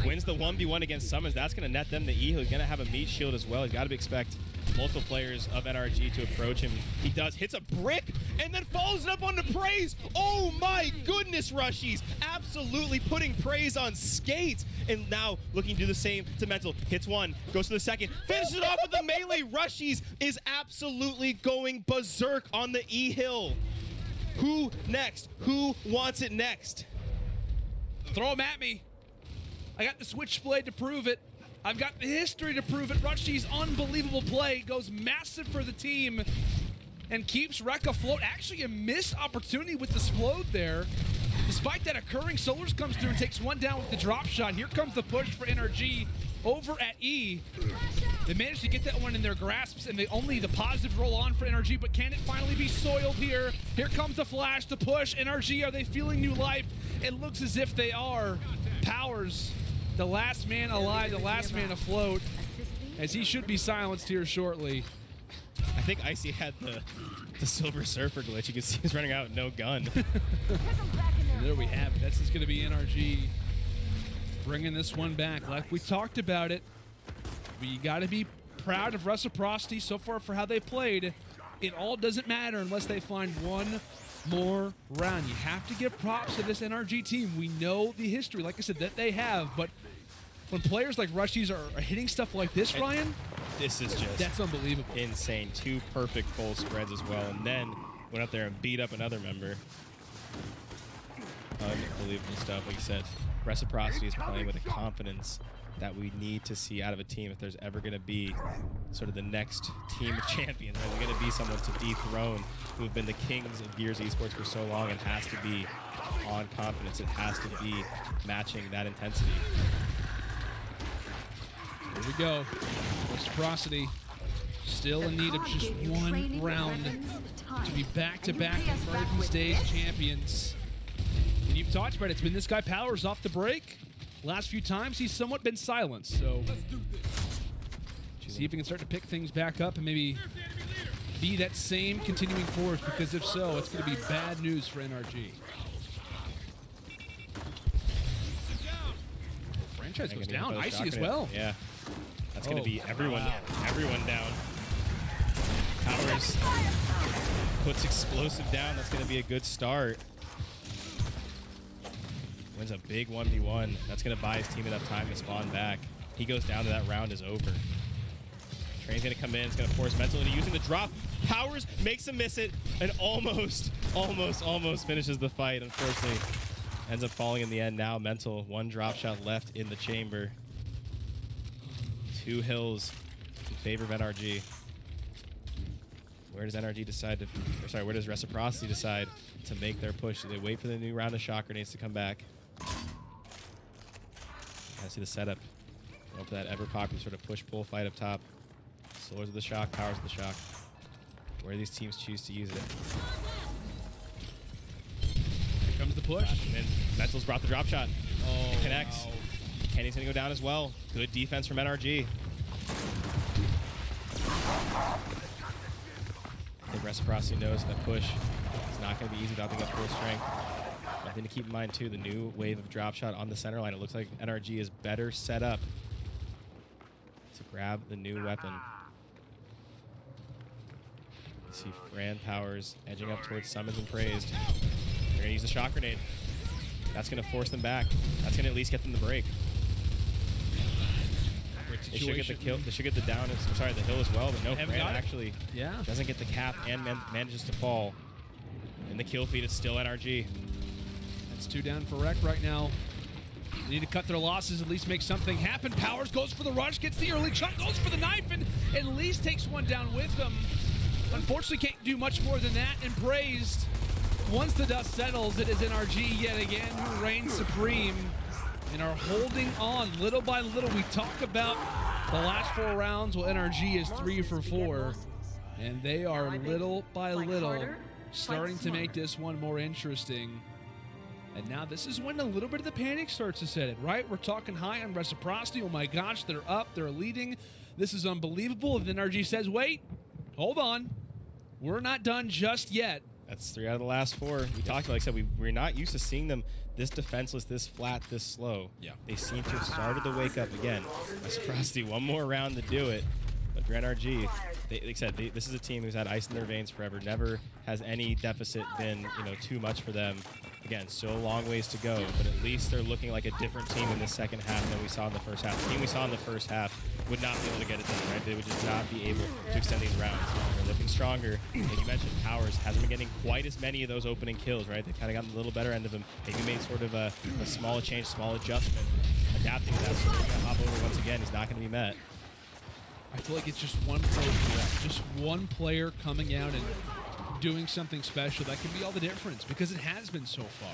Wins the 1v1 against Summons. That's going to net them the E. He's going to have a meat shield as well. He's got to expect multiple players of NRG to approach him. He does. Hits a brick and then follows it up onto Praise. Oh my goodness, Rushies. Absolutely putting Praise on skates. And now looking to do the same to Mental. Hits one, goes to the second, finishes it off with the melee. Rushies is absolutely going berserk on the E hill. Who next? Who wants it next? Throw him at me. I got the switchblade to prove it. I've got the history to prove it. Rushie's unbelievable play goes massive for the team and keeps Rec afloat. Actually, a missed opportunity with the Splode there. Despite that occurring, Solars comes through and takes one down with the drop shot. Here comes the push for NRG over at E. They managed to get that one in their grasps, and only the positive roll on for NRG, but can it finally be soiled here? Here comes the flash, the push. NRG, are they feeling new life? It looks as if they are. Powers, the last man alive, the last man afloat, as he should be silenced here shortly. I think Icy had the Silver Surfer glitch. You can see he's running out with no gun. And there we have it. That's just going to be NRG bringing this one back. Like we talked about it, we got to be proud of Reciprocity so far for how they played. It all doesn't matter unless they find one more round. You have to give props to this NRG team. We know the history, like I said, that they have, but when players like Rushies are hitting stuff like this, Ryan, this is just that's unbelievable. Insane. 2 perfect full spreads as well, and then went up there and beat up another member. Unbelievable stuff. Like you said, Reciprocity is playing with a confidence that we need to see out of a team if there's ever going to be sort of the next team of champions. There's going to be someone to dethrone who have been the kings of Gears esports for so long. It has to be on confidence. It has to be matching that intensity. Here we go. Reciprocity still in need of just one round to be back-to-back emerging stage champions. And you've talked about it. It's been this guy Powers off the break. Last few times, he's somewhat been silenced. So see if he can start to pick things back up and maybe be that same continuing force, because if so, it's going to be bad news for NRG. Franchise goes down. Icy as well. Yeah. That's going to be everyone down. Powers puts Explosive down. That's going to be a good start. Wins a big 1v1. That's going to buy his team enough time to spawn back. He goes down to that round is over. Train's going to come in. It's going to force Mental into using the drop. Powers makes him miss it and almost finishes the fight. Unfortunately, ends up falling in the end. Now Mental, 1 drop shot left in the chamber. 2 hills in favor of NRG. Where does NRG decide to, or sorry, where does Reciprocity decide to make their push? Do they wait for the new round of shock grenades to come back? I see the setup. Going for that ever popular sort of push-pull fight up top. Solars of the shock, Powers of the shock. Where do these teams choose to use it? Here comes the push. And Mental's brought the drop shot. Oh, Connects. wow. Kenny's gonna go down as well. Good defense from NRG. I think Reciprocity knows that push is not gonna be easy without being at full strength. Nothing to keep in mind too, the new wave of drop shot on the center line. It looks like NRG is better set up to grab the new weapon. You see Fran Powers edging up towards Summons and Praised. They're gonna use the shock grenade. That's gonna force them back. That's gonna at least get them the break. They should get the kill. They should get the down. Sorry, the hill as well. But no, Fran actually doesn't get the cap and manages to fall. And the kill feed is still NRG. That's 2 down for Rec right now. They need to cut their losses, at least make something happen. Powers goes for the rush, gets the early chunk, goes for the knife, and at least takes one down with them. Unfortunately, can't do much more than that. And Praised, once the dust settles, it is NRG yet again who reigns supreme and are holding on little by little. We talk about the last 4 rounds. Well, NRG is 3 for 4, and they are little by little starting to make this one more interesting. And now this is when a little bit of the panic starts to set in, right? We're talking high on reciprocity. Oh my gosh, they're up, they're leading. This is unbelievable. And then NRG says, wait, hold on. We're not done just yet. That's 3 out of the last 4. We talked about, like I said, we're not used to seeing them this defenseless, this flat, this slow. Yeah. They seem to have started to wake up again. Reciprocity, one more round to do it. But for NRG, like I said, this is a team who's had ice in their veins forever. Never has any deficit been, too much for them. Again, still a long ways to go, but at least they're looking like a different team in the second half than we saw in the first half. The team we saw in the first half would not be able to get it done, right? They would just not be able to extend these rounds. They're looking stronger. Like you mentioned, Powers hasn't been getting quite as many of those opening kills, right? They've kind of gotten a little better end of him. Maybe made sort of a small change, small adjustment, adapting to that. So he's going to hop over once again. He's not going to be met. I feel like it's just one player, just one player coming out and doing something special. That can be all the difference because it has been so far.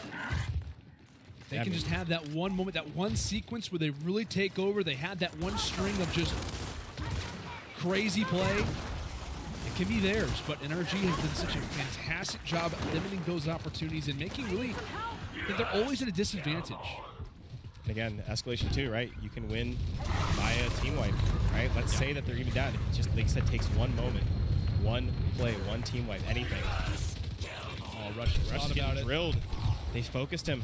They can just have that one moment, that one sequence where they really take over. They had that one string of just crazy play. It can be theirs, but NRG has done such a fantastic job at limiting those opportunities and making really that they're always at a disadvantage. And again, escalation 2, right? You can win via team wipe, right? Let's say that they're even down. It just, like I said, takes one moment, one play, one team wipe, anything. Oh, Rush is getting drilled. They focused him.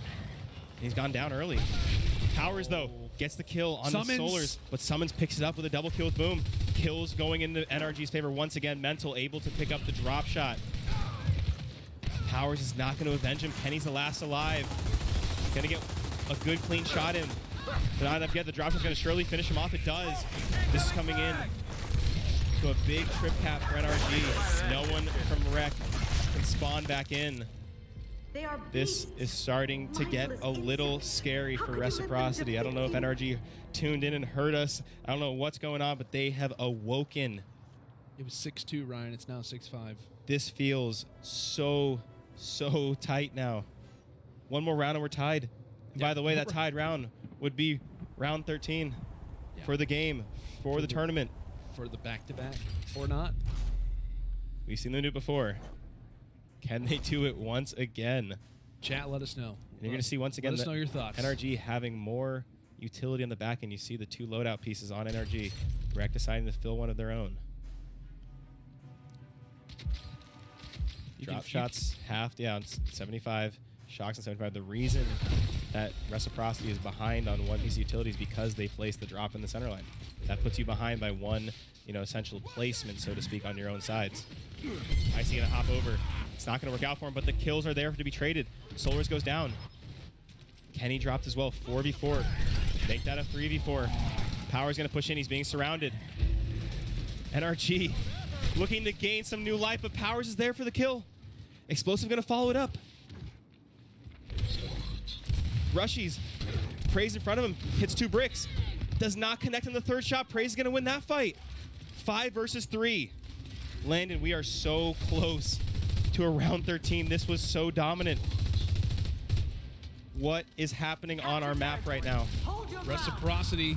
He's gone down early. Powers, though, gets the kill on the Solars, but Summons picks it up with a double kill with Boom. Kills going into NRG's favor once again. Mental able to pick up the drop shot. Powers is not going to avenge him. Kenny's the last alive. Going to get a good, clean shot in. But not enough yet. The drop shot's going to surely finish him off. It does. This is coming in to a big trip cap for NRG. No one from Rec can spawn back in. This is starting to get a little scary for Reciprocity. I don't know if NRG tuned in and heard us. I don't know what's going on, but they have awoken. It was 6-2, Ryan. It's now 6-5. This feels so tight now. One more round and we're tied. And by the way, that tied round would be round 13 for the game, for the tournament. For the back-to-back or not. We've seen them do it before. Can they do it once again? Chat, let us know. And you're going to see once again let us know your thoughts. NRG having more utility on the back end. You see the 2 loadout pieces on NRG. Rec deciding to fill one of their own. Drop shots halved, on 75. Shocks on 75. The reason that Reciprocity is behind on one piece of utility is because they placed the drop in the center line. That puts you behind by one, essential placement, so to speak, on your own sides. Icy gonna hop over. It's not gonna work out for him, but the kills are there to be traded. Solars goes down. Kenny dropped as well. 4v4. Make that a 3v4. Power's gonna push in. He's being surrounded. NRG looking to gain some new life, but Powers is there for the kill. Explosive gonna follow it up. Rushies. Praise in front of him. Hits 2 bricks. Does not connect on the 3rd shot. Praise is gonna win that fight. 5 versus 3. Landon, we are so close to a round 13. This was so dominant. What is happening on our map right now? Reciprocity.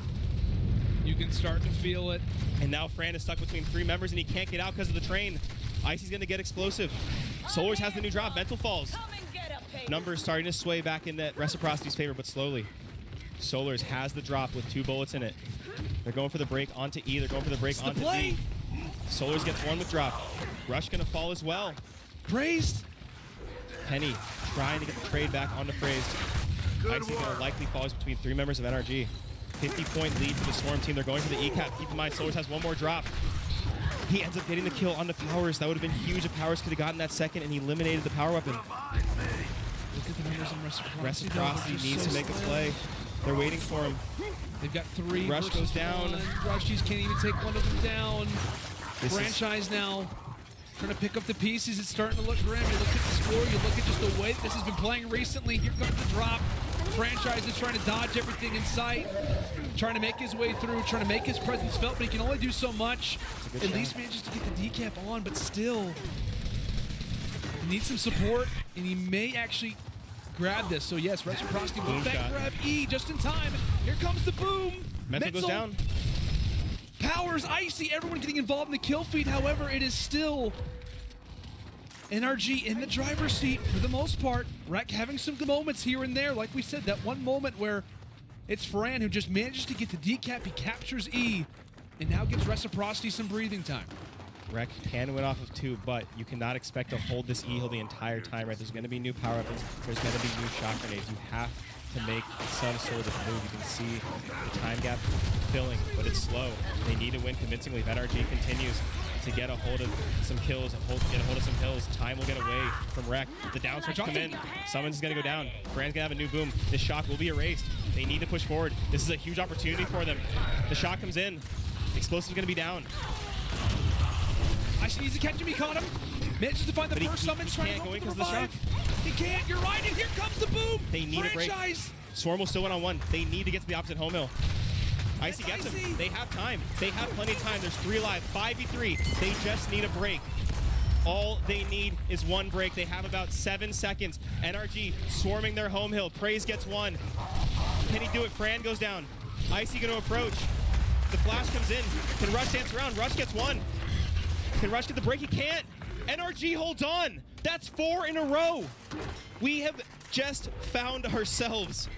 You can start to feel it. And now Fran is stuck between 3 members and he can't get out because of the train. Icy's going to get explosive. Solars has the new drop. Mental falls. Numbers starting to sway back in that Reciprocity's favor, but slowly. Solars has the drop with 2 bullets in it. They're going for the break onto E. They're going for the break onto D. Solars gets 1 with drop. Rush going to fall as well. Praised. Penny trying to get the trade back onto Praised. Icy's going to likely fall between 3 members of NRG. 50-point lead for the Storm team. They're going for the E-cap. Keep in mind, Solars has 1 more drop. He ends up getting the kill onto Powers. That would have been huge if Powers could have gotten that second and he eliminated the power weapon. Look at the numbers in Reciprocity. Reciprocity needs to make a play. They're waiting for him. They've got 3. Rush goes down. Rushies can't even take one of them down. Franchise now trying to pick up the pieces. It's starting to look grim. You look at the score. You look at just the way this has been playing recently. Here comes the drop. Franchise is trying to dodge everything in sight. Trying to make his way through. Trying to make his presence felt, but he can only do so much. At least manages to get the decap on, but still. He needs some support, and he may actually grab this. So yes, Reciprocity will back grab E just in time. Here comes the boom. Mental goes down. Powers, Icy, everyone getting involved in the kill feed. However, it is still NRG in the driver's seat for the most part. Rec having some good moments here and there. Like we said, that one moment where it's Fran who just manages to get the decap. He captures E and now gives Reciprocity some breathing time. Rec can win off of 2, but you cannot expect to hold this E-Hill the entire time, right? There's going to be new power weapons. There's going to be new shock grenades. You have to make some sort of move. You can see the time gap filling, but it's slow. They need to win convincingly. If NRG continues to get a hold of some kills, get a hold of some hills, time will get away from Rec. The down switch come in. Summons is going to go down. Fran's going to have a new boom. This shock will be erased. They need to push forward. This is a huge opportunity for them. The shock comes in. Explosive's going to be down. Icy needs to catch him. He caught him. Manages to find the first summons. He can't go in because of the shock. He can't. You're right. And here comes the boom. They need a break. Swarm will still win on 1. They need to get to the opposite home hill. Icy gets him. They have time. They have plenty of time. There's 3 alive. 5v3. They just need a break. All they need is 1 break. They have about 7 seconds. NRG swarming their home hill. Praise gets 1. Can he do it? Fran goes down. Icy going to approach. The flash comes in. Can Rush dance around? Rush gets 1. Can Rush get the break? He can't. NRG holds on. That's 4 in a row. We have just found ourselves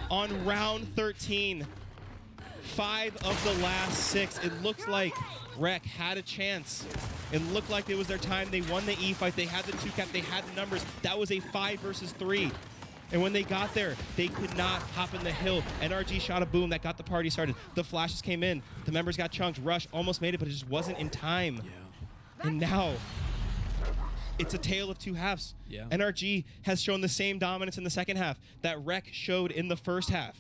on round 13. 5 of the last 6. It looks like Rec had a chance. It looked like it was their time. They won the E fight. They had the 2 cap. They had the numbers. That was a 5 versus 3. And when they got there, they could not hop in the hill. NRG shot a boom that got the party started. The flashes came in. The members got chunked. Rush almost made it, but it just wasn't in time. Yeah. And now, it's a tale of 2 halves. Yeah. NRG has shown the same dominance in the second half that Rec showed in the first half.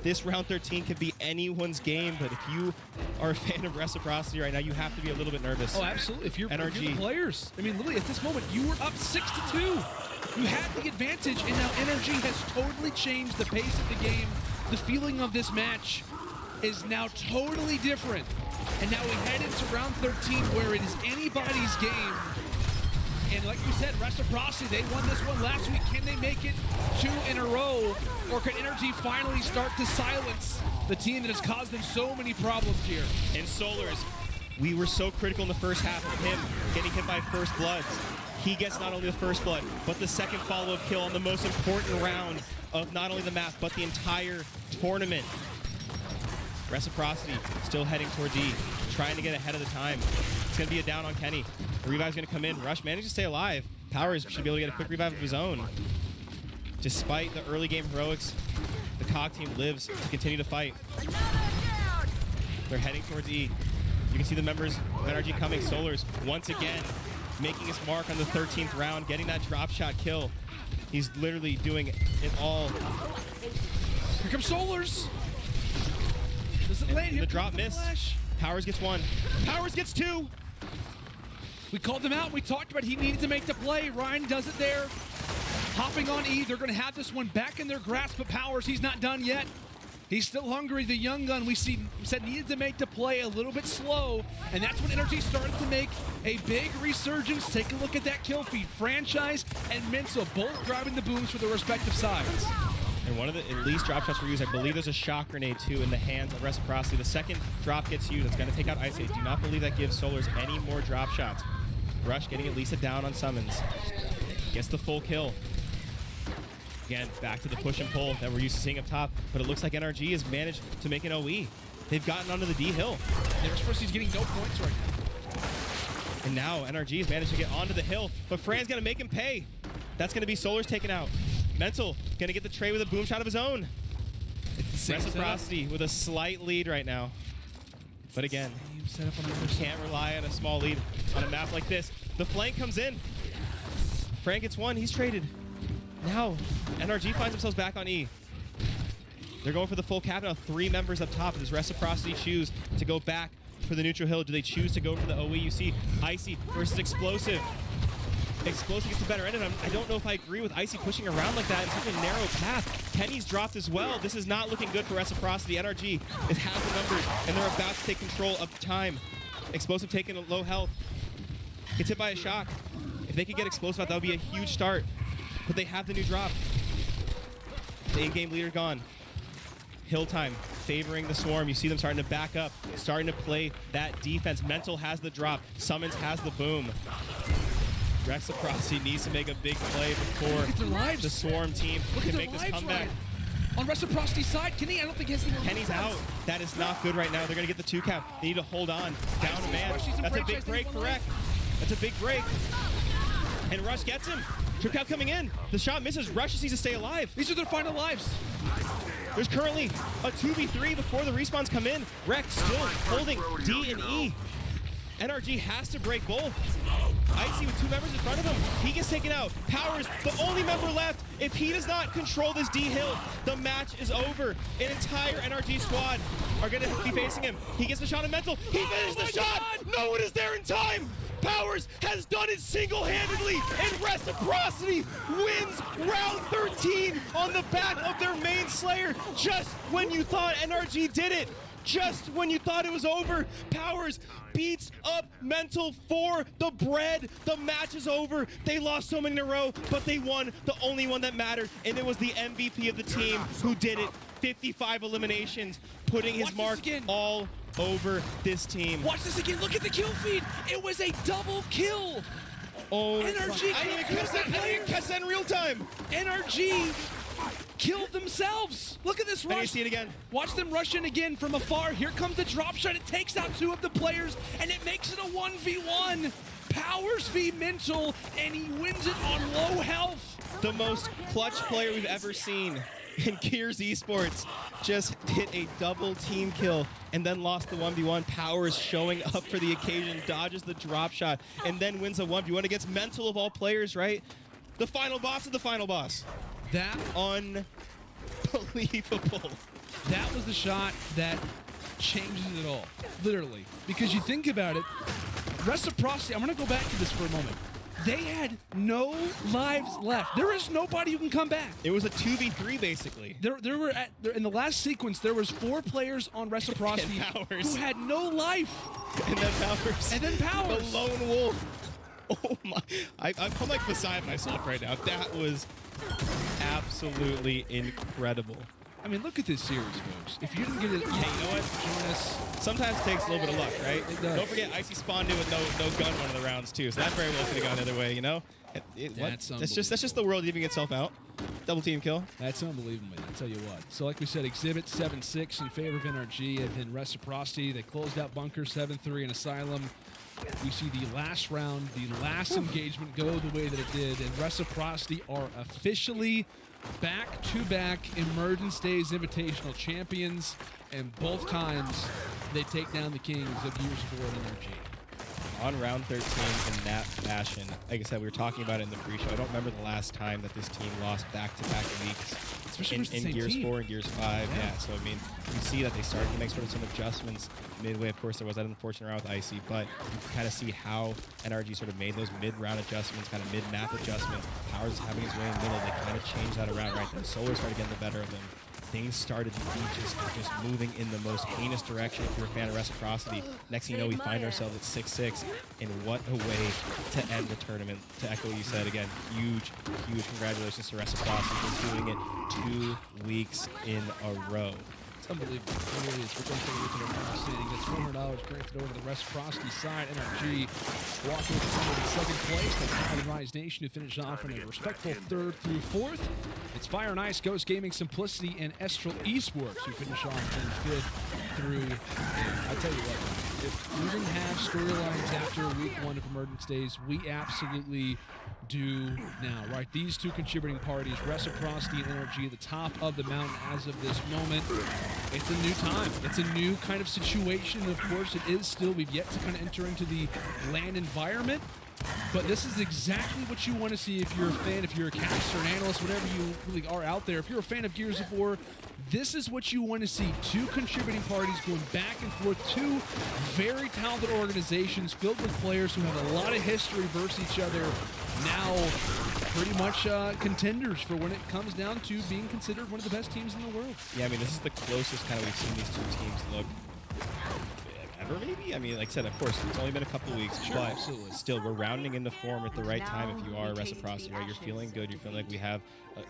This round 13 could be anyone's game, but if you are a fan of Reciprocity right now, you have to be a little bit nervous. Oh, absolutely. If you're NRG. the players, I mean, literally at this moment, you were up 6-2. You had the advantage, and now NRG has totally changed the pace of the game. The feeling of this match is now totally different. And now we head into round 13 where it is anybody's game. And like you said, Reciprocity, they won this one last week. Can they make it 2 in a row? Or can NRG finally start to silence the team that has caused them so many problems here? And Solars, we were so critical in the first half of him getting hit by First Bloods. He gets not only the first blood, but the second follow-up kill on the most important round of not only the map, but the entire tournament. Reciprocity still heading toward D, trying to get ahead of the time. It's going to be a down on Kenny. The revive's going to come in. Rush managed to stay alive. Powers should be able to get a quick revive of his own. Despite the early game heroics, the COG team lives to continue to fight. They're heading towards E. You can see the members of NRG coming. Solars once again making his mark on the 13th round, getting that drop shot kill. He's literally doing it all. Here comes Solars. Does it land? The drop missed. Powers gets 1. Powers gets 2. We called him out. We talked about he needed to make the play. Ryan does it there. Hopping on E. They're going to have this one back in their grasp, but Powers, he's not done yet. He's still hungry. The young gun we said needed to make the play a little bit slow, and that's when NRG started to make a big resurgence. Take a look at that kill feed. Franchise and Mental both grabbing the booms for their respective sides. And one of the least drop shots were used. I believe there's a shock grenade too in the hands of Reciprocity. The second drop gets used. It's going to take out Ice. I do not believe that gives Solars any more drop shots. Rush getting at least a down on summons. Gets the full kill. Again, back to the push and pull that we're used to seeing up top. But it looks like NRG has managed to make an OE. They've gotten onto the D hill. Reciprocity's getting no points right now. And now NRG has managed to get onto the hill. But Fran's going to make him pay. That's going to be Solars taken out. Mental going to get the trade with a boom shot of his own. Reciprocity with a slight lead right now. But again, can't rely on a small lead on a map like this. The flank comes in. Fran gets 1. He's traded. Now, NRG finds themselves back on E. They're going for the full cap now. 3 members up top. Does Reciprocity choose to go back for the neutral hill? Do they choose to go for the OE? You see Icy versus Explosive. Explosive gets the better end of him. I don't know if I agree with Icy pushing around like that in such a narrow path. Kenny's dropped as well. This is not looking good for Reciprocity. NRG has the numbers, and they're about to take control of the time. Explosive taking a low health. Gets hit by a shock. If they could get Explosive out, that would be a huge start. But they have the new drop. The in-game leader gone. Hill time favoring the Swarm. You see them starting to back up, starting to play that defense. Mental has the drop. Summons has the boom. Reciprocity needs to make a big play before Look at their lives. the Swarm team Look can at make their this lives, comeback. Ryan. On Reciprocity's side, Kenny, I don't think he has any more Kenny's defense. out. That is not good right now. They're going to get the 2 count. They need to hold on. Down a man. That's a big break for Rec. That's a big break. And Rush gets him. Trip count coming in. The shot misses. Rush just needs to stay alive. These are their final lives. There's currently a 2v3 before the respawns come in. Rec still holding D and E. NRG has to break both. Icy with 2 members in front of him. He gets taken out. Powers, the only member left. If he does not control this D hill, the match is over. An entire NRG squad are going to be facing him. He gets the shot of mental. He finished the shot. No one is there in time. Powers has done it single-handedly, and Reciprocity wins round 13 on the back of their main Slayer. Just when you thought NRG did it, just when you thought it was over, Powers beats up Mental for the bread. The match is over. They lost so many in a row, but they won the only one that mattered, and it was the MVP of the team who did it. 55 eliminations, putting his mark all over this team. Watch this again. Look at the kill feed. It was a double kill. Oh, NRG I didn't even catch that in real time. NRG killed themselves. Look at this rush. And you see it again. Watch them rush in again from afar. Here comes the drop shot. It takes out 2 of the players, and it makes it a 1v1. Powers v Mental, and he wins it on low health. The most clutch player we've ever seen in Gears Esports just hit a double team kill and then lost the 1v1. Powers showing up for the occasion, dodges the drop shot, and then wins a 1v1 against Mental of all players, right? The final boss of the final boss. That Unbelievable. That was the shot that changes it all, literally. Because you think about it, Reciprocity, I'm going to go back to this for a moment. They had no lives left. There is nobody who can come back. It was a 2v3 basically. In the last sequence, there was 4 players on Reciprocity who had no life. And then Powers. And then Powers. The lone wolf. Oh my. I'm like beside myself right now. That was absolutely incredible. I mean, look at this series, folks. If you didn't get it, Hey, you know what? join us. Sometimes it takes a little bit of luck, right? It does. Don't forget, Icy spawned in with no gun one of the rounds too, so that very well could have gone the other way, you know? That's That's just the world leaving itself out. Double team kill. That's unbelievable, man. I tell you what. So, like we said, Exhibit 7-6 in favor of NRG, and then Reciprocity. They closed out Bunker 7-3 in Asylum. We see the last round, the last engagement go the way that it did, and Reciprocity are officially back-to-back Emergence Days Invitational champions, and both times they take down the kings of Gears of War and NRG. On round 13 in that fashion, like I said, we were talking about it in the pre-show. I don't remember the last time that this team lost back-to-back weeks. Especially in versus the same Gears team. 4 and Gears 5, yeah. So, I mean, you see that they started to make sort of some adjustments midway. Of course, there was that unfortunate round with Icy, but you can kind of see how NRG sort of made those mid-round adjustments, kind of mid-map adjustments. Powers is having his way in the middle. They kind of changed that around, right? Then Solar started getting the better of them. Things started to be just moving in the most heinous direction if you're a fan of Reciprocity. Next thing you know, we find ourselves at 6-6, and what a way to end the tournament. To echo what you said, again, huge congratulations to Reciprocity for doing it 2 weeks in a row. It's unbelievable. It really is. We're going to look at our final standing. That's $400 granted over the Reciprocity side. NRG walking with in second place. That's Island Rise Nation who finish off in a respectful 3rd through 4th. It's Fire and Ice, Ghost Gaming, Simplicity, and Estral Esports who finish off in 5th through 8th. I tell you what, if we didn't have storylines after week 1 of Emergence Days, we absolutely do now, right? These 2 contributing parties, Reciprocity and NRG, at the top of the mountain as of this moment. It's a new time. It's a new kind of situation. And of course, it is still, we've yet to kind of enter into the LAN environment. But this is exactly what you want to see if you're a fan, if you're a caster, an analyst, whatever you really are out there. If you're a fan of Gears of War, this is what you want to see. 2 contributing parties going back and forth. 2 very talented organizations filled with players who have a lot of history versus each other. Now, pretty much contenders for when it comes down to being considered one of the best teams in the world. Yeah, I mean, this is the closest kind of we've seen these 2 teams look ever, maybe? maybe. I mean, like I said, of course, it's only been a couple of weeks, Sure, but absolutely. still, we're rounding into form at the right time if you are Reciprocity, right? You're feeling good. You're feeling like we have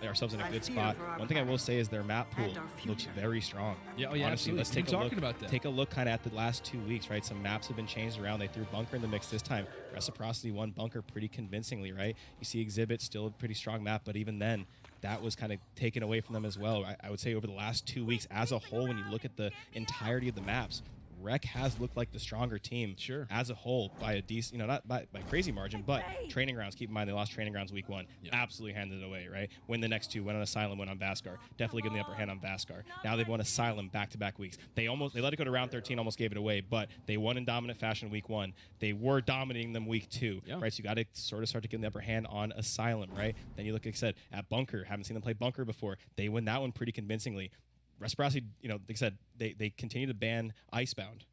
ourselves in a good spot. One thing I will say is their map pool looks very strong. Yeah, oh, yeah, Honestly, absolutely. let's We've take been a look. talking about that. Take a look kind of at the last 2 weeks, right? Some maps have been changed around. They threw Bunker in the mix this time. Reciprocity won Bunker pretty convincingly, right? You see Exhibit, still a pretty strong map, but even then, that was kind of taken away from them as well. I would say over the last 2 weeks as a whole, when you look at the entirety of the maps, Rec has looked like the stronger team Sure. as a whole by a decent, not by crazy margin, but training grounds. Keep in mind they lost training grounds week 1. Yeah. Absolutely handed it away, right? Win the next 2, went on Asylum, went on Vaskar. Definitely getting the upper hand on Vaskar. Now they've won Asylum back-to-back weeks. They let it go to round 13, almost gave it away, but they won in dominant fashion week 1. They were dominating them week 2, Yeah. right? So you got to sort of start to get the upper hand on Asylum, right? Then you look, like I said, at Bunker. Haven't seen them play Bunker before. They win that one pretty convincingly. Reciprocity, like I said, they continue to ban Icebound.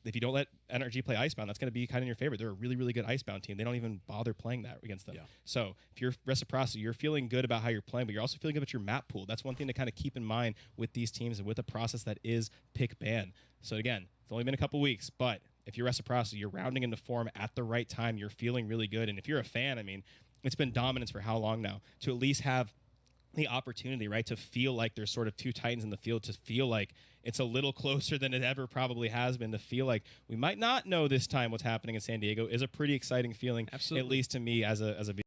If you don't let NRG play Icebound, that's going to be kind of in your favor. They're a really, really good Icebound team. They don't even bother playing that against them. Yeah. So if you're Reciprocity, you're feeling good about how you're playing, but you're also feeling good about your map pool. That's one thing to kind of keep in mind with these teams and with a process that is pick ban. So again, it's only been a couple weeks, but if you're Reciprocity, you're rounding into form at the right time. You're feeling really good. And if you're a fan, I mean, it's been dominance for how long now? To at least have the opportunity, right, to feel like there's sort of two titans in the field, to feel like it's a little closer than it ever probably has been, to feel like we might not know this time what's happening in San Diego is a pretty exciting feeling, Absolutely. at least to me as a